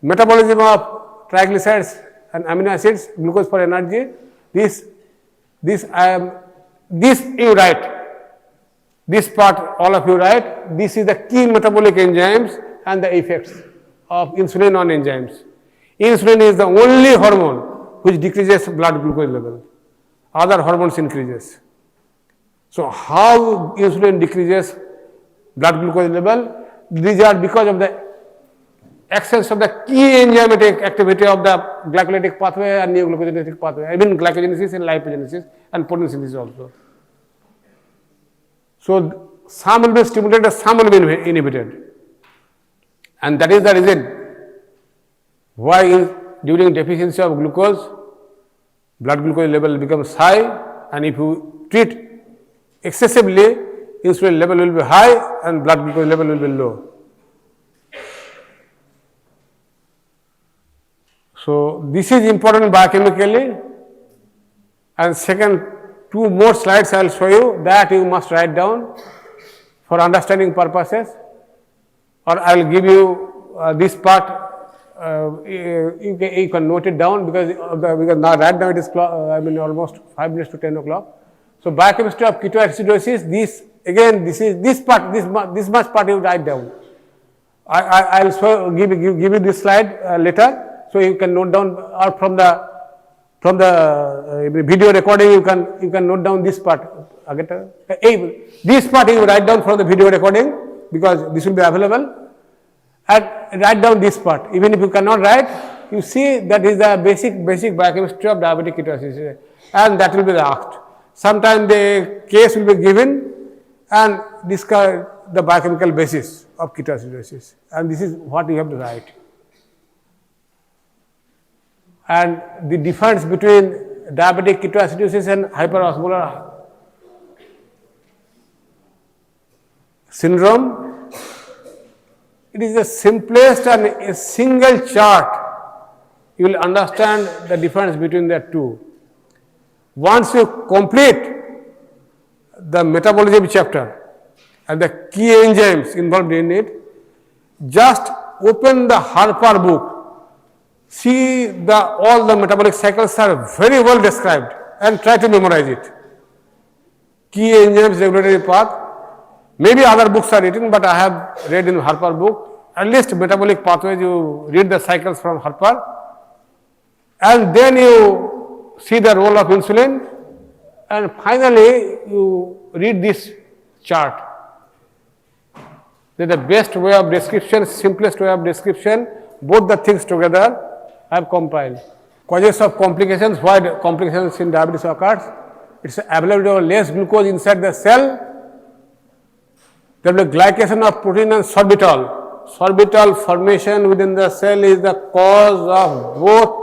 metabolism of triglycerides and amino acids, glucose for energy. This you write. This part all of you write. This is the key metabolic enzymes and the effects of insulin on enzymes. Insulin is the only hormone which decreases blood glucose level. Other hormones increases. So how insulin decreases blood glucose level? These are because of the excess of the key enzymatic activity of the glycolytic pathway and neoglucogenetic pathway, even glycogenesis and lipogenesis and protein synthesis also. So some will be stimulated, some will be inhibited, and that is the reason why during deficiency of glucose, blood glucose level becomes high, and if you treat excessively, insulin level will be high and blood glucose level will be low. So this is important biochemically, and second, two more slides I will show you that you must write down for understanding purposes, or I will give you this part. You can note it down because now right now it is almost 5 minutes to 10 o'clock. So biochemistry of ketoacidosis. This much part you write down. I will give you this slide later. So you can note down, or from the video recording you can note down this part. This part you write down from the video recording because this will be available, and write down this part. Even if you cannot write, you see that is the basic biochemistry of diabetic ketoacidosis, and that will be asked. Sometimes the case will be given and discuss the biochemical basis of ketoacidosis, and this is what you have to write. And the difference between diabetic ketoacidosis and hyperosmolar syndrome, it is the simplest and a single chart. You will understand the difference between the two. Once you complete the metabolism chapter and the key enzymes involved in it, just open the Harper book, see all the metabolic cycles are very well described and try to memorize it. Key enzymes, regulatory path, maybe other books are written, but I have read in Harper book, at least metabolic pathways, you read the cycles from Harper, and then you see the role of insulin, and finally you read this chart. That is the best way of description, simplest way of description, both the things together I have compiled. Causes of complications, why complications in diabetes occurs? It's availability of less glucose inside the cell. There will be glycation of protein and sorbitol. Sorbitol formation within the cell is the cause of both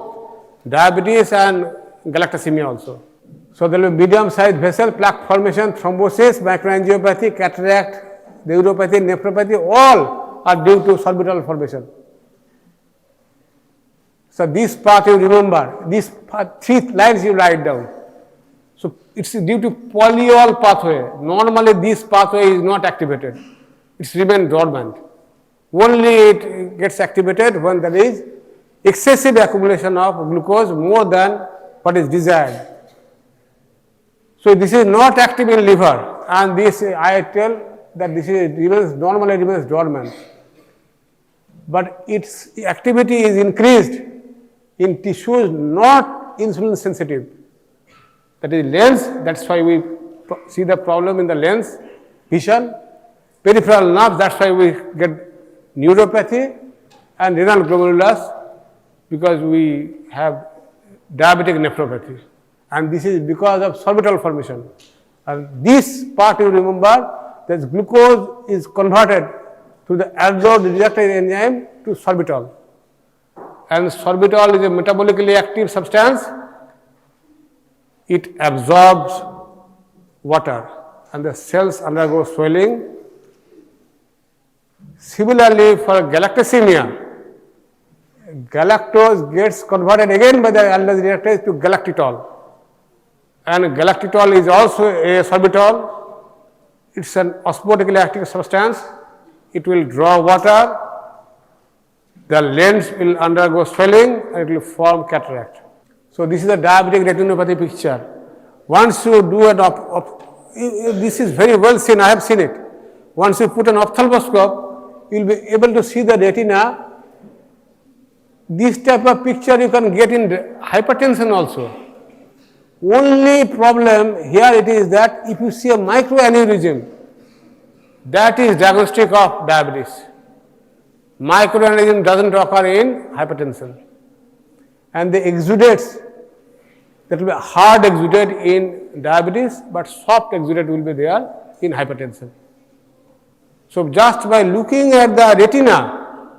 diabetes and galactosemia also. So there will be medium-sized vessel, plaque formation, thrombosis, microangiopathy, cataract, neuropathy, nephropathy, all are due to sorbitol formation. So this part you remember, these 3 lines you write down. So it's due to polyol pathway. Normally this pathway is not activated. It's remain dormant. Only it gets activated when there is excessive accumulation of glucose more than what is desired. So this is not active in liver, and this I tell that this is normally remains dormant. But its activity is increased in tissues not insulin sensitive. That is lens, that's why we see the problem in the lens, vision, peripheral nerves, that's why we get neuropathy and renal glomerulus, because we have diabetic nephropathy. And this is because of sorbitol formation. And this part you remember, that glucose is converted through the aldol-reductase enzyme to sorbitol. And sorbitol is a metabolically active substance. It absorbs water and the cells undergo swelling. Similarly, for galactosemia, galactose gets converted again by the aldol reductase to galactitol. And galactitol is also a sorbitol. It's an osmotically active substance. It will draw water. The lens will undergo swelling and it will form cataract. So this is the diabetic retinopathy picture. Once you do this is very well seen, I have seen it. Once you put an ophthalmoscope, you will be able to see the retina. This type of picture you can get in hypertension also. Only problem here it is that if you see a microaneurysm, that is diagnostic of diabetes. Microaneurysm doesn't occur in hypertension. And the exudates, that will be hard exudate in diabetes, but soft exudate will be there in hypertension. So just by looking at the retina,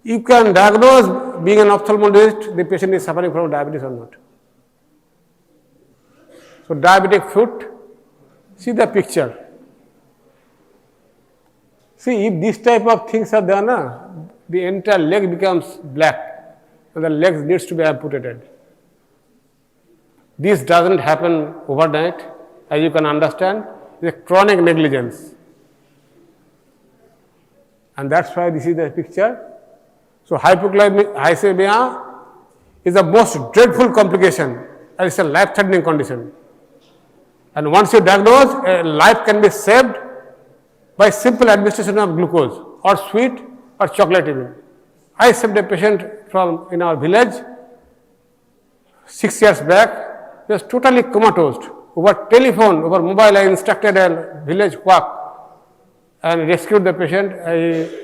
you can diagnose, being an ophthalmologist, the patient is suffering from diabetes or not. So diabetic foot, see the picture. See, if this type of things are there, the entire leg becomes black and the legs needs to be amputated. This doesn't happen overnight, as you can understand. It's a chronic negligence. And that's why this is the picture. So hypoglycemia is the most dreadful complication and it's a life-threatening condition. And once you diagnose, a life can be saved by simple administration of glucose or sweet or chocolate even. I saved a patient from in our village 6 years back. He was totally comatose. Over telephone, over mobile, I instructed a village quack and rescued the patient.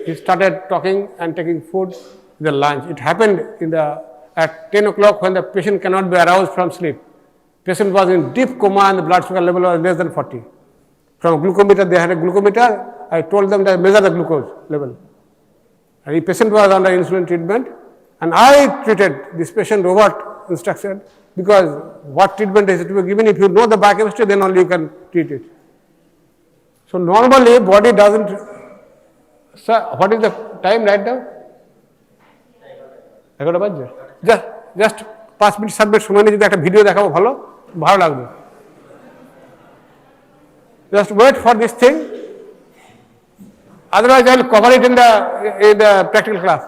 He started talking and taking food in the lunch. It happened at 10 o'clock when the patient cannot be aroused from sleep. Patient was in deep coma and the blood sugar level was less than 40. From glucometer, they had a glucometer. I told them to measure the glucose level. And the patient was under insulin treatment and I treated this patient over instruction because what treatment is to be given. If you know the biochemistry, then only you can treat it. So normally body doesn't. Sir, what is the time right now? 11 বাজে just 5 minute 7 minute সময় নিয়ে যদি একটা video দেখাবো ভালো লাগবে। Just wait for this thing. Otherwise, I will cover it in the practical class.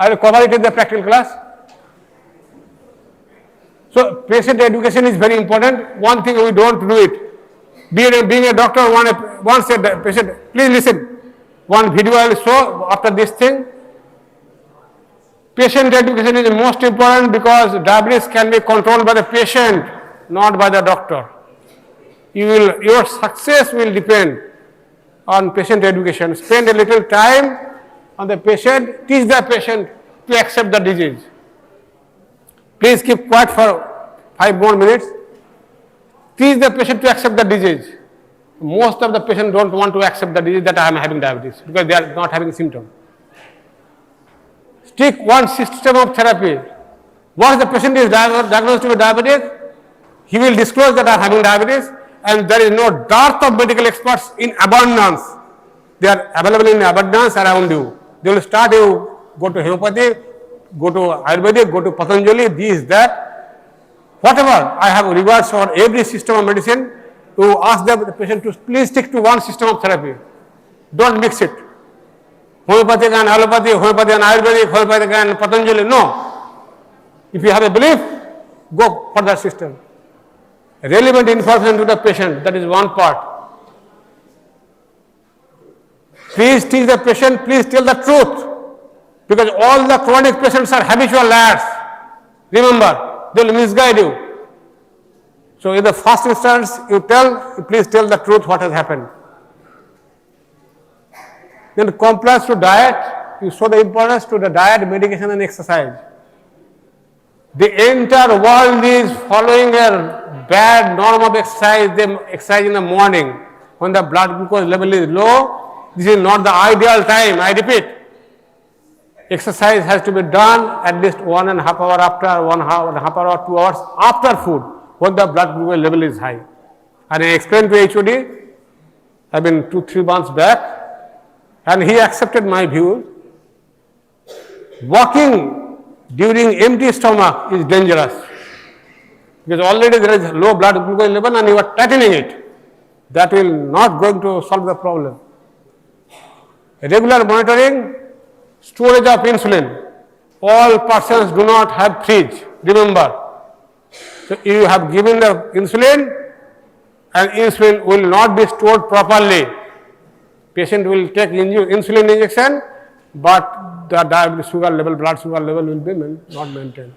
I will cover it in the practical class. So, patient education is very important. One thing we don't do it. Being a doctor, once a patient, please listen. One video I will show after this thing. Patient education is most important because diabetes can be controlled by the patient, not by the doctor. Your success will depend on patient education. Spend a little time on the patient, teach the patient to accept the disease. Please keep quiet for 5 more minutes. Teach the patient to accept the disease. Most of the patients don't want to accept the disease that I am having diabetes because they are not having symptoms. Stick one system of therapy. Once the patient is diagnosed with diabetes, he will disclose that I am having diabetes, and there is no dearth of medical experts in abundance. They are available in abundance around you. They will start you, go to homeopathy, go to Ayurvedic, go to Patanjali, this, that. Whatever, I have regards for every system of medicine to ask the patient to please stick to one system of therapy. Don't mix it. Homeopathic and allopathy, homeopathy and Ayurvedic, homeopathic and Patanjali, no. If you have a belief, go for that system. Relevant information to the patient, that is one part. Please teach the patient, please tell the truth, because all the chronic patients are habitual lads. Remember, they will misguide you. So in the first instance, please tell the truth what has happened. Then compliance to diet, you show the importance to the diet, medication and exercise. The entire world is following a bad norm of exercise. They exercise in the morning when the blood glucose level is low. This is not the ideal time. I repeat, exercise has to be done at least 1.5 hours after, 1.5 hours or 2 hours after food when the blood glucose level is high. And I explained to HOD, I mean 2-3 months back, and he accepted my view. Walking during empty stomach is dangerous because already there is low blood glucose level and you are tightening it. That will not going to solve the problem. Regular monitoring, storage of insulin. All persons do not have fridge, remember. So you have given the insulin and insulin will not be stored properly. Patient will take insulin injection, but the diabetes sugar level, blood sugar level will be not maintained.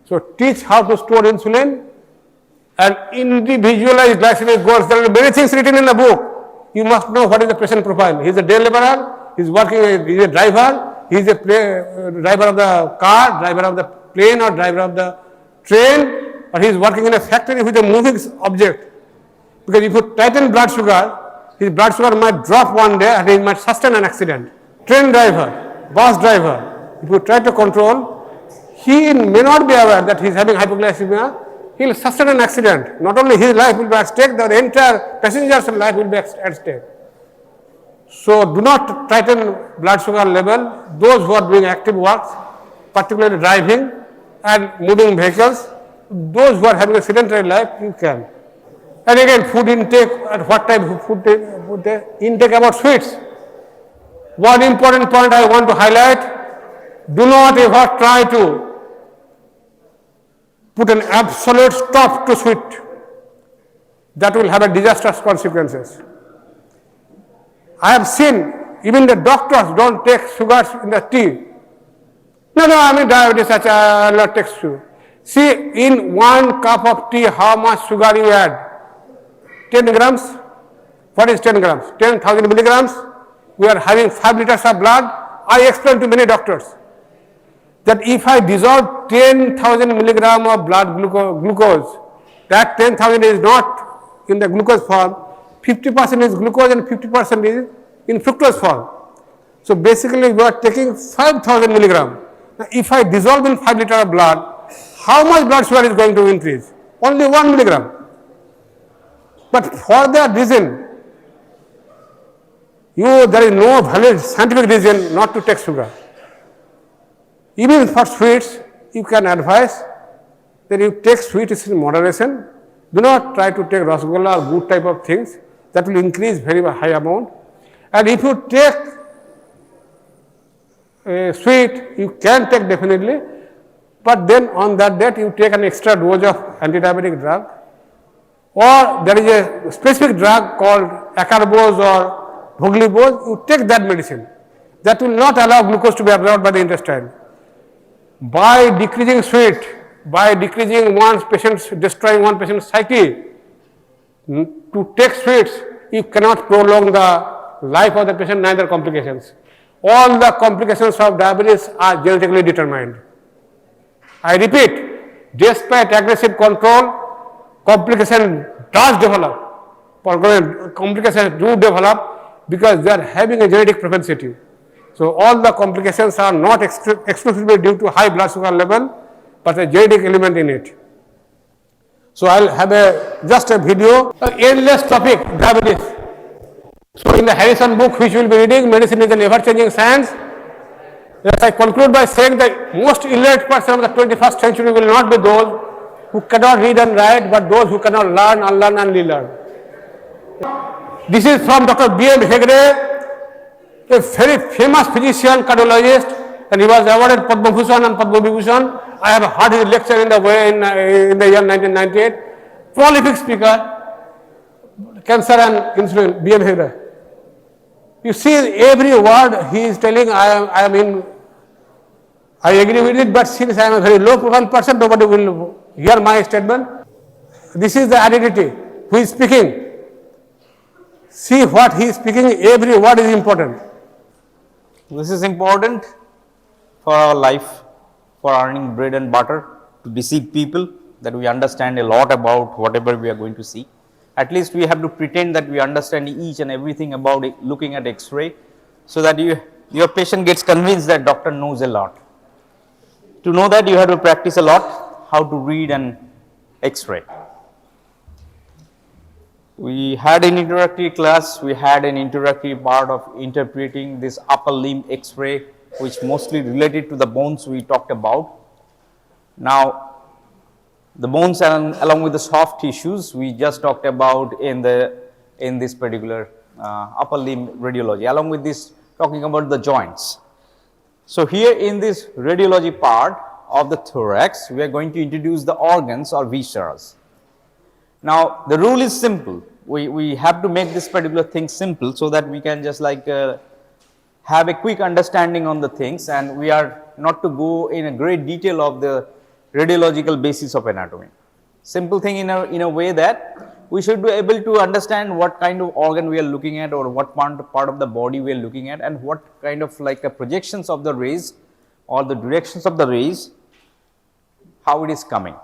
So teach how to store insulin and individualized glycemic goals. There are many things written in the book. You must know what is the patient profile. He is a day laborer, he is working, he is a driver, he is a driver of the car, driver of the plane or driver of the train, or he is working in a factory with a moving object. Because if you tighten blood sugar, his blood sugar might drop one day and he might sustain an accident. Train driver, bus driver, if you try to control, he may not be aware that he is having hypoglycemia, he will sustain an accident. Not only his life will be at stake, the entire passenger's life will be at stake. So do not tighten blood sugar level. Those who are doing active works, particularly driving and moving vehicles, those who are having a sedentary life, you can. And again, food intake, at what type of food intake about sweets. One important point I want to highlight, do not ever try to put an absolute stop to sweet. That will have a disastrous consequences. I have seen even the doctors don't take sugars in the tea. No, I mean diabetes, I will not take sugar. See, in 1 cup of tea, how much sugar you add? 10 grams. What is 10 grams? 10,000 milligrams. We are having 5 liters of blood. I explained to many doctors that if I dissolve 10,000 milligram of blood glucose, that 10,000 is not in the glucose form, 50% is glucose and 50% is in fructose form. So basically we are taking 5,000 milligram. Now if I dissolve in 5 liters of blood, how much blood sugar is going to increase? Only 1 milligram. But for that reason, there is no valid scientific reason not to take sugar. Even for sweets, you can advise that you take sweets in moderation. Do not try to take rasgulla or good type of things. That will increase very high amount. And if you take a sweet, you can take definitely, but then on that date you take an extra dose of anti-diabetic drug, or there is a specific drug called acarbose or voglibose. You take that medicine. That will not allow glucose to be absorbed by the intestine. By decreasing sweet, by decreasing destroying one patient's psyche, to take sweets, you cannot prolong the life of the patient, neither complications. All the complications of diabetes are genetically determined. I repeat, despite aggressive control, complications does develop. Complications do develop because they are having a genetic propensity. So all the complications are not exclusively due to high blood sugar level, but a genetic element in it. So I'll have just a video, endless topic, diabetes. So in the Harrison book which we will be reading, Medicine is an ever-changing science. Yes, I conclude by saying that most illiterate person of the 21st century will not be those who cannot read and write, but those who cannot learn, unlearn and relearn. This is from Dr. B.M. Hegde, a very famous physician, cardiologist, and he was awarded Padma Bhushan and Padma Vibhushan. I have heard his lecture in the year 1998. Prolific speaker, cancer and insulin, B.M. Hegde. You see every word he is telling, I agree with it, but since I am a very low profile person, nobody will hear my statement. This is the identity who is speaking. See what he is speaking, every word is important. This is important for our life, for earning bread and butter, to deceive people, that we understand a lot about whatever we are going to see. At least we have to pretend that we understand each and everything about it, looking at X-ray, so that your patient gets convinced that doctor knows a lot. To know that, you have to practice a lot how to read an X-ray. We had an introductory class, we had an introductory part of interpreting this upper limb X-ray, which mostly related to the bones we talked about. Now, the bones along with the soft tissues we just talked about in this particular upper limb radiology, along with this talking about the joints. So here in this radiology part of the thorax, we are going to introduce the organs or viscerals. Now, the rule is simple. We have to make this particular thing simple so that we can just like have a quick understanding on the things, and we are not to go in a great detail of the radiological basis of anatomy. Simple thing in a way that we should be able to understand what kind of organ we are looking at, or what part of the body we are looking at, and what kind of like a projections of the rays or the directions of the rays, how it is coming,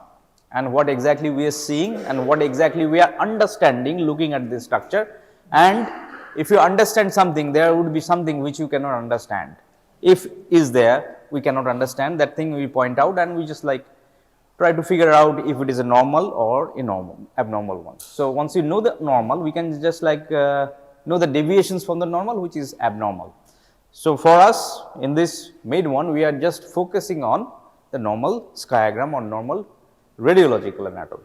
and what exactly we are seeing, and what exactly we are understanding looking at this structure. And if you understand something, there would be something which you cannot understand. If is there, we cannot understand that thing, we point out, and we just like try to figure out if it is a normal or abnormal one. So once you know the normal, we can just like know the deviations from the normal, which is abnormal. So for us in this made one, we are just focusing on the normal sciagram or normal radiological anatomy.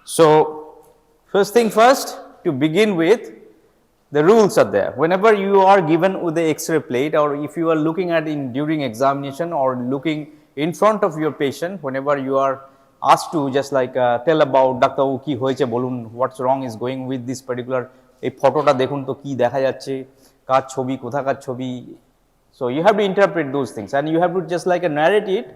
So first thing first, to begin with, the rules are there. Whenever you are given with the X-ray plate, or if you are looking at during examination, or looking in front of your patient, whenever you are asked to just like tell about Dr. ki hoyeche bolun, what's wrong is going with this particular photo ta dekhun to ki dekha jacche, kar chobi kothakar chobi. So you have to interpret those things, and you have to just like narrate it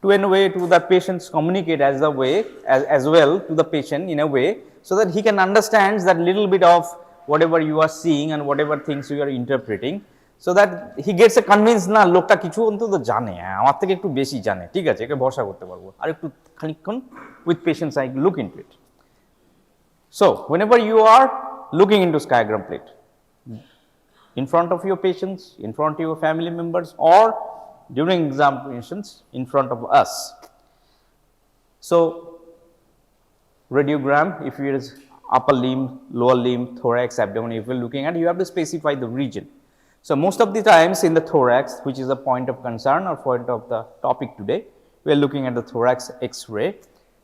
to in a way to the patients, communicate as well to the patient in a way, so that he can understand that little bit of whatever you are seeing and whatever things you are interpreting, so that he gets a convinced na lokta kichu onto jane amar theke ekটু বেশি জানে, ঠিক আছে, একে ভরসা করতে পারবো, আর একটু খানিকক্ষণ with patience I look into it. So whenever you are looking into sciagram plate in front of your patients, in front of your family members, or during examinations in front of us, So, radiogram, if it is upper limb, lower limb, thorax, abdomen, if you are looking at, you have to specify the region. So, most of the times in the thorax, which is a point of concern or point of the topic today, we are looking at the thorax X-ray.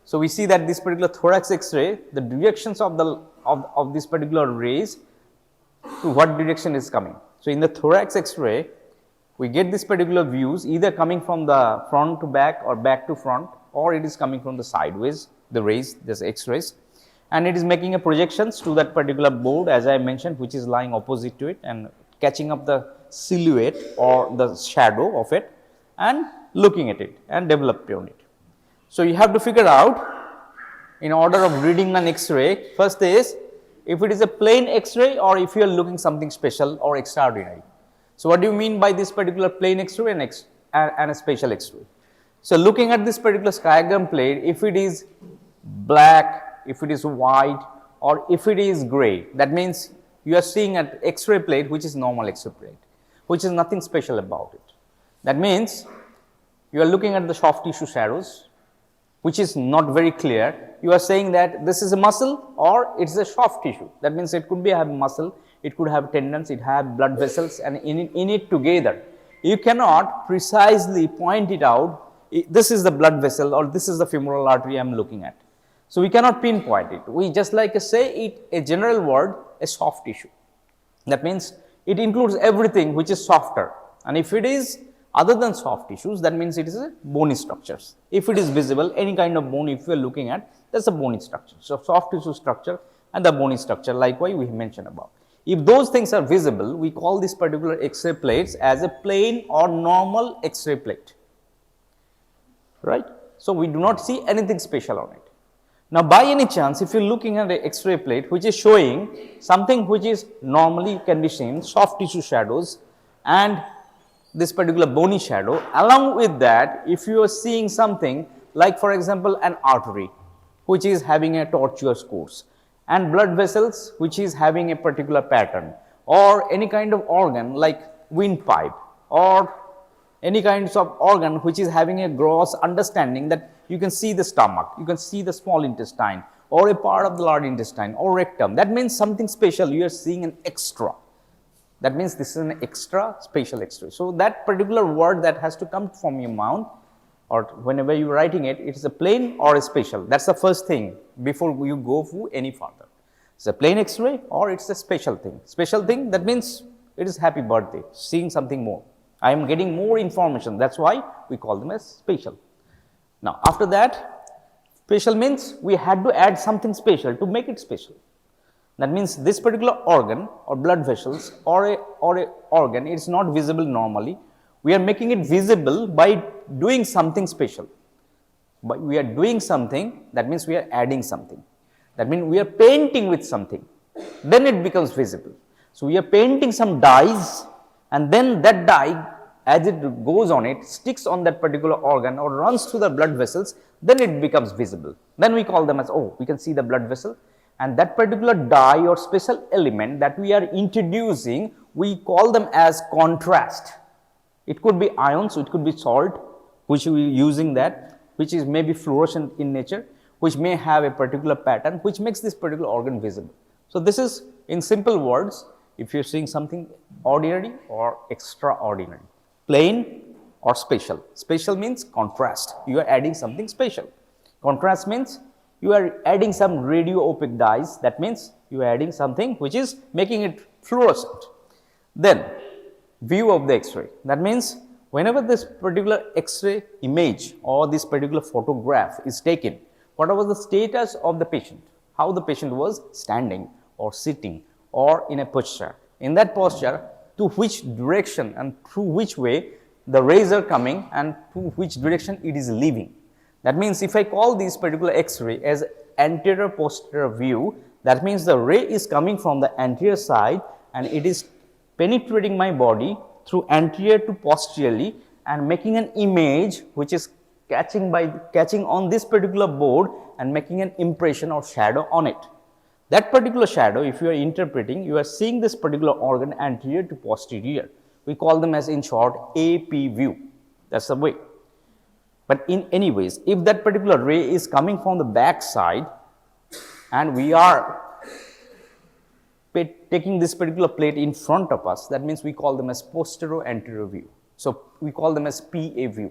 So, we see that this particular thorax X-ray, the directions of the of this particular rays to what direction is coming. So, in the thorax X-ray, we get this particular views either coming from the front to back or back to front, or it is coming from the sideways, the rays, this X-rays, and it is making a projections to that particular board, as I mentioned, which is lying opposite to it and catching up the silhouette or the shadow of it and looking at it and developing on it. So, you have to figure out in order of reading an X-ray, first is if it is a plain X-ray or if you are looking something special or extraordinary. So, what do you mean by this particular plain X-ray and a special X-ray? So, looking at this particular skygram plate, if it is black, if it is white or if it is gray, that means you are seeing an X-ray plate which is normal X-ray plate, which is nothing special about it. That means you are looking at the soft tissue shadows, which is not very clear. You are saying that this is a muscle or it is a soft tissue. That means it could be a muscle, it could have tendons, it have blood vessels, and in it together. You cannot precisely point it out, this is the blood vessel or this is the femoral artery I am looking at. So, we cannot pinpoint it. We just like to say it a general word, a soft tissue. That means it includes everything which is softer, and if it is other than soft tissues, that means it is a bony structures. If it is visible, any kind of bone, if you are looking at, that is a bony structure. So, soft tissue structure and the bony structure, likewise we mentioned about. If those things are visible, we call this particular X-ray plates as a plain or normal X-ray plate, right. So, we do not see anything special on it. Now, by any chance, if you are looking at the X-ray plate which is showing something which is normally can be seen, soft tissue shadows and this particular bony shadow, along with that, if you are seeing something like, for example, an artery which is having a tortuous course and blood vessels which is having a particular pattern, or any kind of organ like windpipe or any kinds of organ which is having a gross understanding that you can see the stomach, you can see the small intestine or a part of the large intestine or rectum, that means something special, you are seeing an extra. That means this is an extra spatial X-ray. So, that particular word that has to come from your mouth or whenever you are writing it, it is a plain or a spatial. That is the first thing before you go for any further. It is a plain X-ray or it is a special thing. Special thing, that means it is happy birthday, seeing something more. I am getting more information, that is why we call them as spatial. Now, after that, spatial means we had to add something special to make it special. That means this particular organ or blood vessels or a organ, it is not visible normally. We are making it visible by doing something special. But we are doing something, that means we are adding something. That means we are painting with something, then it becomes visible. So, we are painting some dyes and then that dye, as it goes on it, sticks on that particular organ or runs through the blood vessels, then it becomes visible. Then we call them as, oh, we can see the blood vessel. And that particular dye or special element that we are introducing, we call them as contrast. It could be ions, it could be salt, which we are using that, which is maybe fluorescent in nature, which may have a particular pattern, which makes this particular organ visible. So, this is in simple words, if you are seeing something ordinary or extraordinary, plain or spatial. Spatial means contrast, you are adding something special. Contrast means you are adding some radio opaque dyes, that means you are adding something which is making it fluorescent. Then view of the X-ray, that means whenever this particular X-ray image or this particular photograph is taken, what was the status of the patient, how the patient was standing or sitting or in a posture. In that posture, to which direction and through which way the rays are coming and to which direction it is leaving. That means, if I call this particular X-ray as anterior posterior view, that means the ray is coming from the anterior side and it is penetrating my body through anterior to posteriorly and making an image which is catching on this particular board and making an impression or shadow on it. That particular shadow, if you are interpreting, you are seeing this particular organ anterior to posterior. We call them as, in short, AP view. That is the way. But in any ways, if that particular ray is coming from the back side and we are taking this particular plate in front of us, that means we call them as posterior-anterior view. So, we call them as PA view.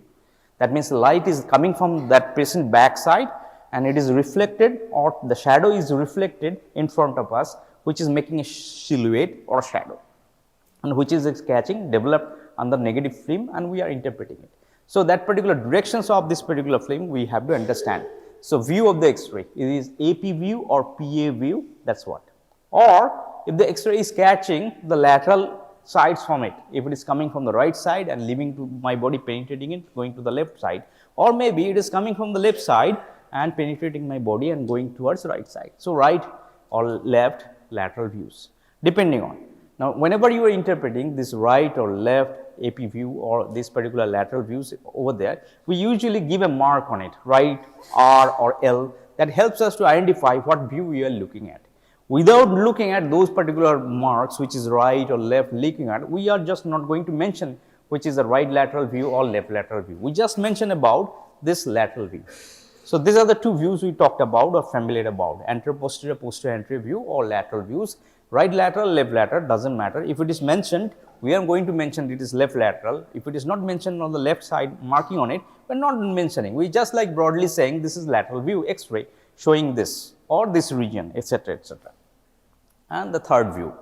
That means the light is coming from that patient back side and it is reflected, or the shadow is reflected in front of us, which is making a silhouette or shadow, and which is catching developed under negative film, and we are interpreting it. So, that particular directions of this particular film we have to understand. So, view of the X-ray, it is AP view or PA view, that is what. Or if the X-ray is catching the lateral sides from it, if it is coming from the right side and leaving to my body, penetrating it, going to the left side, or maybe it is coming from the left side and penetrating my body and going towards the right side. So, right or left lateral views, depending on. Now, whenever you are interpreting this right or left AP view or this particular lateral views over there, we usually give a mark on it, right, R or L, that helps us to identify what view we are looking at. Without looking at those particular marks, which is right or left looking at, we are just not going to mention which is the right lateral view or left lateral view. We just mention about this lateral view. So, these are the two views we talked about or familiar about, anterior posterior, posterior anterior view or lateral views. Right lateral, left lateral, does not matter. If it is mentioned, we are going to mention it is left lateral. If it is not mentioned on the left side marking on it, we are not mentioning. We just like broadly saying this is lateral view X-ray showing this or this region, etc., etc. And the third view,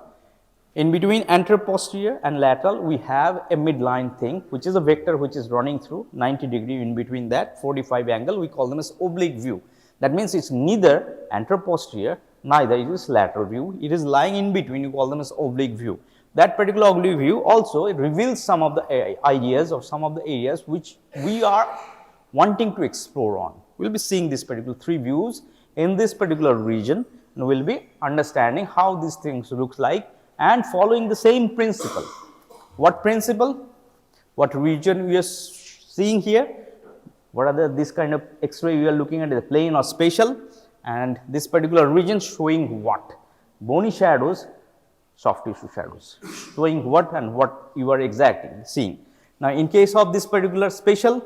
in between anterior posterior and lateral, we have a midline thing, which is a vector which is running through 90 degree in between that 45 angle, we call them as oblique view. That means, it is neither anterior posterior, neither it is lateral view, it is lying in between, you call them as oblique view. That particular oblique view also, it reveals some of the ideas or some of the areas which we are wanting to explore on. We will be seeing this particular three views in this particular region, and we will be understanding how these things looks like and following the same principle. What principle? What region we are seeing here? What are this kind of X-ray we are looking at, the plane or spatial, and this particular region showing what? Bony shadows, soft tissue shadows, showing what and what you are exactly seeing. Now, in case of this particular spatial,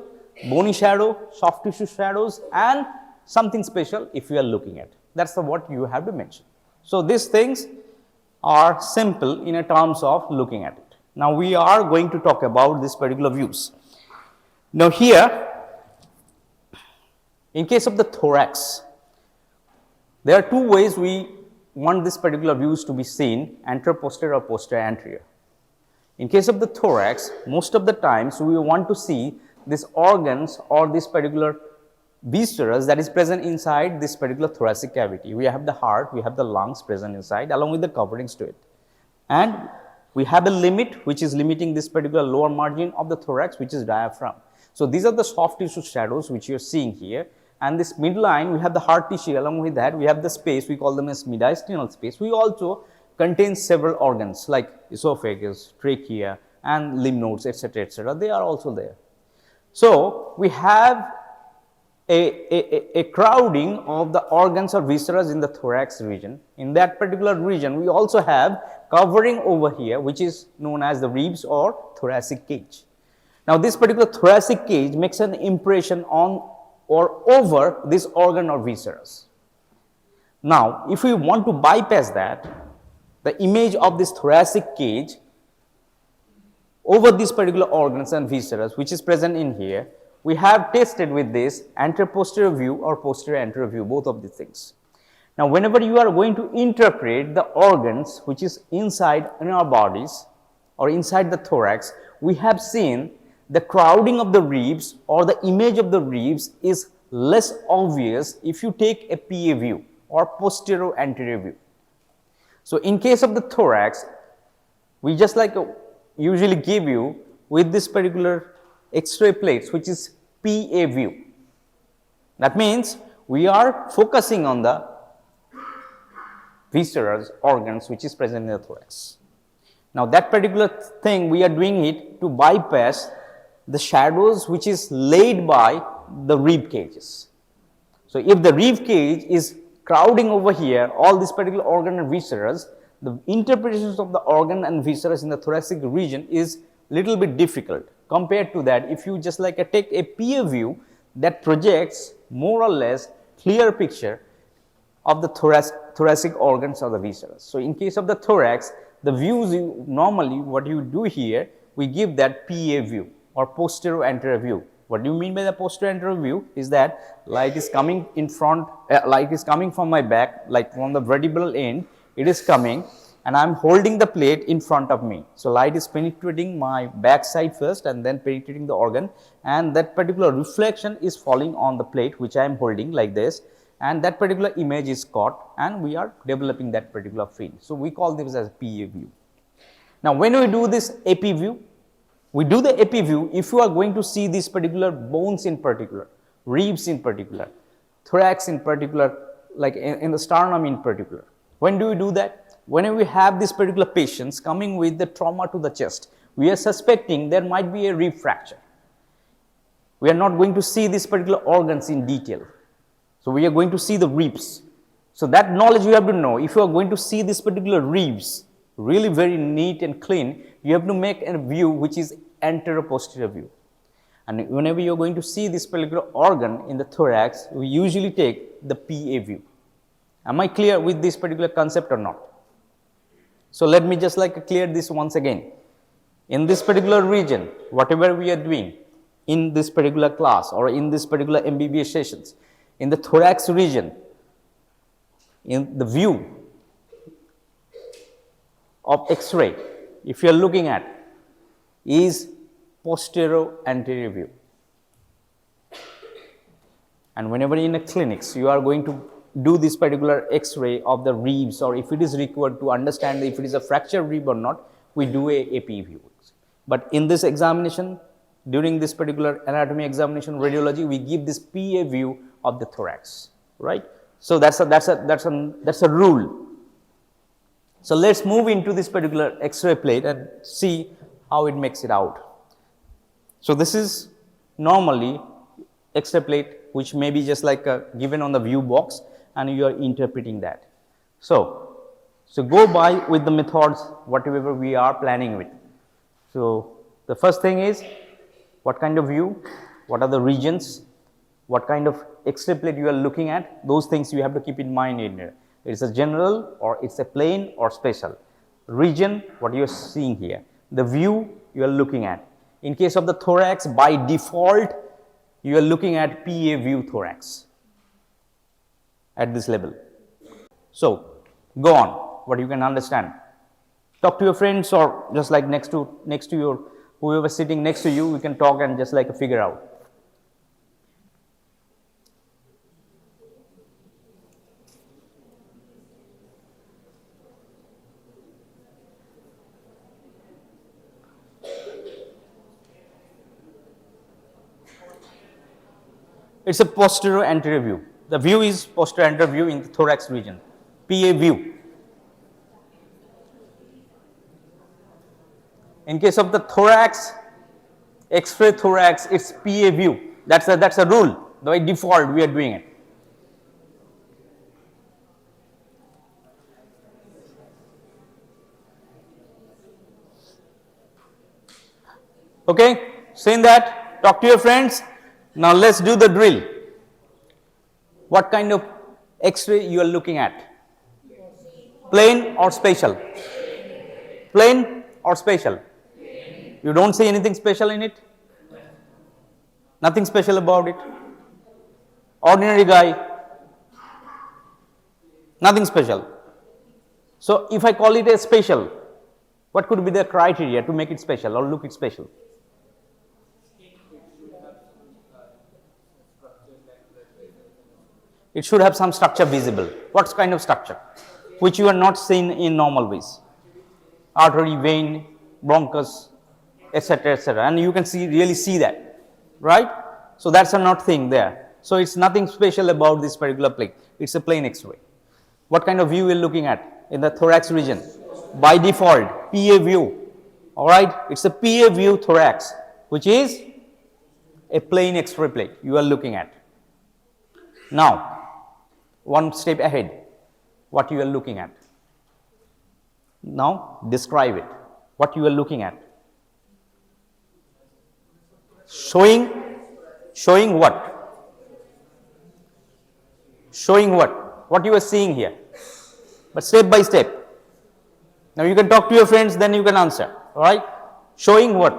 bony shadow, soft tissue shadows, and something special if you are looking at. That is what you have to mention. So, these things are simple in a terms of looking at it. Now, we are going to talk about this particular views. Now, here in case of the thorax, there are two ways we want this particular views to be seen, anterior posterior or posterior anterior. In case of the thorax, most of the times we want to see these organs or this particular viscera that is present inside this particular thoracic cavity. We have the heart, we have the lungs present inside along with the coverings to it, and we have a limit which is limiting this particular lower margin of the thorax, which is diaphragm. So, these are the soft tissue shadows which you are seeing here, and this midline we have the heart tissue, along with that we have the space, we call them as mediastinal space. We also contain several organs like esophagus, trachea and lymph nodes, etc., etc. They are also there. So, we have a crowding of the organs or viscera in the thorax region. In that particular region, we also have covering over here, which is known as the ribs or thoracic cage. Now, this particular thoracic cage makes an impression on or over this organ or viscera. Now, if we want to bypass that, the image of this thoracic cage over these particular organs and viscera, which is present in here, we have tested with this anterior posterior view or posterior anterior view, both of these things. Now, whenever you are going to interpret the organs which is inside in our bodies or inside the thorax, we have seen the crowding of the ribs or the image of the ribs is less obvious if you take a PA view or posterior anterior view. So, in case of the thorax, we just like usually give you with this particular X-ray plates, which is PA view. That means, we are focusing on the viscera organs which is present in the thorax. Now, that particular thing we are doing it to bypass the shadows which is laid by the rib cages. So, if the rib cage is crowding over here all this particular organ and viscera, the interpretations of the organ and viscera in the thoracic region is little bit difficult. Compared to that, if you just like take a PA view, that projects more or less clear picture of the thoracic organs or the viscera. So, in case of the thorax, the views normally what you do here, we give that PA view or posterior anterior view. What do you mean by the posterior anterior view? Is that light is coming in front, light is coming from my back, like from the vertebral end, it is coming, and I am holding the plate in front of me. So, light is penetrating my back side first and then penetrating the organ, and that particular reflection is falling on the plate which I am holding like this, and that particular image is caught, and we are developing that particular field. So, we call this as PA view. Now, when we do this AP view, we do the AP view if you are going to see these particular bones in particular, ribs in particular, thorax in particular, like in the sternum in particular. When do we do that? Whenever we have these particular patients coming with the trauma to the chest, we are suspecting there might be a rib fracture. We are not going to see these particular organs in detail. So, we are going to see the ribs. So, that knowledge you have to know. If you are going to see this particular ribs really very neat and clean, you have to make a view which is anterior posterior view. And whenever you are going to see this particular organ in the thorax, we usually take the PA view. Am I clear with this particular concept or not? So, let me just like clear this once again. In this particular region, whatever we are doing in this particular class or in this particular MBBS sessions, in the thorax region, in the view of X-ray, if you are looking at, is posterior anterior view. And whenever in a clinics, you are going to do this particular X-ray of the ribs, or if it is required to understand if it is a fractured rib or not, we do a AP view. But in this examination, during this particular anatomy examination, radiology, we give this PA view of the thorax, right? So, that's a rule. So, let us move into this particular X-ray plate and see how it makes it out. So, this is normally X-ray plate which may be just like given on the view box, and you are interpreting that. So, go by with the methods whatever we are planning with. So, the first thing is what kind of view, what are the regions, what kind of X-ray plate you are looking at, those things you have to keep in mind in here. It is a general or it is a plane or special. Region, what you are seeing here. The view you are looking at. In case of the thorax, by default, you are looking at PA view thorax at this level. So, go on, what you can understand. Talk to your friends or just like next to your, whoever sitting next to you, we can talk and just like figure out. It is a posterior anterior view. The view is posterior anterior view in the thorax region, PA view. In case of the thorax, X-ray thorax, it's PA view. That's a rule. By default, we are doing it. Okay, saying that, talk to your friends. Now, let us do the drill. What kind of X-ray you are looking at? Plane or spatial? Plane or spatial? You do not see anything special in it? Nothing special about it? Ordinary guy? Nothing special. So, if I call it a spatial, what could be the criteria to make it special or look it special? It should have some structure visible. What kind of structure? Which you are not seeing in normal ways. Artery, vein, bronchus, etc., etc. And you can really see that, right? So, that is a not thing there. So, it is nothing special about this particular plate. It is a plain X-ray. What kind of view we are looking at in the thorax region? By default, PA view. Alright, it is a PA view thorax, which is a plain X-ray plate you are looking at. Now, one step ahead, what you are looking at. Now, describe it, what you are looking at. Showing what? Showing what? What you are seeing here. But step by step. Now you can talk to your friends, then you can answer. Alright? Showing what?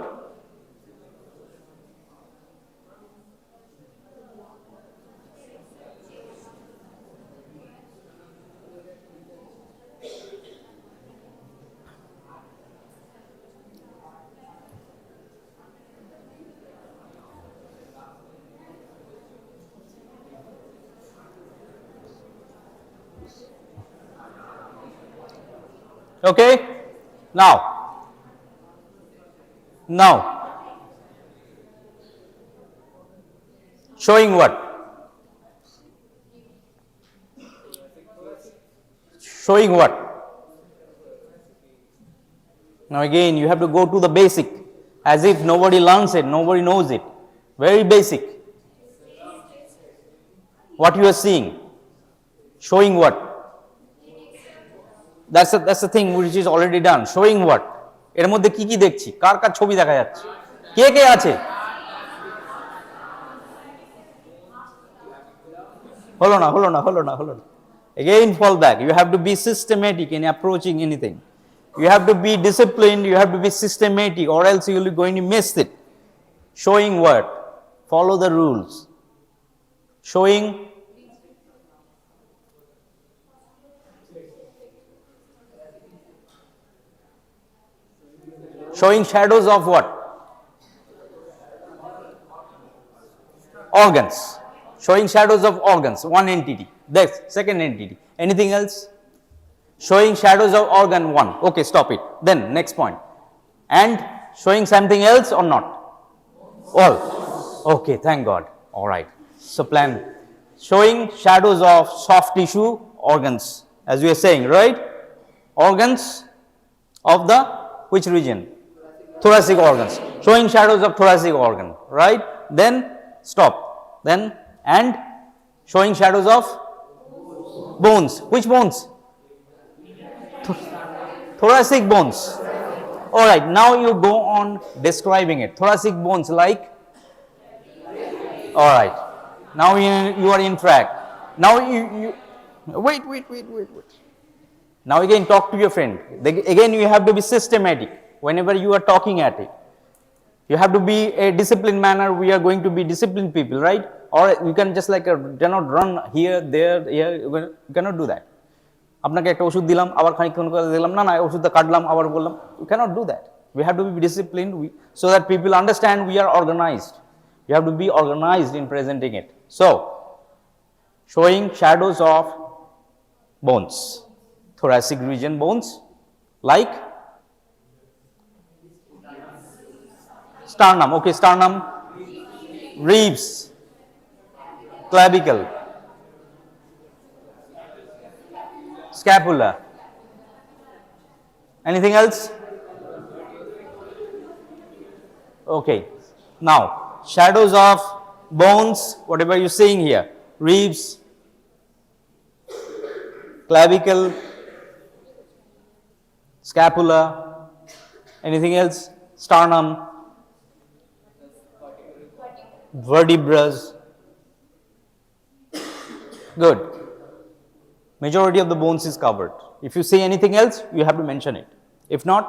Okay? Now, showing what? Showing what? Now again, you have to go to the basic, as if nobody learns it, nobody knows it. Very basic. What you are seeing? Showing what? That's the thing which is already done. Showing what? এর মধ্যে কি কি দেখছি? কার কার ছবি দেখা যাচ্ছে? কে কে আছে? হলো না. Again fall back. You have to be systematic in approaching anything. You have to be disciplined, you have to be systematic, or else you will be going to miss it. Showing what? Follow the rules. Showing shadows of what? Organs. Showing shadows of organs, one entity. Next, second entity. Anything else? Showing shadows of organ 1. Okay, stop it. Then next point. And showing something else or not? All. Okay, thank God. All right. So plan. Showing shadows of soft tissue organs, as we are saying, right? Organs of the which region? Thoracic organs. Showing shadows of thoracic organ, right? Then stop. Then and showing shadows of bones. Which bones? Thoracic bones. All right, now you go on describing it. Thoracic bones like? All right, now you are in track. Now you wait. Now again talk to your friend. Again you have to be systematic whenever you are talking at it. You have to be a disciplined manner. We are going to be disciplined people, right? Or you can just like cannot run here, there, you cannot do that. আপনাকে একটা ওষুধ দিলাম আবার খানিকক্ষণ করে দিলাম না ওষুধটা কাটলাম আবার বললাম, you cannot do that. We have to be disciplined so that people understand we are organized. You have to be organized in presenting it. So showing shadows of bones, thoracic region bones like sternum. Okay, sternum, ribs, clavicle, scapula. Anything else? Okay. Now, shadows of bones, whatever you're seeing here, ribs, clavicle, scapula. Anything else? Sternum, vertebrae. Good. Majority of the bones is covered. If you see anything else, you have to mention it. If not,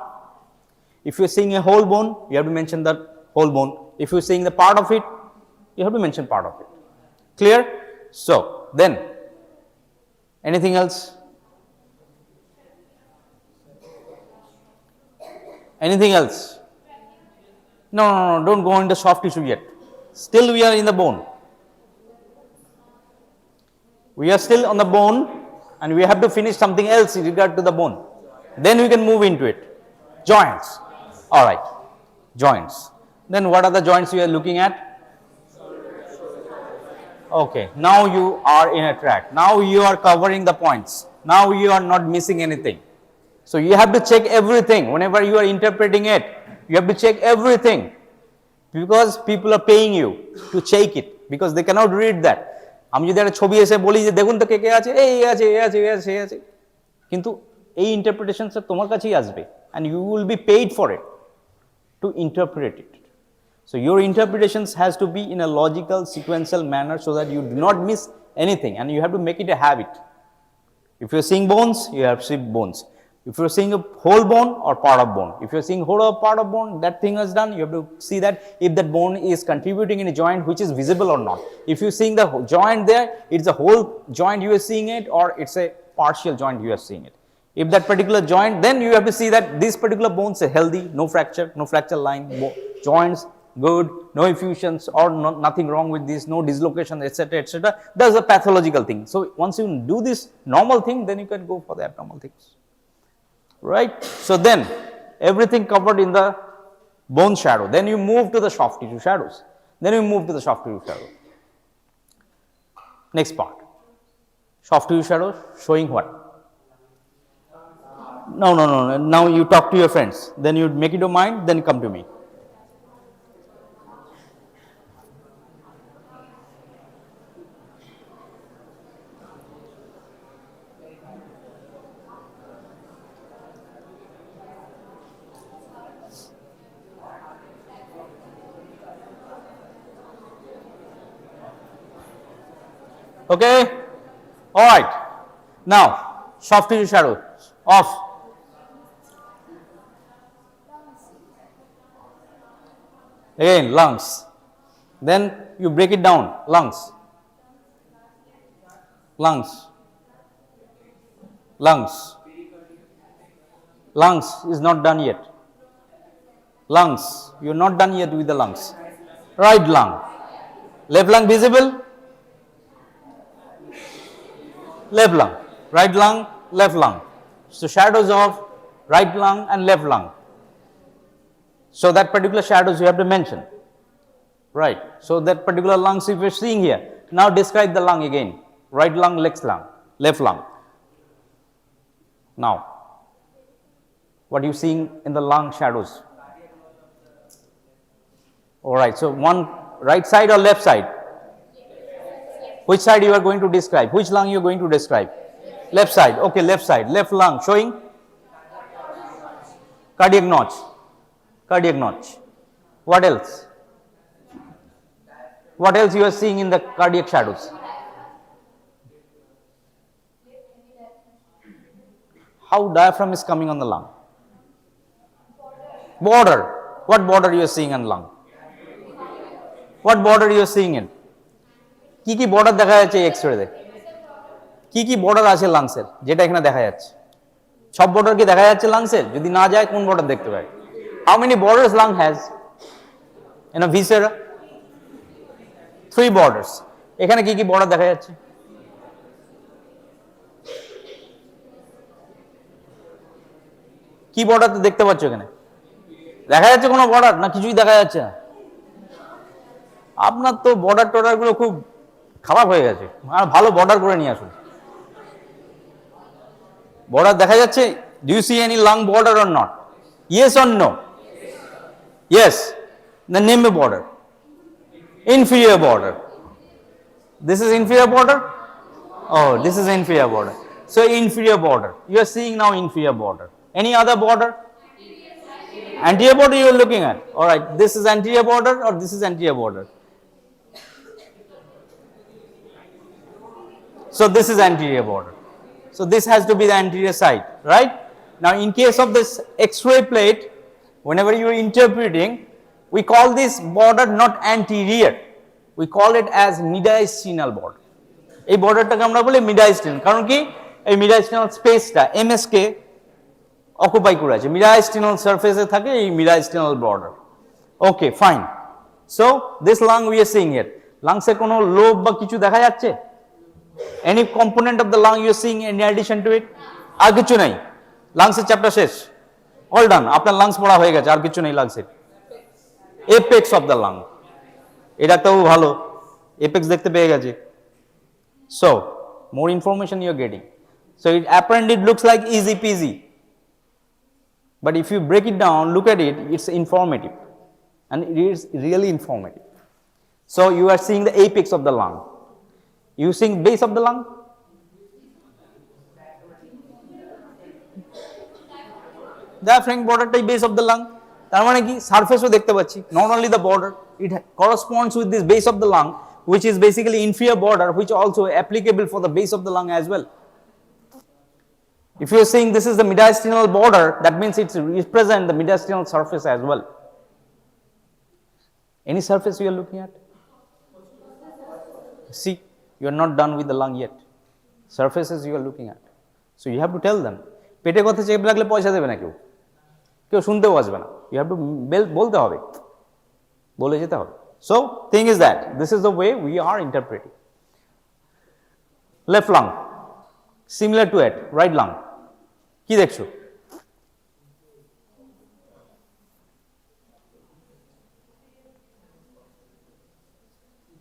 if you're seeing a whole bone, you have to mention that whole bone. If you're seeing the part of it, you have to mention part of it. Clear? So, then, anything else? Anything else? No, don't go into soft tissue yet. Still we are in the bone. We are still on the bone and we have to finish something else in regard to the bone. Then we can move into it. Joints. All right. Joints. Then what are the joints we are looking at? Okay. Now you are in a track. Now you are covering the points. Now you are not missing anything. So you have to check everything. Whenever you are interpreting it, you have to check everything. Because people are paying you to check it. Because they cannot read that. আমি যদি একটা ছবি এসে বলি যে দেখুন তো কে কে আছে এই আছে এই আছে এই আছে এই আছে কিন্তু এই ইন্টারপ্রিটেশনটা তোমার কাছেই আসবে and you will be paid for it to interpret it. So your interpretations has to be in a logical sequential manner so that you do not miss anything, and you have to make it a habit. If you're seeing bones, you have to see bones. If you're seeing a whole bone or part of bone, if you're seeing whole or part of bone, that thing is done. You have to see that if that bone is contributing in a joint which is visible or not. If you're seeing the joint there, it's a whole joint you are seeing it, or it's a partial joint you are seeing it. If that particular joint, then you have to see that these particular bones are healthy, no fracture line, joints good, no effusions or nothing wrong with this, no dislocation, etc., etc. That's a pathological thing. So once you do this normal thing, then you can go for the abnormal things, right? So then everything covered in the bone shadow. Then you move to the soft tissue shadows. Next part, soft tissue shadows showing what? No. Now you talk to your friends. Then you make it your mind. Then come to me. Okay. All right. Now soft tissue shadow of again lungs. Then you break it down. Lungs is not done yet. You're not done yet with the lungs. Right lung, left lung visible. Left lung, right lung, left lung. So shadows of right lung and left lung. So that particular shadows you have to mention, right? So that particular lungs if you're seeing here. Now describe the lung again. Right lung, left lung. Now, what are you seeing in the lung shadows? All right. So one right side or left side? Which side you are going to describe? Which lung you are going to describe? Left side. Okay, left side. Left lung showing cardiac notch. What else? What else you are seeing in the cardiac shadows? How diaphragm is coming on the lung? Border. What border you are seeing on lung? What border you are seeing in? কি কি border দেখা যাচ্ছে X-ray কি border আছে লাংসের যেটা এখানে দেখা যাচ্ছে সব বর্ডার কি দেখা যাচ্ছে লাংসের যদি না যায় কোন বর্ডার দেখতে পাই how many borders lung has in a viscera 3 borders এখানে কি বর্ডার দেখা যাচ্ছে কি বর্ডার দেখতে পাচ্ছ এখানে দেখা যাচ্ছে কোনো বর্ডার না কিছুই দেখা যাচ্ছে না আপনার তো বর্ডার গুলো খুব খারাপ হয়ে গেছে আর ভালো বর্ডার করে নিয়ে আসুন বর্ডার দেখা যাচ্ছে do you see any long border or not yes or no yes the name এ border inferior border this is inferior border oh this is inferior border so inferior border you are seeing now inferior border any other border anterior border you are looking at all right this is anterior border or this is anterior border so this is anterior border so this has to be the anterior side right now in case of this x-ray plate whenever you are interpreting we call this border not anterior we call it as mediastinal border এই বর্ডারটাকে আমরা বলি mediastinal কারণ কি এই mediastinal স্পেসটা msk occupy করে আছে mediastinal সারফেসে থাকে এই mediastinal border okay fine so this lung we are seeing here lungs এ কোনো লোব বা কিছু দেখা যাচ্ছে any component of the lung you are seeing in addition to it আর কিছু নাই lungs এর চ্যাপ্টার শেষ all done আপনার lungs পড়া হয়ে গেছে আর কিছু নেই lungs এর apex of the lung এটা তো ভালো apex দেখতে পেয়ে গেছে so more information you are getting so it apparently it looks like easy peasy but if you break it down look at it it's informative and it is really informative so you are seeing the apex of the lung you seeing base of the lung diaphragm border tie base of the lung তার মানে কি সারফেসও দেখতে পাচ্ছি not only the border it corresponds with this base of the lung which is basically inferior border, which also applicable for the base of the lung as well. If you are saying this is the mediastinal border, that means it represents the mediastinal surface as well. Any surface you are looking at? See, you are not done with the lung yet. Surfaces you are looking at. So you have to tell them. পেটে কথা চেপ লাগলে পয়সা দেবে না কেউ, কেউ শুনতেও আসবে না। You have to বলতে হবে, বলে যেতে হবে। So thing is that this is the way we are interpreting. Left lung, similar to it, right lung. কি দেখছো?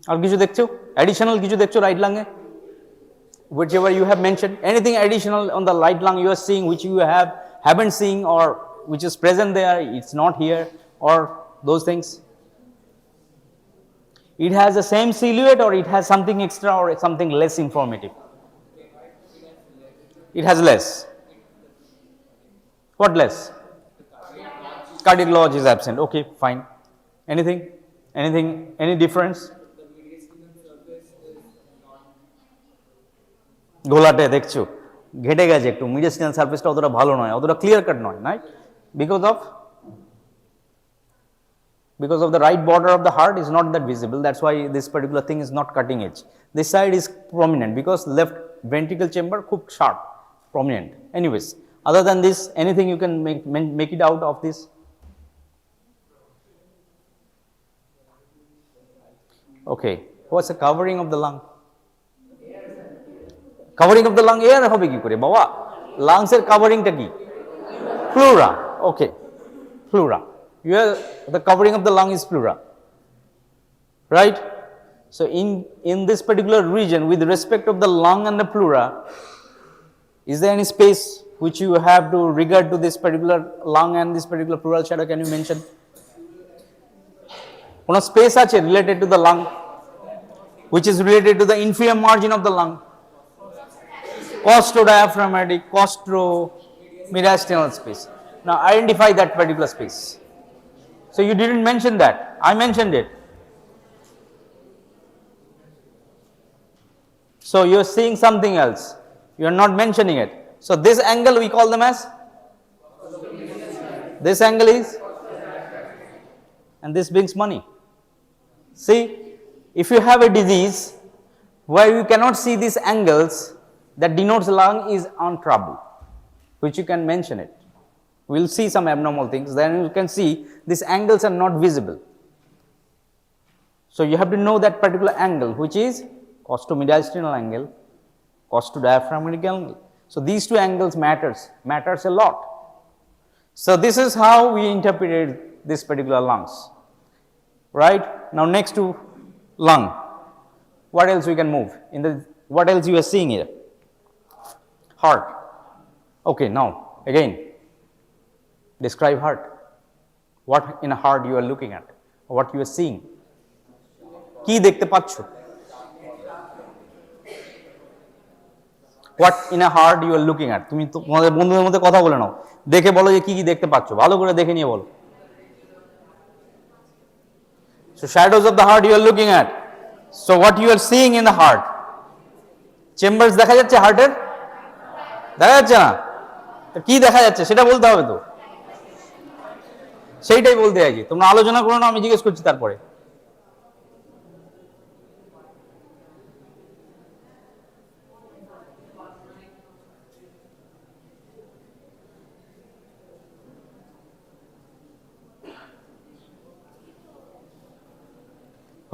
আর কিছু দেখছো? Additional কিছু দেখছো right lung A? Whichever you have mentioned, anything additional on the right lung you are seeing which you haven't seen or which is present there, it's not here, or those things. It has the same silhouette or it has something extra or something less informative. It has less. What less? Cardiac lodge is absent. Okay, fine. Anything? Any difference? গোলাটে দেখছো ঘেটে গেছে একটু, mediastinal সারফেসটা অতটা ভালো নয়, অতটা clear cut নয়, right? Because of the right border of the heart is not that visible. That's why this particular thing is not cutting edge. This side is prominent because left ventricle chamber খুব sharp, prominent. Anyways, other than this, anything you can make it out of this? Okay, what's the covering of the lung? Covering of the lung air হবে কি করে বাবা? Lungs এর covering টা কি? Pleura. Okay, pleura. The covering of the lung is pleura, right? So in this particular region, with respect of the lung and the pleura, is there any space which you have to regard to this particular lung and this particular pleural shadow? Can you mention? One space আছে related to the lung, which is related to the inferior margin of the lung. Costodiaphragmatic, costo-mediastinal space. Now identify that particular space. So you didn't mention that. I mentioned it. So you are seeing something else. You are not mentioning it. So this angle we call them as? This angle is? And this brings money. See, if you have a disease where you cannot see these angles, that denotes lung is on trouble, which you can mention it. We will see some abnormal things, then you can see these angles are not visible. So you have to know that particular angle, which is costomediastinal angle, costodiaphragmatic angle. So these two angles matters a lot. So this is how we interpreted this particular lungs, right? Now next to lung, what else we can move? What else you are seeing here? Heart. Okay, now again, describe heart. What in a heart you are looking at, what you are seeing. কি দেখতে পাচ্ছো? What in a heart you are looking at? তুমি তো তোমাদের বন্ধুদের মধ্যে কথা বলে নাও, দেখে বলো যে কি কি দেখতে পাচ্ছো, ভালো করে দেখে নিয়ে বলো। So shadows of the heart you are looking at. So what you are seeing in the heart? Chambers দেখা যাচ্ছে হার্টের? দেখা যাচ্ছে না, তো কি দেখা যাচ্ছে সেটা বলতে হবে তো, সেইটাই বলতে চাইছি। তোমরা আলোচনা করো না, আমি জিজ্ঞেস করছি তারপরে।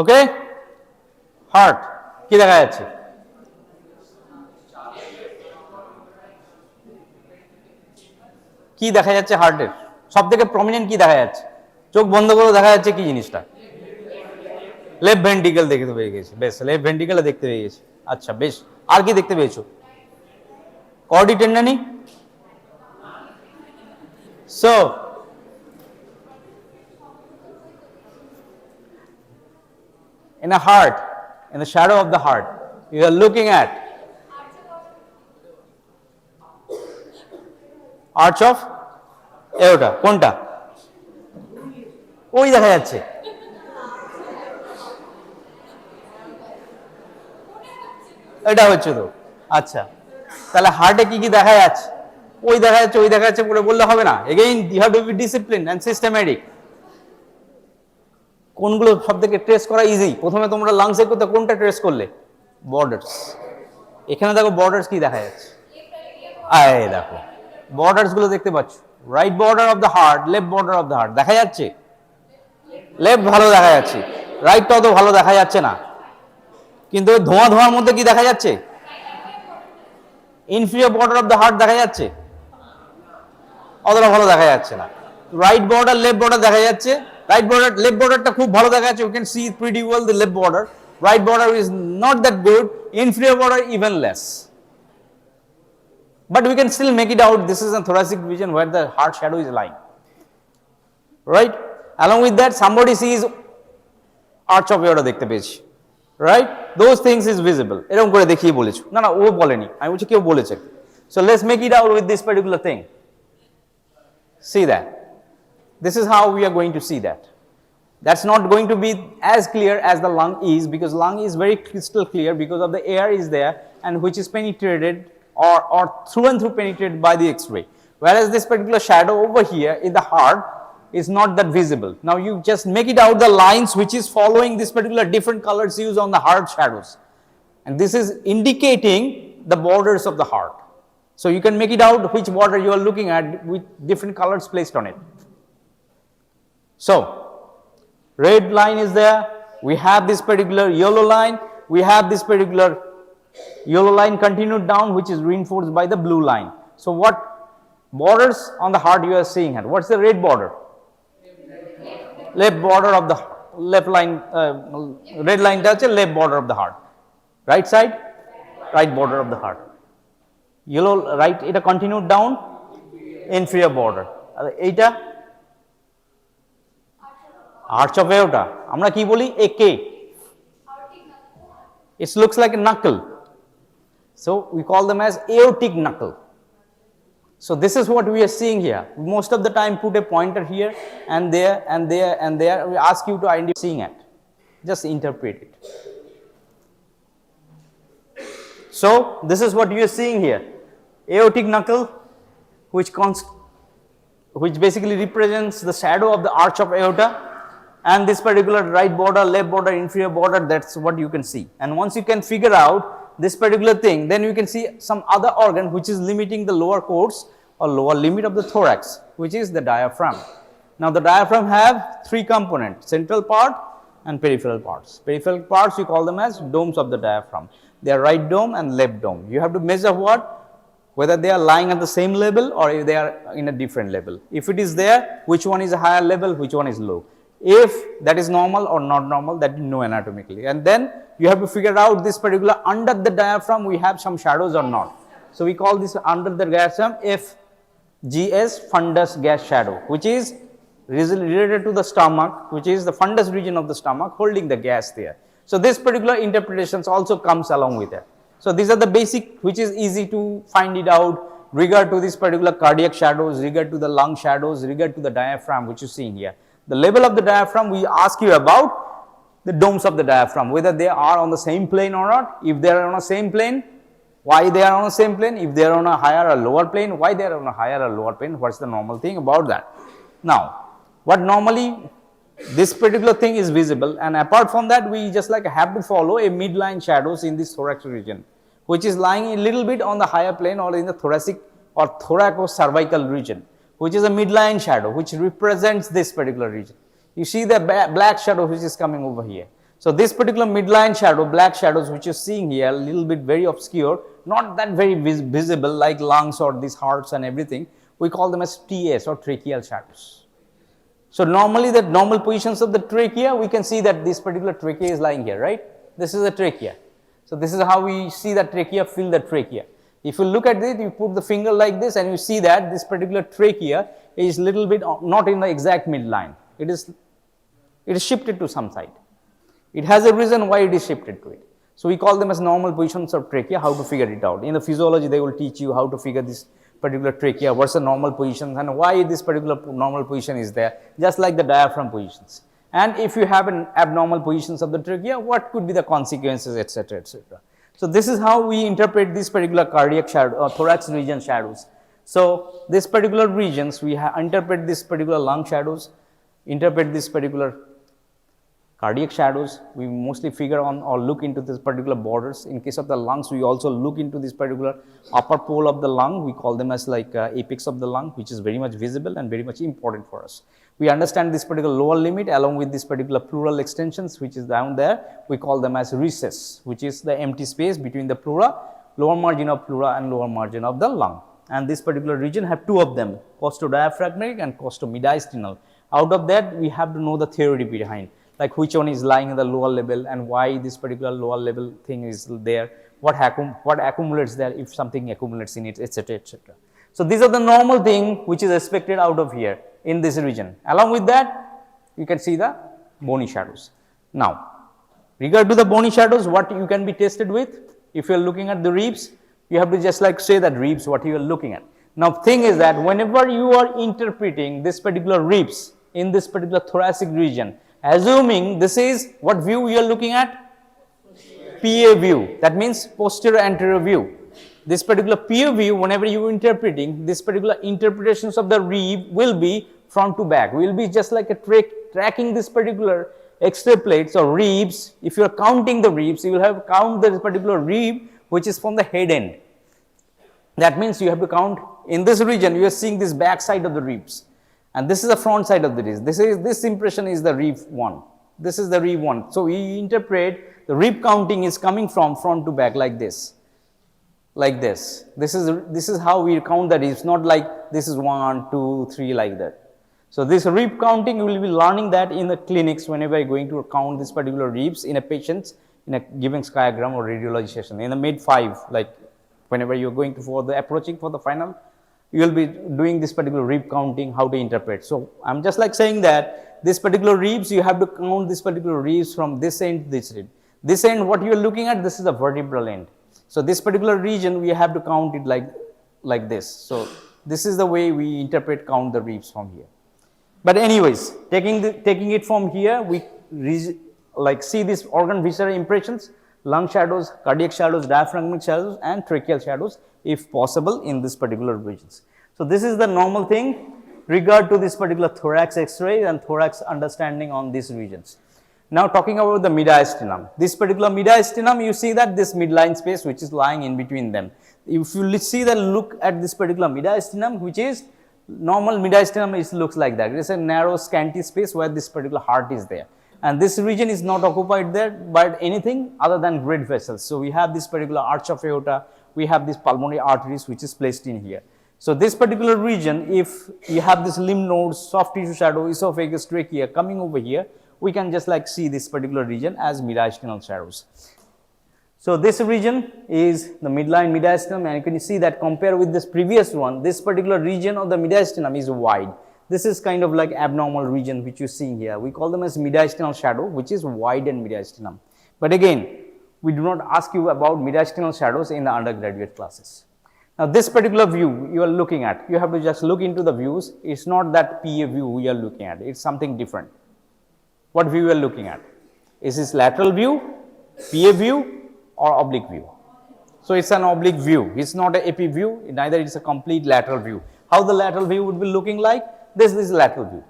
ওকে, হার্ট কি দেখা যাচ্ছে? কি দেখা যাচ্ছে হার্টের? সব থেকে প্রমিনেন্ট কি দেখা যাচ্ছে? চোখ বন্ধ করে দেখা যাচ্ছে কি জিনিসটা? লেফট ভেন্ট্রিকল দেখতে পেয়ে গেছি, বেশ, লেফট ভেন্ট্রিকলে দেখতে পেয়ে গেছি। আচ্ছা বেশ, আর কি দেখতে পেয়েছো? Chordae tendineae. So in a heart, in the shadow of the heart, you are looking at arch of aorta. কোনটা? ওই দেখা যাচ্ছে। এটা হচ্ছে তো, আচ্ছা তাহলে হার্টে কি কি দেখা যাচ্ছে, ওই দেখা যাচ্ছে ওই দেখা যাচ্ছে বলে বললে হবে না, again you have to be discipline and systematic. কোনগুলো সব থেকে ট্রেস করা ইজি, প্রথমে তোমরা লাংসে করতে কোনটা ট্রেস করলে, বর্ডার্স, এখানে দেখো বর্ডার্স কি দেখা যাচ্ছে, আয় দেখো বর্ডার্স গুলো দেখতে পাচ্ছ, right border of the heart, left border of the heart দেখা যাচ্ছে, লেফট ভালো দেখা যাচ্ছে, রাইটটা অত ভালো দেখা যাচ্ছে না, কিন্তু ধোঁয়া ধোঁয়ার মধ্যে কি দেখা যাচ্ছে, inferior border of the heart দেখা যাচ্ছে, অতটা ভালো দেখা যাচ্ছে না, রাইট বর্ডার লেফট বর্ডার দেখা যাচ্ছে, রাইট বর্ডার লেফট বর্ডারটা খুব ভালো দেখা যাচ্ছে, you can see pretty well the left border, right border is not that good, inferior border even less, but we can still make it out this is a thoracic region where the heart shadow is lying, right? Along with that somebody sees arch of aorta দেখতে পেয়েছি, right? Those things is visible, এরকম করে দেখিয়ে বলেছো, না না ও বলেনি, আমি বলছি কেউ বলেছে, so let's make it out with this particular thing, see that, this is how we are going to see that. That's not going to be as clear as the lung is, because lung is very crystal clear because of the air is there and which is penetrated or through and through penetrated by the X-ray. Whereas this particular shadow over here in the heart is not that visible. Now you just make it out the lines which is following this particular different colors used on the heart shadows. And this is indicating the borders of the heart. So you can make it out which border you are looking at with different colors placed on it. So red line is there, we have this particular yellow line, we have this particular yellow line continued down which is reinforced by the blue line. So what borders on the heart you are seeing here, what's the red border? Left border of the left line, red line touch left border of the heart, right side, right border of the heart, yellow right এটা continued down inferior border, এইটা arch of aorta, আমরা কি বলি AK, it looks like a knuckle, so we call them as aortic knuckle. So this is what we are seeing here. Most of the time put a pointer here and there and there and there, we ask you to identify seeing it, just interpret it. So this is what you are seeing here, aortic knuckle which basically represents the shadow of the arch of aorta, and this particular right border, left border, inferior border, that's what you can see. And once you can figure out this particular thing, then you can see some other organ which is limiting the lower course or lower limit of the thorax, which is the diaphragm. Now the diaphragm have three components, central part and peripheral parts. Peripheral parts we call them as domes of the diaphragm. They are right dome and left dome. You have to measure what? Whether they are lying at the same level or if they are in a different level. If it is there, which one is a higher level, which one is low. If that is normal or not normal, that you know anatomically. And then you have to figure out this particular under the diaphragm we have some shadows or not. So we call this under the diaphragm FGS, fundus gas shadow, which is related to the stomach, which is the fundus region of the stomach holding the gas there. So this particular interpretations also comes along with it. So these are the basic which is easy to find it out regard to this particular cardiac shadows, regard to the lung shadows, regard to the diaphragm which you see here. The level of the diaphragm we ask you about the domes of the diaphragm, whether they are on the same plane or not. If they are on the same plane, why they are on the same plane? If they are on a higher or lower plane, why they are on a higher or lower plane? What's the normal thing about that? Now, what normally this particular thing is visible, and apart from that we just like have to follow a midline shadows in this thorax region, which is lying a little bit on the higher plane or in the thoracic or thoracocervical region, which is a midline shadow which represents this particular region. You see the black shadow which is coming over here. So this particular midline shadow, black shadows which you're seeing here, a little bit very obscure, not that very visible like lungs or these hearts and everything, we call them as TS or tracheal shadows. So normally the normal positions of the trachea, we can see that this particular trachea is lying here, right? This is a trachea. So this is how we see the trachea, feel the trachea. If you look at it, you put the finger like this and you see that this particular trachea is little bit not in the exact midline. It is shifted to some side. It has a reason why it is shifted to it. So we call them as normal positions of trachea, how to figure it out. In the physiology, they will teach you how to figure this particular trachea, what's the normal positions and why this particular normal position is there, just like the diaphragm positions. And if you have an abnormal positions of the trachea, what could be the consequences, etc., etc. So this is how we interpret this particular cardiac shadow or thorax region shadows. So this particular regions we interpret this particular lung shadows, interpret this particular cardiac shadows. We mostly figure on or look into this particular borders. In case of the lungs, we also look into this particular upper pole of the lung. We call them as like apex of the lung, which is very much visible and very much important for us. We understand this particular lower limit along with this particular pleural extensions, which is down there. We call them as recess, which is the empty space between the pleura, lower margin of pleura and lower margin of the lung. And this particular region have two of them, costodiaphragmatic and costomediastinal. Out of that, we have to know the theory behind, like which one is lying in the lower level and why this particular lower level thing is there, what accumulates there if something accumulates in it, etc., etc. So these are the normal thing which is expected out of here in this region. Along with that, you can see the bony shadows. Now, regard to the bony shadows, what you can be tested with? If you are looking at the ribs, you have to just like say that ribs what you are looking at. Now, thing is that whenever you are interpreting this particular ribs in this particular thoracic region, assuming this is what view you are looking at? PA view. That means posterior anterior view. This particular PA view, whenever you are interpreting, this particular interpretations of the rib will be front to back. We will be just like a tracking this particular X-ray plates or ribs. If you are counting the ribs, you will have count this particular rib which is from the head end. That means you have to count in this region. You are seeing this back side of the ribs, and this is the front side of the ribs. This impression is the rib 1. This is the rib 1. So we interpret the rib counting is coming from front to back like this. Like this. This is how we count the ribs, not like this is 1, 2, 3 like that. So this rib counting, you will be learning that in the clinics whenever you are going to count this particular ribs in a patient in a given skygram or radiology session. In the mid 5, like whenever you are going to for the approaching for the final, you will be doing this particular rib counting, how to interpret. So I am just like saying that this particular ribs, you have to count this particular ribs from this end to this rib. This end, what you are looking at, this is the vertebral end. So this particular region, we have to count it like this. So this is the way we interpret, count the ribs from here. But anyways, taking it from here, we like see these organ visceral impressions, lung shadows, cardiac shadows, diaphragmatic shadows and tracheal shadows if possible in this particular regions. So this is the normal thing regard to this particular thorax X-ray and thorax understanding on these regions. Now talking about the mediastinum. This particular mediastinum, you see that this midline space which is lying in between them. If you see that, look at this particular mediastinum, which is normal mediastinum, it looks like that. It is a narrow scanty space where this particular heart is there. And this region is not occupied there by anything other than great vessels. So we have this particular arch of aorta, we have these pulmonary arteries which is placed in here. So this particular region, if you have this lymph nodes, soft tissue shadow, esophagus, trachea coming over here, we can just like see this particular region as mediastinal shadows. So this region is the midline mediastinum, and you can see that compare with this previous one, this particular region of the mediastinum is wide. This is kind of like abnormal region which you are seeing here. We call them as mediastinal shadow, which is wide and mediastinum. But again, we do not ask you about mediastinal shadows in the undergraduate classes. Now this particular view you are looking at, you have to just look into the views. It's not that PA view we are looking at, it's something different. What view you are looking at? Is this lateral view, PA view or oblique view? So it's an oblique view, it's not an AP view, neither it's a complete lateral view. How the lateral view would be looking like? This is lateral view.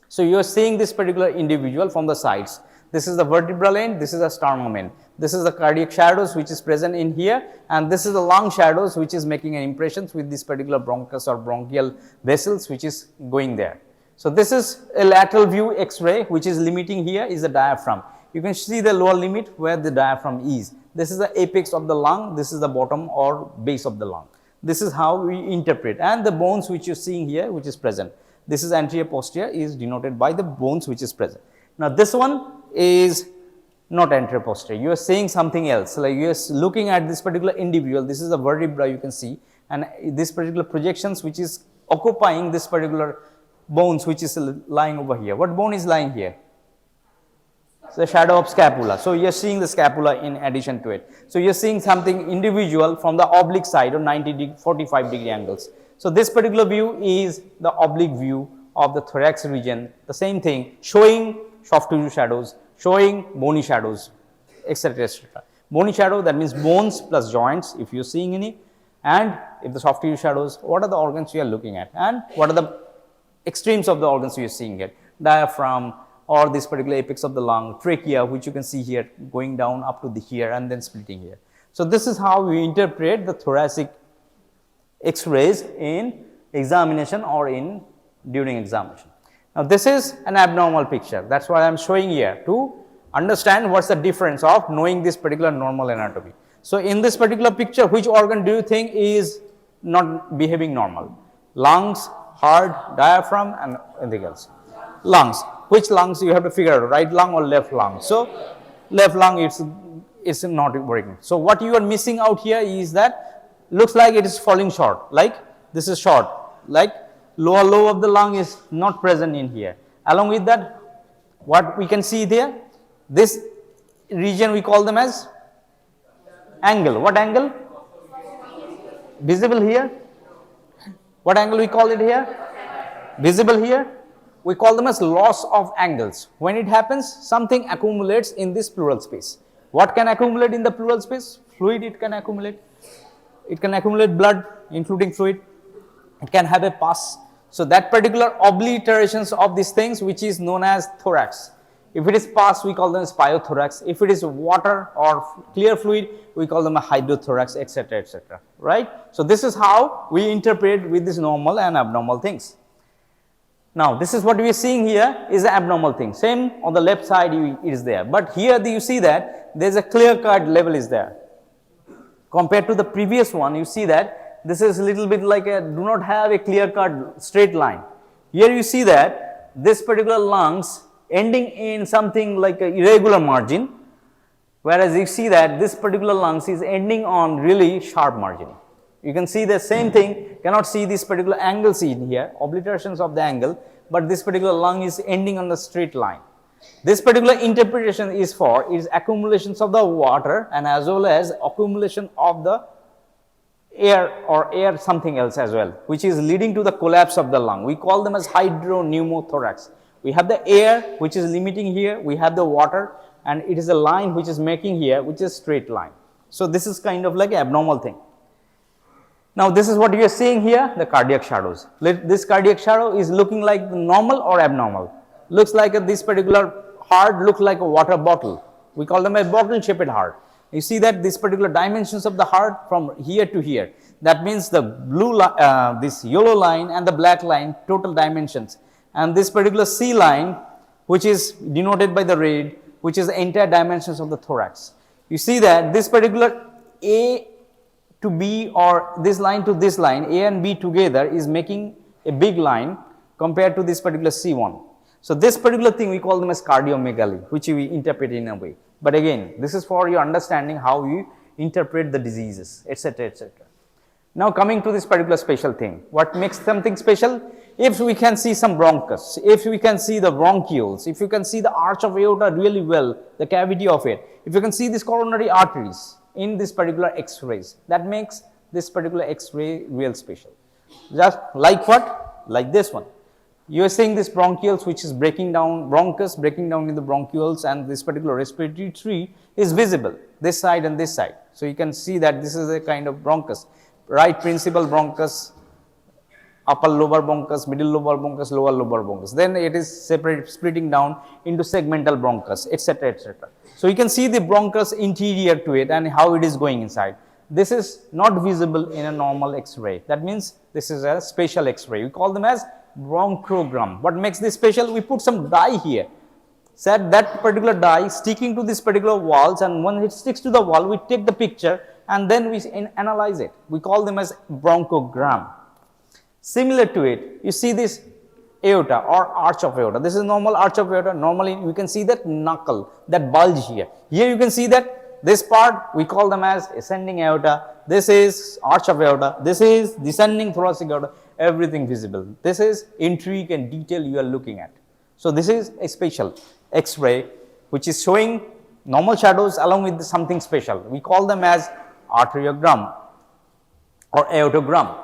So you are seeing this particular individual from the sides. This is the vertebral end, this is the sternum end. This is the cardiac shadows which is present in here, and this is the lung shadows which is making an impressions with this particular bronchus or bronchial vessels which is going there. So this is a lateral view X-ray which is limiting here is the diaphragm. You can see the lower limit where the diaphragm is. This is the apex of the lung, this is the bottom or base of the lung. This is how we interpret, and the bones which you are seeing here which is present. This is anterior posterior is denoted by the bones which is present. Now this one is not anterior posterior, you are seeing something else, like you are looking at this particular individual, this is the vertebra you can see, and this particular projections which is occupying this particular bones which is lying over here. What bone is lying here? The shadow of scapula. So you are seeing the scapula in addition to it. So you are seeing something individual from the oblique side of 45 degree angles. So this particular view is the oblique view of the thorax region. The same thing, showing soft tissue shadows, showing bony shadows, etc., etc. Bony shadow, that means bones plus joints if you are seeing any, and if the soft tissue shadows, what are the organs you are looking at, and what are the extremes of the organs you are seeing here, diaphragm or this particular apex of the lung, trachea, which you can see here going down up to the here and then splitting here. So, this is how we interpret the thoracic X-rays in examination or in during examination. Now, this is an abnormal picture, that is what I am showing here to understand what is the difference of knowing this particular normal anatomy. So, in this particular picture, which organ do you think is not behaving normal? Lungs, heart, diaphragm and anything else. Lungs. Which lungs you have to figure out, right lung or left lung? So, left lung it's not working. So, what you are missing out here is that looks like it is falling short, like this is short, like lower lobe of the lung is not present in here. Along with that, what we can see there, this region we call them as angle. What angle? Visible here. What angle we call it here? Visible here. We call them as loss of angles. When it happens, something accumulates in this pleural space. What can accumulate in the pleural space? Fluid it can accumulate. It can accumulate blood, including fluid. It can have a pus. So, that particular obliterations of these things, which is known as thorax. If it is pus, we call them as pyothorax. If it is water or clear fluid, we call them a hydrothorax, etc., etc. Right? So, this is how we interpret with these normal and abnormal things. Now, this is what we are seeing here is an abnormal thing. Same on the left side it is there, but here you see that there is a clear cut level is there. Compared to the previous one, you see that this is a little bit like a do not have a clear cut straight line. Here you see that this particular lungs ending in something like an irregular margin, whereas you see that this particular lungs is ending on really sharp margin. You can see the same thing, cannot see this particular angle seen here, obliterations of the angle, but this particular lung is ending on the straight line. This particular interpretation is for is accumulations of the water and as well as accumulation of the air or air something else as well, which is leading to the collapse of the lung. We call them as hydropneumothorax. We have the air which is limiting here, we have the water, and it is a line which is making here which is straight line. So, this is kind of like an abnormal thing. Now, this is what you are seeing here, the cardiac shadows. This cardiac shadow is looking like normal or abnormal. Looks like this particular heart looks like a water bottle. We call them a bottle shaped heart. You see that this particular dimensions of the heart from here to here. That means the blue, this yellow line and the black line total dimensions. And this particular C line, which is denoted by the red, which is the entire dimensions of the thorax. You see that this particular A to B or this line to this line, A and B together is making a big line compared to this particular C1. So, this particular thing we call them as cardiomegaly, which we interpret in a way. But again, this is for your understanding how you interpret the diseases, etc., etc. Now, coming to this particular special thing, what makes something special? If we can see some bronchus, if we can see the bronchioles, if you can see the arch of aorta really well, the cavity of it, if you can see these coronary arteries in this particular X-rays, that makes this particular X-ray real special. Just like what? Like this one. You are seeing this bronchioles which is breaking down, bronchus breaking down in the bronchioles, and this particular respiratory tree is visible, this side and this side. So, you can see that this is a kind of bronchus, right principal bronchus, upper lobar bronchus, middle lobar bronchus, lower lobar bronchus. Then it is splitting down into segmental bronchus, etc., etc. So, you can see the bronchus interior to it and how it is going inside. This is not visible in a normal X-ray. That means this is a special X-ray. We call them as bronchogram. What makes this special? We put some dye here. Said that particular dye sticking to this particular walls, and when it sticks to the wall, we take the picture and then we analyze it. We call them as bronchogram. Similar to it, you see this aorta or arch of aorta. This is normal arch of aorta. Normally, you can see that knuckle, that bulge here. Here you can see that this part we call them as ascending aorta. This is arch of aorta. This is descending thoracic aorta. Everything visible. This is intrigue and detail you are looking at. So, this is a special X-ray which is showing normal shadows along with something special. We call them as arteriogram or aortogram.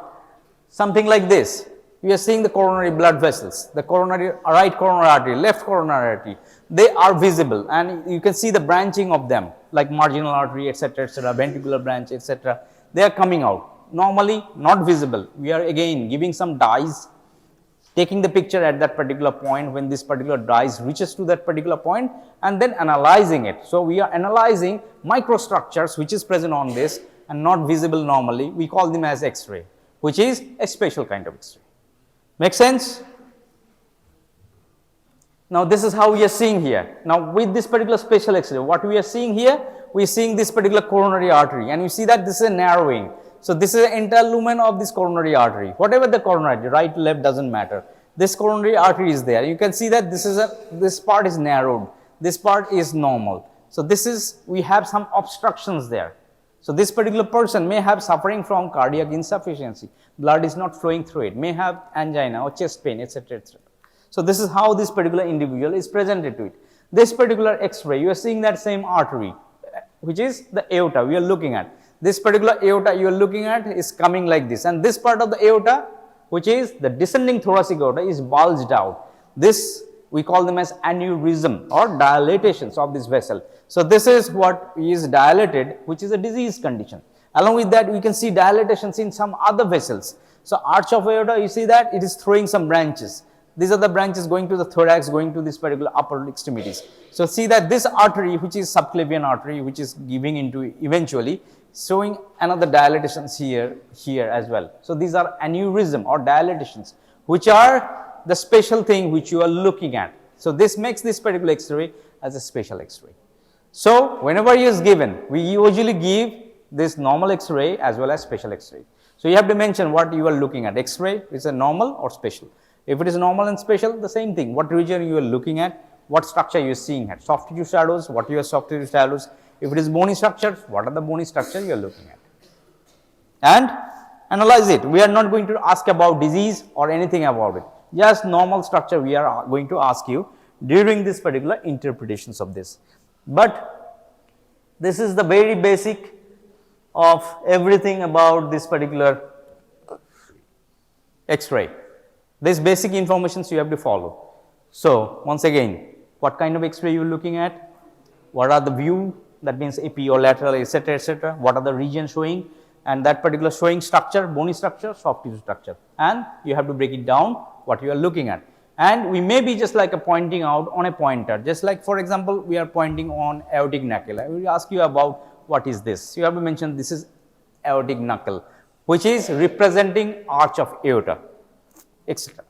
Something like this. We are seeing the coronary blood vessels, the coronary, right coronary artery, left coronary artery. They are visible, and you can see the branching of them, like marginal artery, etc., ventricular branch, etc. They are coming out. Normally not visible. We are again giving some dyes, taking the picture at that particular point when this particular dyes reaches to that particular point, and then analyzing it. So we are analyzing microstructures which is present on this and not visible normally. We call them as X-ray, which is a special kind of X-ray. Make sense? Now this is how we are seeing here. Now with this particular special X-ray, what we are seeing here, we are seeing this particular coronary artery, and you see that this is a narrowing. So this is the entire lumen of this coronary artery. Whatever the coronary artery, right, left, doesn't matter. This coronary artery is there. You can see that this part is narrowed. This part is normal. So this is, we have some obstructions there. So this particular person may have suffering from cardiac insufficiency. Blood is not flowing through it. May have angina or chest pain, etc., etc. So this is how this particular individual is presented to it. This particular X-ray, you are seeing that same artery, which is the aorta we are looking at. This particular aorta you are looking at is coming like this, and this part of the aorta, which is the descending thoracic aorta, is bulged out. This we call them as aneurysm or dilatations of this vessel. So this is what is dilated, which is a disease condition. Along with that, we can see dilatations in some other vessels. So arch of aorta, you see that it is throwing some branches. These are the branches going to the thorax, going to this particular upper extremities. So see that this artery, which is subclavian artery, which is giving into eventually, showing another dilatations here as well. So these are aneurysm or dilatations, which are the special thing which you are looking at. So this makes this particular X-ray as a special X-ray. So whenever it is given, we usually give this normal X-ray as well as special X-ray. So you have to mention what you are looking at. X-ray is a normal or special. If it is normal and special, the same thing. What region you are looking at, what structure you are seeing at. Soft tissue shadows, what are your soft tissue shadows. If it is bony structures, what are the bony structures you are looking at. And analyze it. We are not going to ask about disease or anything about it. Just normal structure we are going to ask you during this particular interpretations of this. But this is the very basic of everything about this particular X-ray. This basic informations you have to follow. So once again, what kind of X-ray you are looking at? What are the view? That means AP or lateral, etc., etc. What are the regions showing? And that particular showing structure, bony structure, soft tissue structure. And you have to break it down what you are looking at. And we may be just like a pointing out on a pointer. Just like, for example, we are pointing on aortic knuckle. I will ask you about what is this. You have to mention this is aortic knuckle, which is representing arch of aorta, etc.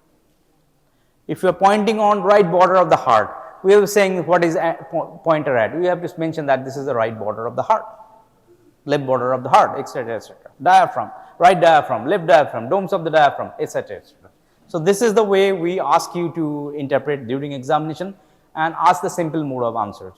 If you are pointing on right border of the heart, we are saying what is pointer at. We have to mention that this is the right border of the heart, left border of the heart, etc., etc. Diaphragm, right diaphragm, left diaphragm, domes of the diaphragm, etc., etc. So this is the way we ask you to interpret during examination and ask the simple mode of answers.